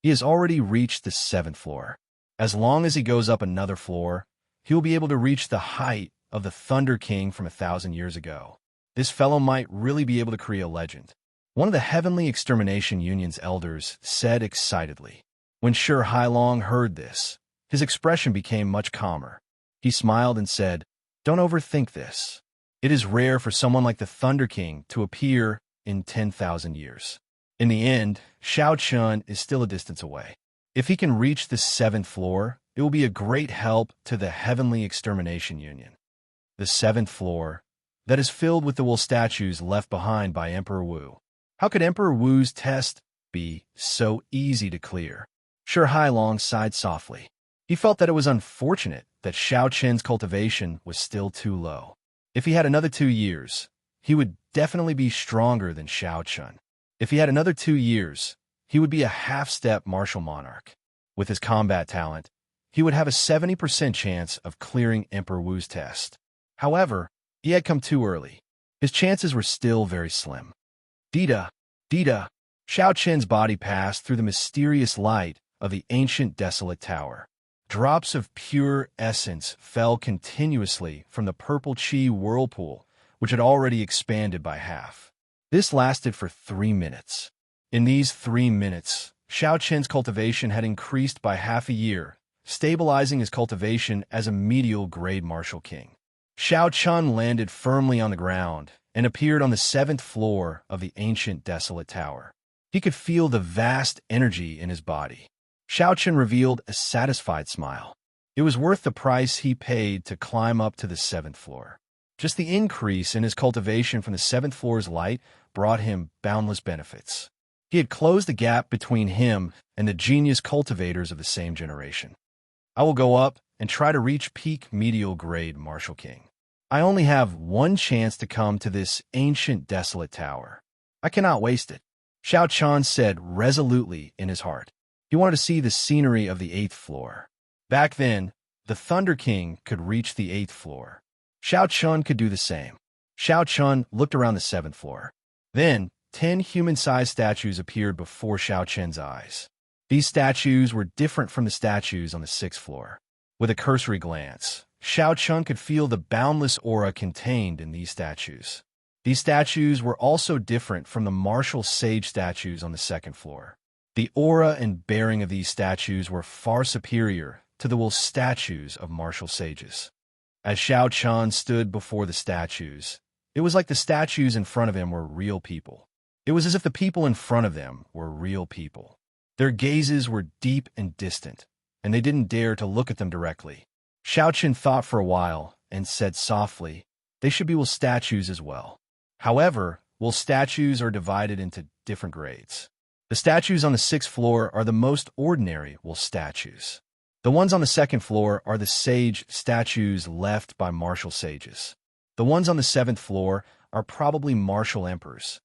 He has already reached the 7th floor. As long as he goes up another floor, he will be able to reach the height of the Thunder King from 1,000 years ago. This fellow might really be able to create a legend." One of the Heavenly Extermination Union's elders said excitedly. When Sure Hai Long heard this, his expression became much calmer. He smiled and said, "Don't overthink this. It is rare for someone like the Thunder King to appear in 10,000 years. In the end, Xiao Chun is still a distance away. If he can reach the 7th floor, it will be a great help to the Heavenly Extermination Union." The 7th floor, that is filled with the wool statues left behind by Emperor Wu. How could Emperor Wu's test be so easy to clear? Sure Hai Long sighed softly. He felt that it was unfortunate that Xiao Chen's cultivation was still too low. If he had another 2 years, he would definitely be stronger than Xiao Chun. If he had another 2 years, he would be a half-step martial monarch. With his combat talent, he would have a 70% chance of clearing Emperor Wu's test. However, he had come too early. His chances were still very slim. Dita, Dita, Xiao Chen's body passed through the mysterious light of the ancient desolate tower. Drops of pure essence fell continuously from the purple chi whirlpool, which had already expanded by half. This lasted for 3 minutes. In these 3 minutes, Xiao Chen's cultivation had increased by half a year, stabilizing his cultivation as a medial-grade martial king. Xiao Chun landed firmly on the ground and appeared on the 7th floor of the ancient desolate tower. He could feel the vast energy in his body. Xiao Chun revealed a satisfied smile. It was worth the price he paid to climb up to the 7th floor. Just the increase in his cultivation from the 7th floor's light brought him boundless benefits. He had closed the gap between him and the genius cultivators of the same generation. "I will go up and try to reach peak medial-grade martial king. I only have one chance to come to this ancient desolate tower. I cannot waste it," Xiao Chun said resolutely in his heart. He wanted to see the scenery of the 8th floor. Back then, the Thunder King could reach the 8th floor. Xiao Chun could do the same. Xiao Chun looked around the 7th floor. Then, 10 human-sized statues appeared before Xiao Chen's eyes. These statues were different from the statues on the 6th floor. With a cursory glance, Xiao Chun could feel the boundless aura contained in these statues. These statues were also different from the martial sage statues on the 2nd floor. The aura and bearing of these statues were far superior to the wool statues of martial sages. As Xiao Chun stood before the statues, it was like the statues in front of him were real people. It was as if the people in front of them were real people. Their gazes were deep and distant, and they didn't dare to look at them directly. Xiao Chun thought for a while and said softly, "They should be wool statues as well." However, wool statues are divided into different grades. The statues on the 6th floor are the most ordinary wool statues. The ones on the 2nd floor are the sage statues left by martial sages. The ones on the 7th floor are probably martial emperors.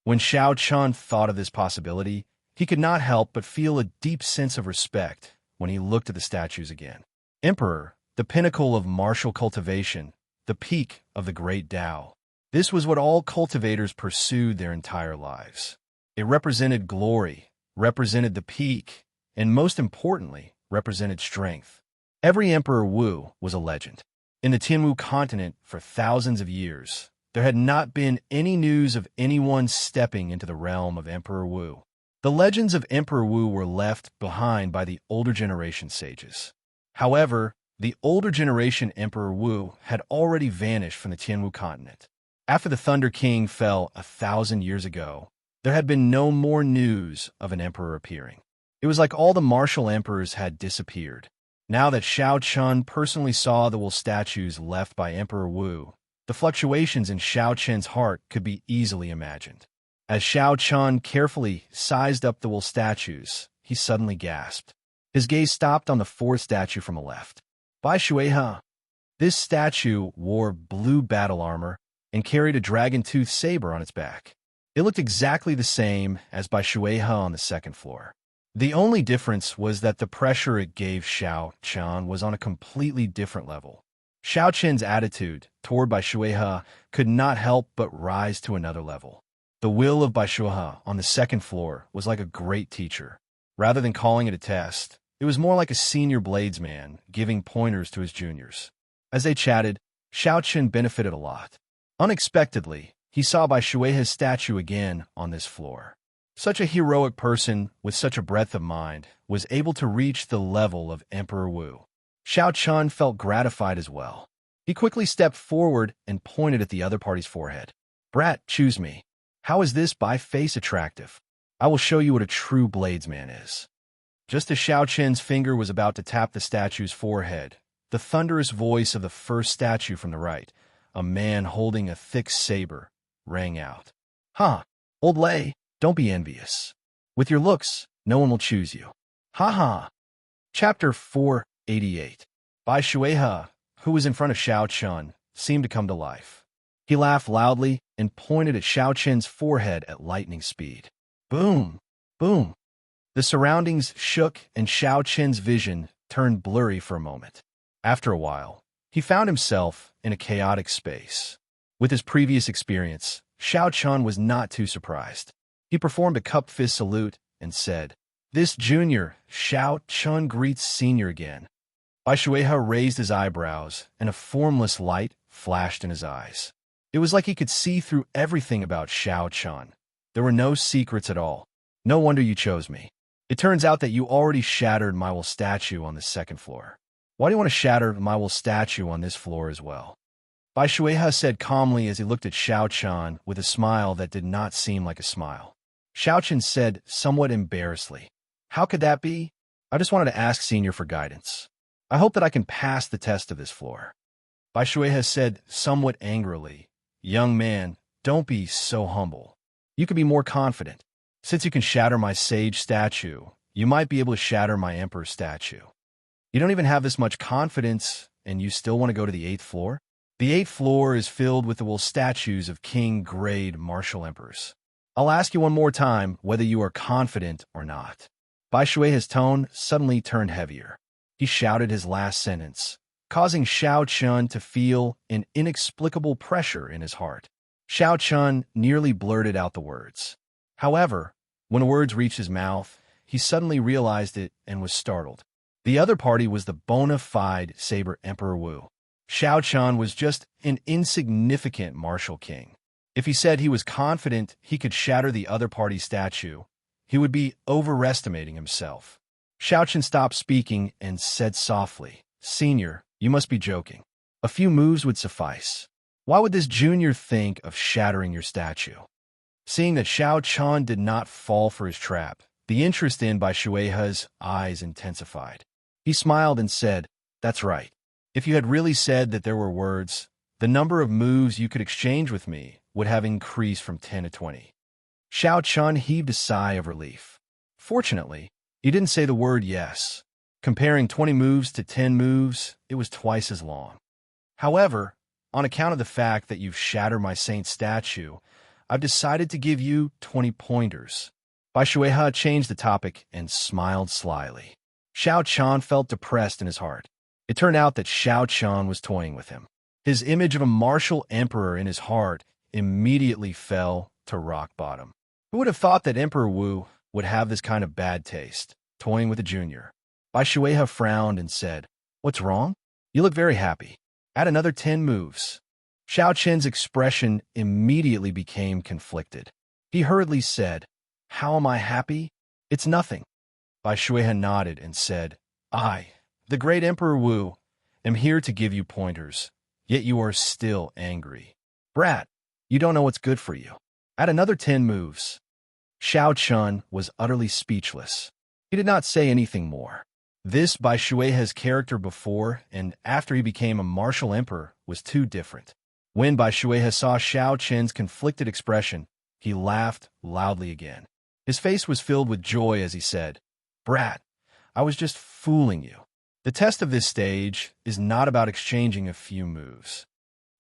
When Xiao Chun thought of this possibility, he could not help but feel a deep sense of respect when he looked at the statues again. Emperor, the pinnacle of martial cultivation, the peak of the great Tao. This was what all cultivators pursued their entire lives. It represented glory, represented the peak, and most importantly, represented strength. Every Emperor Wu was a legend. In the Tianwu continent for thousands of years, there had not been any news of anyone stepping into the realm of Emperor Wu. The legends of Emperor Wu were left behind by the older generation sages. However, the older generation Emperor Wu had already vanished from the Tianwu continent. After the Thunder King fell 1,000 years ago, there had been no more news of an emperor appearing. It was like all the martial emperors had disappeared. Now that Xiao Chun personally saw the wool statues left by Emperor Wu, The fluctuations in Xiao Chen's heart could be easily imagined. As Xiao Chen carefully sized up the wool statues, he suddenly gasped. His gaze stopped on the fourth statue from the left. Bai Shuihe. This statue wore blue battle armor and carried a dragon-toothed saber on its back. It looked exactly the same as Bai Shuihe on the second floor. The only difference was that the pressure it gave Xiao Chen was on a completely different level. Xiao Chen's attitude toward Bai Shuihe could not help but rise to another level. The will of Bai Shuihe on the second floor was like a great teacher. Rather than calling it a test, it was more like a senior bladesman giving pointers to his juniors. As they chatted, Xiao Chen benefited a lot. Unexpectedly, he saw Bai Shuihe's statue again on this floor. Such a heroic person with such a breadth of mind was able to reach the level of Emperor Wu. Xiao Chen felt gratified as well. He quickly stepped forward and pointed at the other party's forehead. "Brat, choose me. How is this Bai face attractive? I will show you what a true bladesman is." Just as Xiao Chen's finger was about to tap the statue's forehead, the thunderous voice of the first statue from the right, a man holding a thick saber, rang out. "Ha! Old Lei, don't be envious. With your looks, no one will choose you. Ha ha!" Chapter 488. Bai Shuihe, who was in front of Xiao Chen, seemed to come to life. He laughed loudly and pointed at Xiao Chen's forehead at lightning speed. Boom! Boom! The surroundings shook and Xiao Chen's vision turned blurry for a moment. After a while, he found himself in a chaotic space. With his previous experience, Xiao Chen was not too surprised. He performed a cup fist salute and said, "This junior, Xiao Chen greets senior again." Bai Shuihe raised his eyebrows, and a formless light flashed in his eyes. It was like he could see through everything about Xiao Chen. There were no secrets at all. "No wonder you chose me. It turns out that you already shattered my wool statue on the second floor. Why do you want to shatter my wool statue on this floor as well?" Bai Shuihe said calmly as he looked at Xiao Chen with a smile that did not seem like a smile. Xiao Chen said somewhat embarrassedly, "How could that be? I just wanted to ask Senior for guidance. I hope that I can pass the test of this floor." Bai Shuihe said somewhat angrily, "Young man, don't be so humble. You could be more confident. Since you can shatter my sage statue, you might be able to shatter my emperor statue. You don't even have this much confidence, and you still want to go to the 8th floor? The 8th floor is filled with the wool statues of king-grade martial emperors. I'll ask you one more time whether you are confident or not." Bai Shuihe's tone suddenly turned heavier. He shouted his last sentence, causing Xiao Chen to feel an inexplicable pressure in his heart. Xiao Chen nearly blurted out the words. However, when the words reached his mouth, he suddenly realized it and was startled. The other party was the bona fide saber Emperor Wu. Xiao Chen was just an insignificant martial king. If he said he was confident he could shatter the other party's statue, he would be overestimating himself. Xiao Chen stopped speaking and said softly, "Senior, you must be joking. A few moves would suffice. Why would this junior think of shattering your statue?" Seeing that Xiao Chen did not fall for his trap, the interest in Bai Shuihe's eyes intensified. He smiled and said, "That's right. If you had really said that there were words, the number of moves you could exchange with me would have increased from 10 to 20. Xiao Chen heaved a sigh of relief. Fortunately, he didn't say the word yes. Comparing 20 moves to 10 moves, it was twice as long. However, on account of the fact that you've shattered my saint statue, I've decided to give you 20 pointers." Bai Shuihe changed the topic and smiled slyly. Xiao Chen felt depressed in his heart. It turned out that Xiao Chen was toying with him. His image of a martial emperor in his heart immediately fell to rock bottom. Who would have thought that Emperor Wu would have this kind of bad taste, toying with a junior? Bai Shuihe frowned and said, "What's wrong? You look very happy. Add another 10 moves." Xiao Chen's expression immediately became conflicted. He hurriedly said, "How am I happy? It's nothing." Bai Shuihe nodded and said, "I, the great Emperor Wu, am here to give you pointers, yet you are still angry. Brat, you don't know what's good for you. Add another 10 moves." Xiao Chen was utterly speechless. He did not say anything more. This Bai Shuihe's character before and after he became a martial emperor was too different. When Bai Shuehe saw Xiao Chen's conflicted expression, he laughed loudly again. His face was filled with joy as he said, "Brat, I was just fooling you. The test of this stage is not about exchanging a few moves."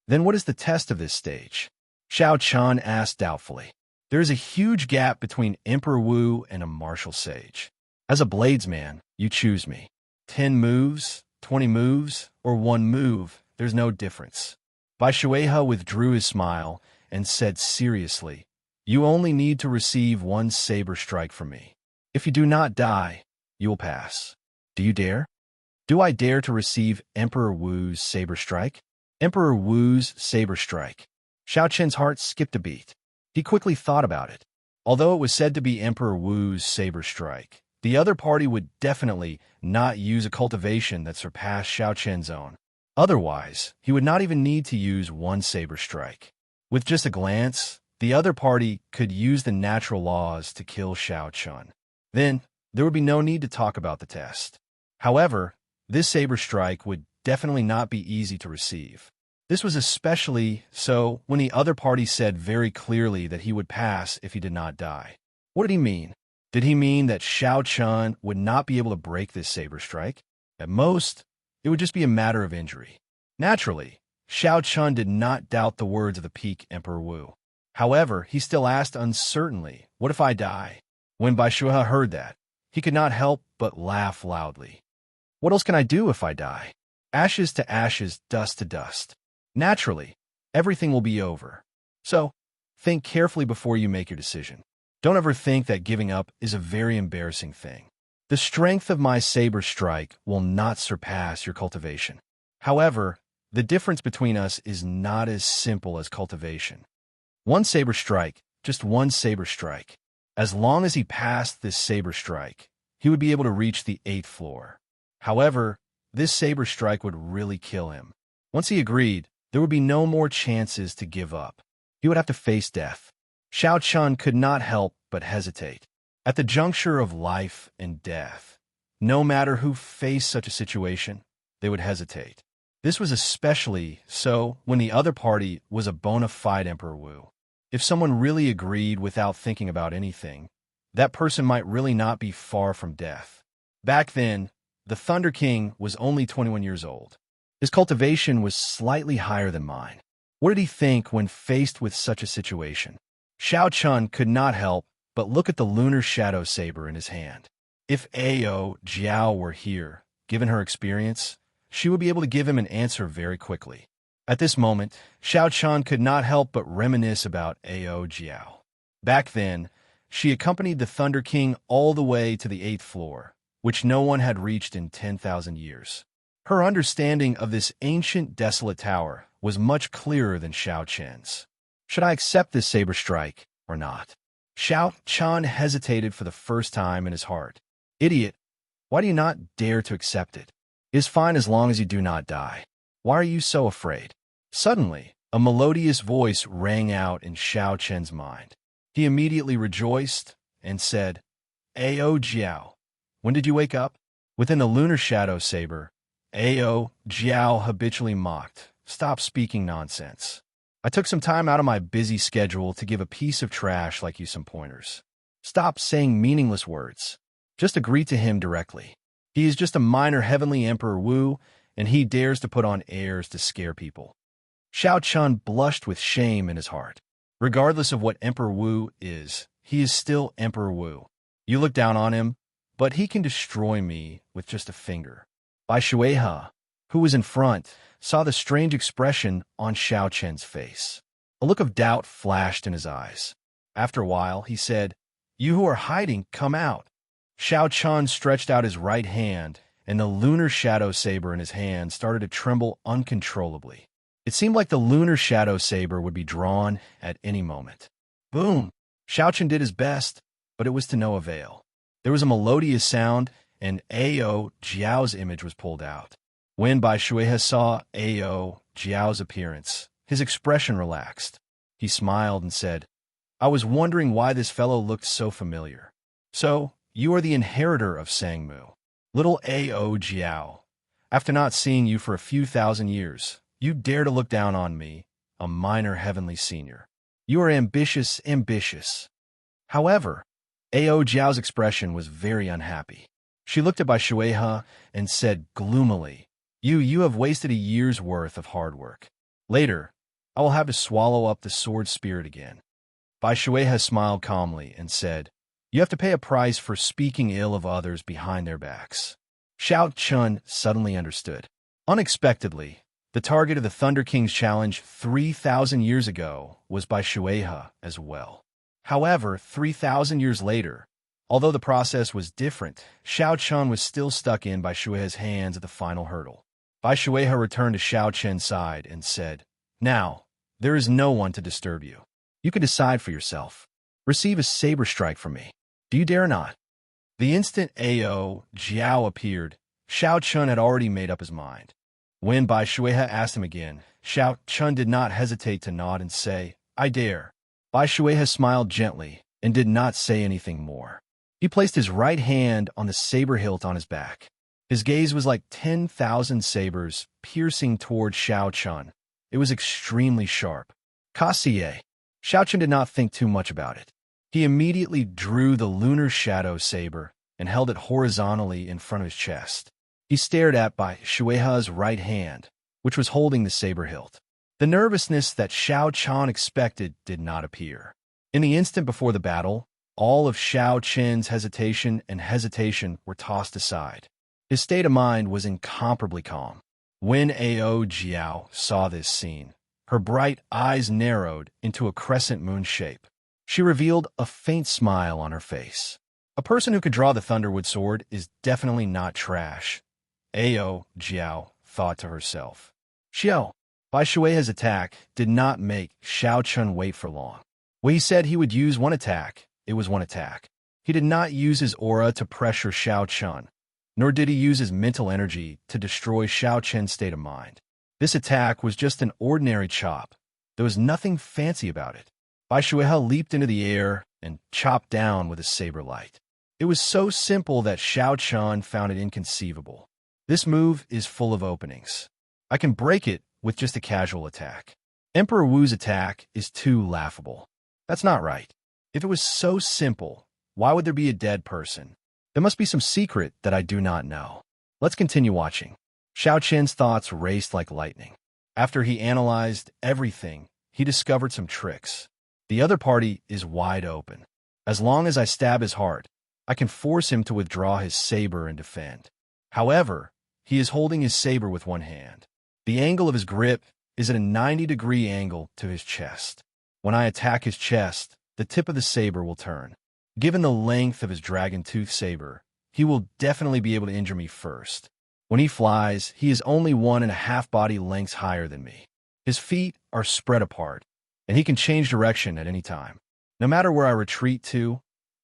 "Then what is the test of this stage?" Xiao Chen asked doubtfully. "There is a huge gap between Emperor Wu and a martial sage. As a bladesman, you choose me. 10 moves, 20 moves, or 1 move, there's no difference." Bai Shuehe withdrew his smile and said seriously, "You only need to receive 1 saber strike from me. If you do not die, you will pass. Do you dare?" "Do I dare to receive Emperor Wu's saber strike?" Emperor Wu's saber strike. Xiao Chen's heart skipped a beat. He quickly thought about it. Although it was said to be Emperor Wu's saber strike, the other party would definitely not use a cultivation that surpassed Xiao Chen's own. Otherwise, he would not even need to use 1 saber strike. With just a glance, the other party could use the natural laws to kill Xiao Chen. Then, there would be no need to talk about the test. However, this saber strike would definitely not be easy to receive. This was especially so when the other party said very clearly that he would pass if he did not die. What did he mean? Did he mean that Xiao Chen would not be able to break this saber strike? At most, it would just be a matter of injury. Naturally, Xiao Chen did not doubt the words of the peak Emperor Wu. However, he still asked uncertainly, "What if I die?" When Bai Shuehe heard that, he could not help but laugh loudly. "What else can I do if I die? Ashes to ashes, dust to dust. Naturally, everything will be over. So, think carefully before you make your decision. Don't ever think that giving up is a very embarrassing thing. The strength of my saber strike will not surpass your cultivation. However, the difference between us is not as simple as cultivation. 1 saber strike, just 1 saber strike. As long as he passed this saber strike, he would be able to reach the 8th floor. However, this saber strike would really kill him. Once he agreed, there would be no more chances to give up. He would have to face death. Xiao Chen could not help but hesitate. At the juncture of life and death, no matter who faced such a situation, they would hesitate. This was especially so when the other party was a bona fide Emperor Wu. If someone really agreed without thinking about anything, that person might really not be far from death. Back then, the Thunder King was only 21 years old. His cultivation was slightly higher than mine. What did he think when faced with such a situation? Xiao Chen could not help but look at the lunar shadow saber in his hand. If Ao Jiao were here, given her experience, she would be able to give him an answer very quickly. At this moment, Xiao Chen could not help but reminisce about Ao Jiao. Back then, she accompanied the Thunder King all the way to the 8th floor, which no one had reached in 10,000 years. Her understanding of this ancient desolate tower was much clearer than Xiao Chen's. Should I accept this saber strike or not? Xiao Chen hesitated for the first time in his heart. "Idiot, why do you not dare to accept it? It is fine as long as you do not die. Why are you so afraid?" Suddenly, a melodious voice rang out in Xiao Chen's mind. He immediately rejoiced and said, "Ao Jiao, when did you wake up?" Within the lunar shadow saber, Ao Jiao habitually mocked, "Stop speaking nonsense. I took some time out of my busy schedule to give a piece of trash like you some pointers. Stop saying meaningless words. Just agree to him directly. He is just a minor heavenly Emperor Wu, and he dares to put on airs to scare people." Xiao Chen blushed with shame in his heart. Regardless of what Emperor Wu is, he is still Emperor Wu. You look down on him, but he can destroy me with just a finger. Bai Shuehe, who was in front, saw the strange expression on Xiao Chen's face. A look of doubt flashed in his eyes. After a while, he said, "You who are hiding, come out." Xiao Chen stretched out his right hand, and the lunar shadow saber in his hand started to tremble uncontrollably. It seemed like the lunar shadow saber would be drawn at any moment. Boom! Xiao Chen did his best, but it was to no avail. There was a melodious sound, and Ao Jiao's image was pulled out. When Bai Shuehe saw Ao Jiao's appearance, his expression relaxed. He smiled and said, "I was wondering why this fellow looked so familiar. So, you are the inheritor of Sangmu. Little Ao Jiao. After not seeing you for a few thousand years, you dare to look down on me, a minor heavenly senior. You are ambitious, ambitious. However, Ao Jiao's expression was very unhappy. She looked at Bai Shuihe and said gloomily, You have wasted a year's worth of hard work. Later, I will have to swallow up the sword spirit again. Bai Shuihe smiled calmly and said, You have to pay a price for speaking ill of others behind their backs. Xiao Chun suddenly understood. Unexpectedly, the target of the Thunder King's challenge 3,000 years ago was Bai Shuihe as well. However, 3,000 years later, although the process was different, Xiao Chun was still stuck in Bai Shuihe's hands at the final hurdle. Bai Shuihe returned to Xiao Chen's side and said, Now, there is no one to disturb you. You can decide for yourself. Receive a saber strike from me. Do you dare not? The instant Ao Jiao appeared, Xiao Chun had already made up his mind. When Bai Shuihe asked him again, Xiao Chun did not hesitate to nod and say, I dare. Bai Shuihe smiled gently and did not say anything more. He placed his right hand on the saber hilt on his back. His gaze was like 10,000 sabers piercing toward Xiao Chun. It was extremely sharp. Kassier. Xiao Chun did not think too much about it. He immediately drew the lunar shadow saber and held it horizontally in front of his chest. He stared at Bai Shuihe's right hand, which was holding the saber hilt. The nervousness that Xiao Chun expected did not appear. In the instant before the battle, all of Xiao Chen's hesitation were tossed aside. His state of mind was incomparably calm. When Ao Jiao saw this scene, her bright eyes narrowed into a crescent moon shape. She revealed a faint smile on her face. A person who could draw the Thunderwood sword is definitely not trash, Ao Jiao thought to herself. Xiao. Bai Shuihe's attack did not make Xiao Chun wait for long. When he said he would use one attack, it was one attack. He did not use his aura to pressure Xiao Chun, nor did he use his mental energy to destroy Xiao Chen's state of mind. This attack was just an ordinary chop. There was nothing fancy about it. Bai Shuihe leaped into the air and chopped down with his saber light. It was so simple that Xiao Chun found it inconceivable. This move is full of openings. I can break it with just a casual attack. Emperor Wu's attack is too laughable. That's not right. If it was so simple, why would there be a dead person? There must be some secret that I do not know. Let's continue watching. Xiao Chen's thoughts raced like lightning. After he analyzed everything, he discovered some tricks. The other party is wide open. As long as I stab his heart, I can force him to withdraw his saber and defend. However, he is holding his saber with one hand. The angle of his grip is at a 90-degree angle to his chest. When I attack his chest, the tip of the saber will turn. Given the length of his dragon-tooth saber, he will definitely be able to injure me first. When he flies, he is only 1.5 body lengths higher than me. His feet are spread apart, and he can change direction at any time. No matter where I retreat to,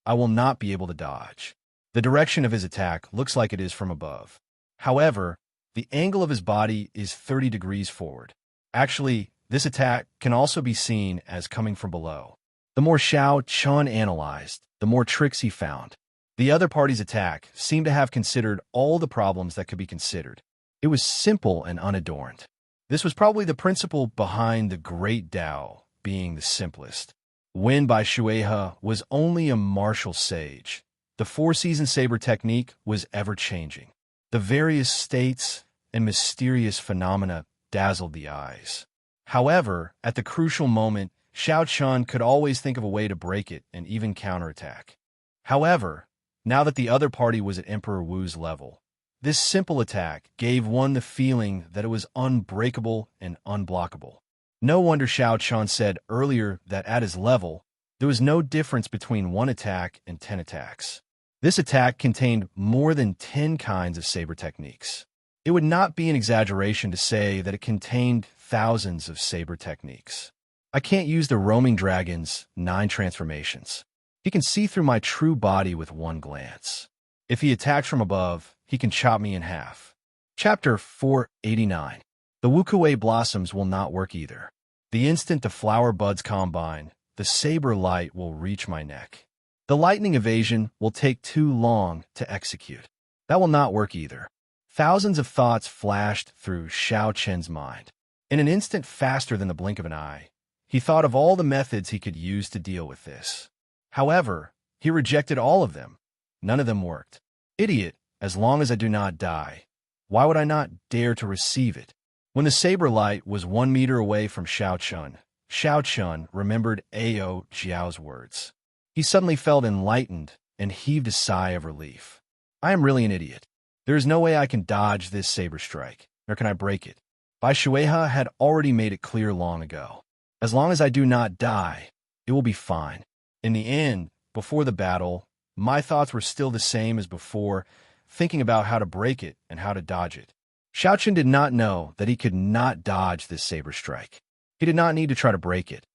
I will not be able to dodge. The direction of his attack looks like it is from above. However, the angle of his body is 30 degrees forward. Actually, this attack can also be seen as coming from below. The more Xiao Chun analyzed, the more tricks he found. The other party's attack seemed to have considered all the problems that could be considered. It was simple and unadorned. This was probably the principle behind the Great Tao being the simplest. Wen Bai Shuihe was only a martial sage. The four-season saber technique was ever-changing. The various states and mysterious phenomena dazzled the eyes. However, at the crucial moment, Xiao Chun could always think of a way to break it and even counterattack. However, now that the other party was at Emperor Wu's level, this simple attack gave one the feeling that it was unbreakable and unblockable. No wonder Xiao Chun said earlier that at his level, there was no difference between one attack and 10 attacks. This attack contained more than 10 kinds of saber techniques. It would not be an exaggeration to say that it contained thousands of saber techniques. I can't use the roaming dragon's 9 transformations. He can see through my true body with one glance. If he attacks from above, he can chop me in half. Chapter 489. The Wukuei blossoms will not work either. The instant the flower buds combine, the saber light will reach my neck. The lightning evasion will take too long to execute. That will not work either. Thousands of thoughts flashed through Xiao Chen's mind. In an instant faster than the blink of an eye, he thought of all the methods he could use to deal with this. However, he rejected all of them. None of them worked. Idiot, as long as I do not die, why would I not dare to receive it? When the saber light was 1 meter away from Xiao Chun remembered Ao Jiao's words. He suddenly felt enlightened and heaved a sigh of relief. I am really an idiot. There is no way I can dodge this saber strike, nor can I break it. Bai Shueha had already made it clear long ago. As long as I do not die, it will be fine. In the end, before the battle, my thoughts were still the same as before, thinking about how to break it and how to dodge it. Xiao Chen did not know that he could not dodge this saber strike. He did not need to try to break it.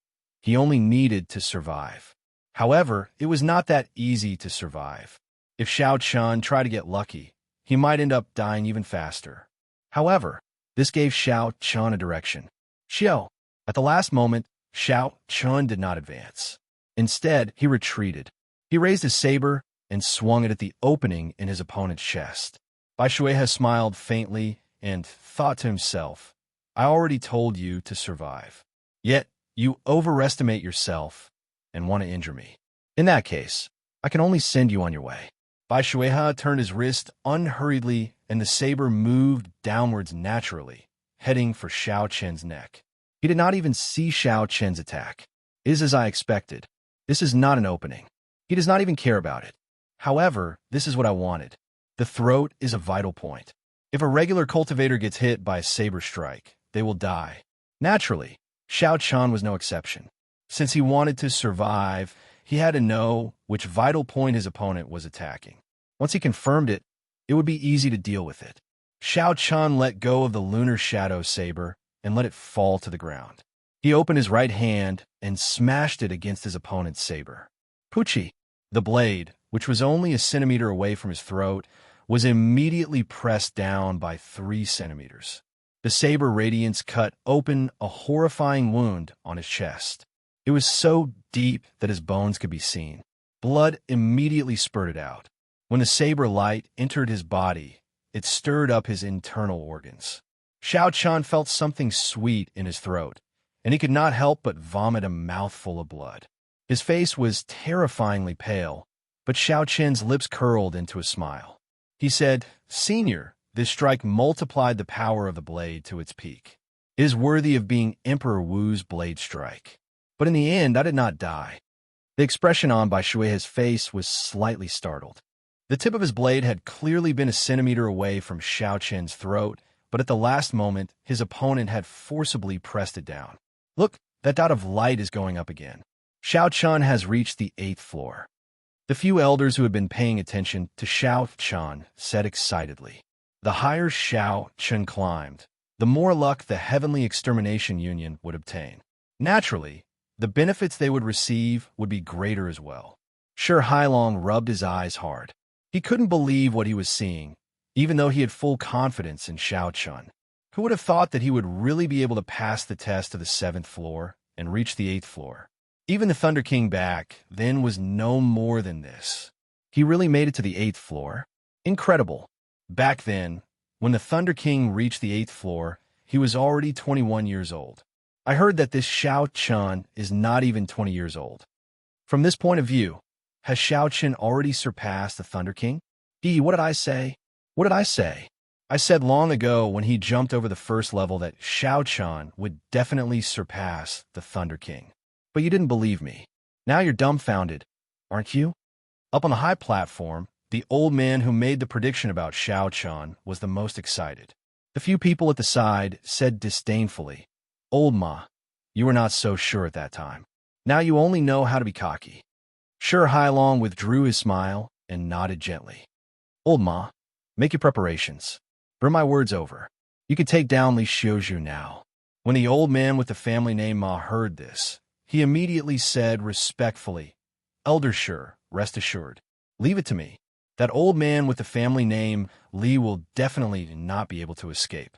He only needed to survive. However, it was not that easy to survive. If Xiao Chen tried to get lucky, he might end up dying even faster. However, this gave Xiao Chen a direction. Xiao. At the last moment, Xiao Chen did not advance. Instead, he retreated. He raised his saber and swung it at the opening in his opponent's chest. Bai Shueha smiled faintly and thought to himself, I already told you to survive. Yet, you overestimate yourself and want to injure me. In that case, I can only send you on your way. Bai Shueha turned his wrist unhurriedly, and the saber moved downwards naturally, heading for Xiao Chen's neck. He did not even see Xiao Chen's attack. It is as I expected. This is not an opening. He does not even care about it. However, this is what I wanted. The throat is a vital point. If a regular cultivator gets hit by a saber strike, they will die. Naturally, Xiao Chen was no exception. Since he wanted to survive, he had to know which vital point his opponent was attacking. Once he confirmed it, it would be easy to deal with it. Xiao Chen let go of the lunar shadow saber and let it fall to the ground. He opened his right hand and smashed it against his opponent's saber. Pucci, the blade, which was only a centimeter away from his throat, was immediately pressed down by 3 centimeters. The saber radiance cut open a horrifying wound on his chest. It was so deep that his bones could be seen. Blood immediately spurted out. When the saber light entered his body, it stirred up his internal organs. Xiao Chen felt something sweet in his throat, and he could not help but vomit a mouthful of blood. His face was terrifyingly pale, but Xiao Chen's lips curled into a smile. He said, Senior, this strike multiplied the power of the blade to its peak. It is worthy of being Emperor Wu's blade strike. But in the end, I did not die. The expression on Bai Shueha's face was slightly startled. The tip of his blade had clearly been a centimeter away from Xiao Chen's throat, but at the last moment, his opponent had forcibly pressed it down. Look, that dot of light is going up again. Xiao Chen has reached the 8th floor. The few elders who had been paying attention to Xiao Chen said excitedly. The higher Xiao Chen climbed, the more luck the Heavenly Extermination Union would obtain. Naturally, the benefits they would receive would be greater as well. Sure Hailong rubbed his eyes hard. He couldn't believe what he was seeing, even though he had full confidence in Xiao Chen. Who would have thought that he would really be able to pass the test to the 7th floor and reach the 8th floor? Even the Thunder King back then was no more than this. He really made it to the 8th floor. Incredible. Back then, when the Thunder King reached the 8th floor, he was already 21 years old. I heard that this Xiao Chen is not even 20 years old. From this point of view, has Xiao Chen already surpassed the Thunder King? What did I say? What did I say? I said long ago when he jumped over the first level that Xiao Chen would definitely surpass the Thunder King. But you didn't believe me. Now you're dumbfounded, aren't you? Up on the high platform, the old man who made the prediction about Xiao Chen was the most excited. The few people at the side said disdainfully, Old Ma, you were not so sure at that time. Now you only know how to be cocky. Sure Hailong withdrew his smile and nodded gently. Old Ma, make your preparations. Bring my words over. You can take down Li Xiuzhu now. When the old man with the family name Ma heard this, he immediately said respectfully, Elder Shi, rest assured. Leave it to me. That old man with the family name Li will definitely not be able to escape.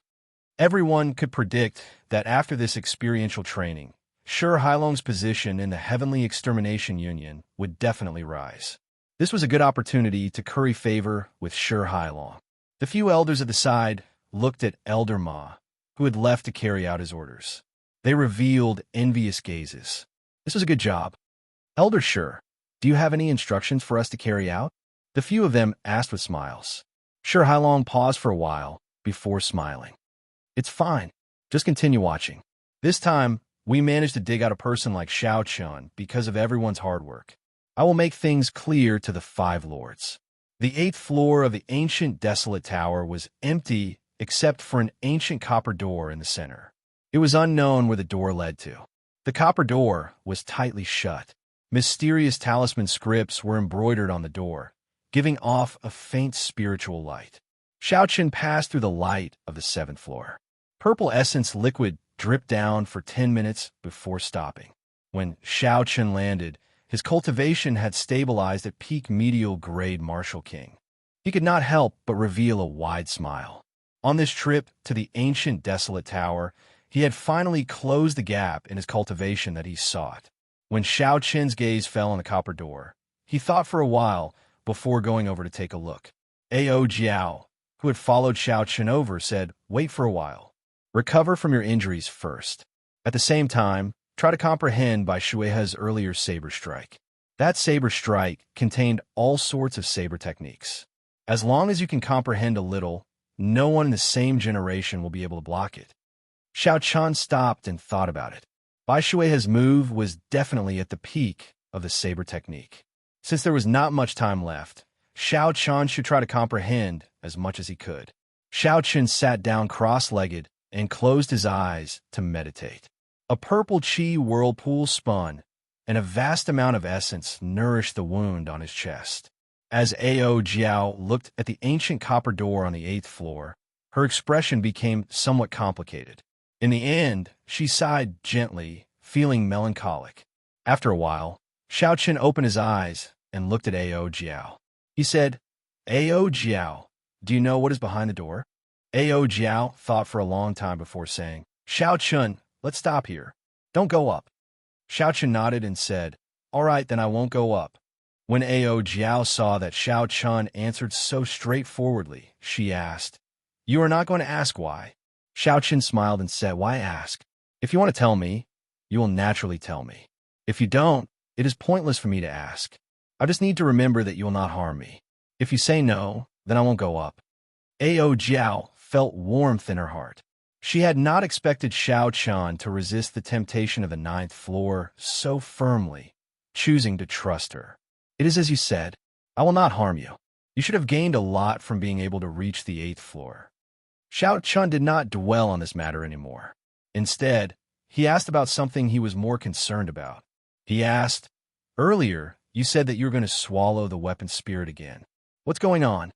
Everyone could predict that after this experiential training, Sure Hailong's position in the Heavenly Extermination Union would definitely rise. This was a good opportunity to curry favor with Sure Hailong. The few elders at the side looked at Elder Ma, who had left to carry out his orders. They revealed envious gazes. This was a good job. Elder Sure, do you have any instructions for us to carry out? The few of them asked with smiles. Sure Hai Long paused for a while before smiling. It's fine. Just continue watching. This time, we managed to dig out a person like Xiao Chun because of everyone's hard work. I will make things clear to the 5 lords. The 8th floor of the ancient desolate tower was empty except for an ancient copper door in the center. It was unknown where the door led to. The copper door was tightly shut. Mysterious talisman scripts were embroidered on the door, giving off a faint spiritual light. Xiao Chun passed through the light of the 7th floor. Purple essence liquid dripped down for 10 minutes before stopping. When Xiao Chun landed, his cultivation had stabilized at peak medial grade Martial King. He could not help but reveal a wide smile. On this trip to the ancient desolate tower, he had finally closed the gap in his cultivation that he sought. When Xiao Chun's gaze fell on the copper door, he thought for a while before going over to take a look. Ao Jiao, who had followed Xiao Chun over, said, "Wait for a while. Recover from your injuries first. At the same time, try to comprehend by Shuehe's earlier saber strike. That saber strike contained all sorts of saber techniques. As long as you can comprehend a little, no one in the same generation will be able to block it." Xiao Chun stopped and thought about it. Bai Shuehe's move was definitely at the peak of the saber technique. Since there was not much time left, Xiao Chun should try to comprehend as much as he could. Xiao Chun sat down cross-legged and closed his eyes to meditate. A purple chi whirlpool spun, and a vast amount of essence nourished the wound on his chest. As Ao Jiao looked at the ancient copper door on the 8th floor, her expression became somewhat complicated. In the end, she sighed gently, feeling melancholic. After a while, Xiao Chun opened his eyes and looked at Ao Jiao. He said, "Ao Jiao, do you know what is behind the door?" Ao Jiao thought for a long time before saying, "Xiao Chun, let's stop here. Don't go up." Xiao Chun nodded and said, "All right, then I won't go up." When Ao Jiao saw that Xiao Chun answered so straightforwardly, she asked, "You are not going to ask why?" Xiao Chun smiled and said, "Why ask? If you want to tell me, you will naturally tell me. If you don't, it is pointless for me to ask. I just need to remember that you will not harm me. If you say no, then I won't go up." Ao Jiao felt warmth in her heart. She had not expected Xiao Chun to resist the temptation of the 9th floor so firmly, choosing to trust her. "It is as you said. I will not harm you. You should have gained a lot from being able to reach the 8th floor." Xiao Chun did not dwell on this matter anymore. Instead, he asked about something he was more concerned about. He asked, "Earlier, you said that you were going to swallow the weapon spirit again. What's going on?"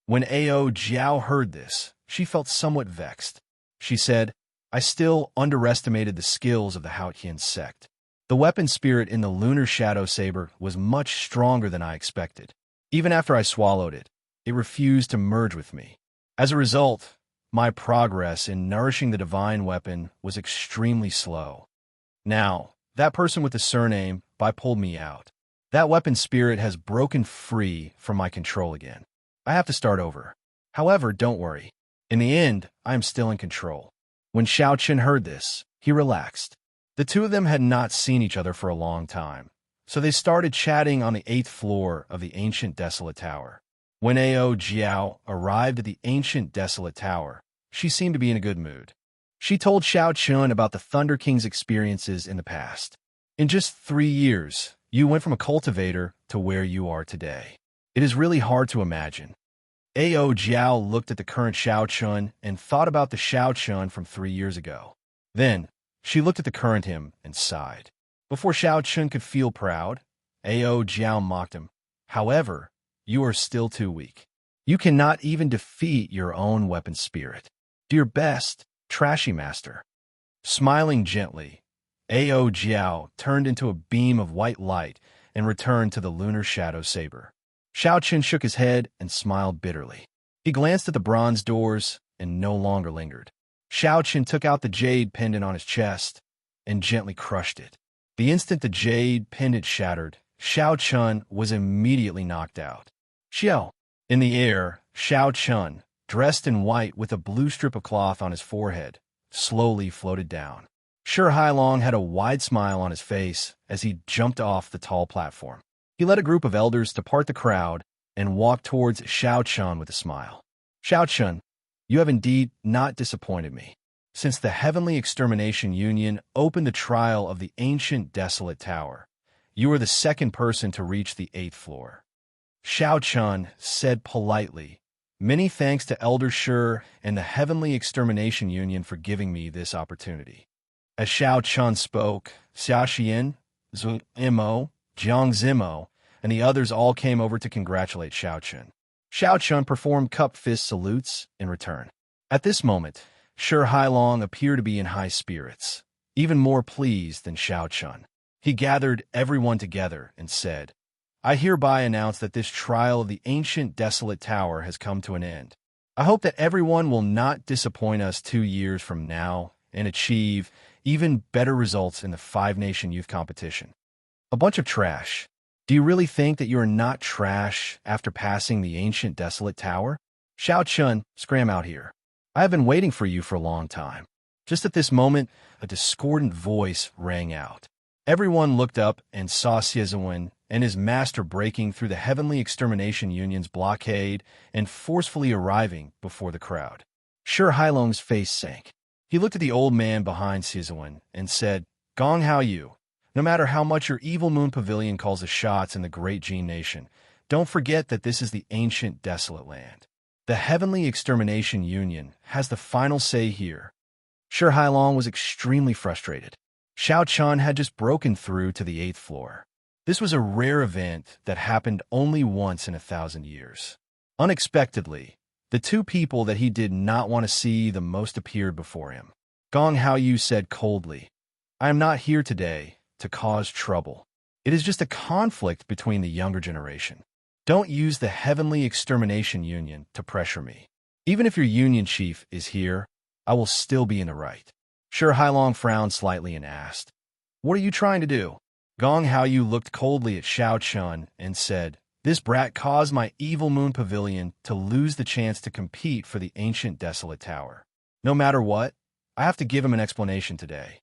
When Ao Jiao heard this, she felt somewhat vexed. She said, "I still underestimated the skills of the Haotian sect. The weapon spirit in the lunar shadow saber was much stronger than I expected. Even after I swallowed it, it refused to merge with me. As a result, my progress in nourishing the divine weapon was extremely slow. Now, that person with the surname Bai pulled me out. That weapon spirit has broken free from my control again. I have to start over. However, don't worry. In the end, I am still in control." When Xiao Chun heard this, he relaxed. The two of them had not seen each other for a long time, so they started chatting on the 8th floor of the ancient desolate tower. When Ao Jiao arrived at the ancient desolate tower, she seemed to be in a good mood. She told Xiao Chun about the Thunder King's experiences in the past. "In just 3 years, you went from a cultivator to where you are today. It is really hard to imagine." Ao Jiao looked at the current Xiao Chun and thought about the Xiao Chun from 3 years ago. Then, she looked at the current him and sighed. Before Xiao Chun could feel proud, Ao Jiao mocked him. "However, you are still too weak. You cannot even defeat your own weapon spirit. Do your best, trashy master." Smiling gently, Ao Jiao turned into a beam of white light and returned to the lunar shadow saber. Xiao Chun shook his head and smiled bitterly. He glanced at the bronze doors and no longer lingered. Xiao Chun took out the jade pendant on his chest and gently crushed it. The instant the jade pendant shattered, Xiao Chun was immediately knocked out. Xiao. In the air, Xiao Chun, dressed in white with a blue strip of cloth on his forehead, slowly floated down. Sure Hailong had a wide smile on his face as he jumped off the tall platform. He led a group of elders to part the crowd and walked towards Xiao Chun with a smile. Xiao Chun, you have indeed not disappointed me. Since the Heavenly Extermination Union opened the trial of the ancient desolate tower, you are the second person to reach the 8th floor. Xiao Chun said politely, many thanks to Elder Shur and the Heavenly Extermination Union for giving me this opportunity. As Xiao Chun spoke, Xia Xian, Zhu Imo, Jiang Zimo, and the others all came over to congratulate Xiao Chun. Xiao Chun performed cup fist salutes in return. At this moment, Shur Hailong appeared to be in high spirits, even more pleased than Xiao Chun. He gathered everyone together and said, I hereby announce that this trial of the ancient desolate tower has come to an end. I hope that everyone will not disappoint us 2 years from now and achieve even better results in the 5-nation youth competition. A bunch of trash. Do you really think that you are not trash after passing the ancient desolate tower? Xiao Chun, scram out here. I have been waiting for you for a long time. Just at this moment, a discordant voice rang out. Everyone looked up and saw Xiezuan and his master breaking through the Heavenly Extermination Union's blockade and forcefully arriving before the crowd. Shur Hailong's face sank. He looked at the old man behind Xiezuan and said, Gong Hao Yu, no matter how much your evil moon pavilion calls the shots in the great Jin nation, don't forget that this is the ancient desolate land. The Heavenly Extermination Union has the final say here. Shur Hailong was extremely frustrated. Xiao Chun had just broken through to the 8th floor. This was a rare event that happened only once in 1,000 years. Unexpectedly, the two people that he did not want to see the most appeared before him. Gong Haoyu said coldly, I am not here today to cause trouble. It is just a conflict between the younger generation. Don't use the Heavenly Extermination Union to pressure me. Even if your union chief is here, I will still be in the right. Shur Hailong frowned slightly and asked, What are you trying to do? Gong Haoyu looked coldly at Xiao Chun and said, This brat caused my evil moon pavilion to lose the chance to compete for the ancient desolate tower. No matter what, I have to give him an explanation today.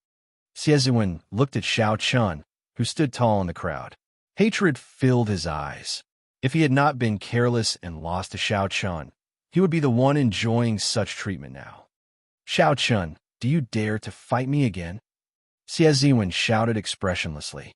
Xiezuan looked at Xiao Chun, who stood tall in the crowd. Hatred filled his eyes. If he had not been careless and lost to Xiao Chun, he would be the one enjoying such treatment now. Xiao Chun, do you dare to fight me again? Xiezuan shouted expressionlessly.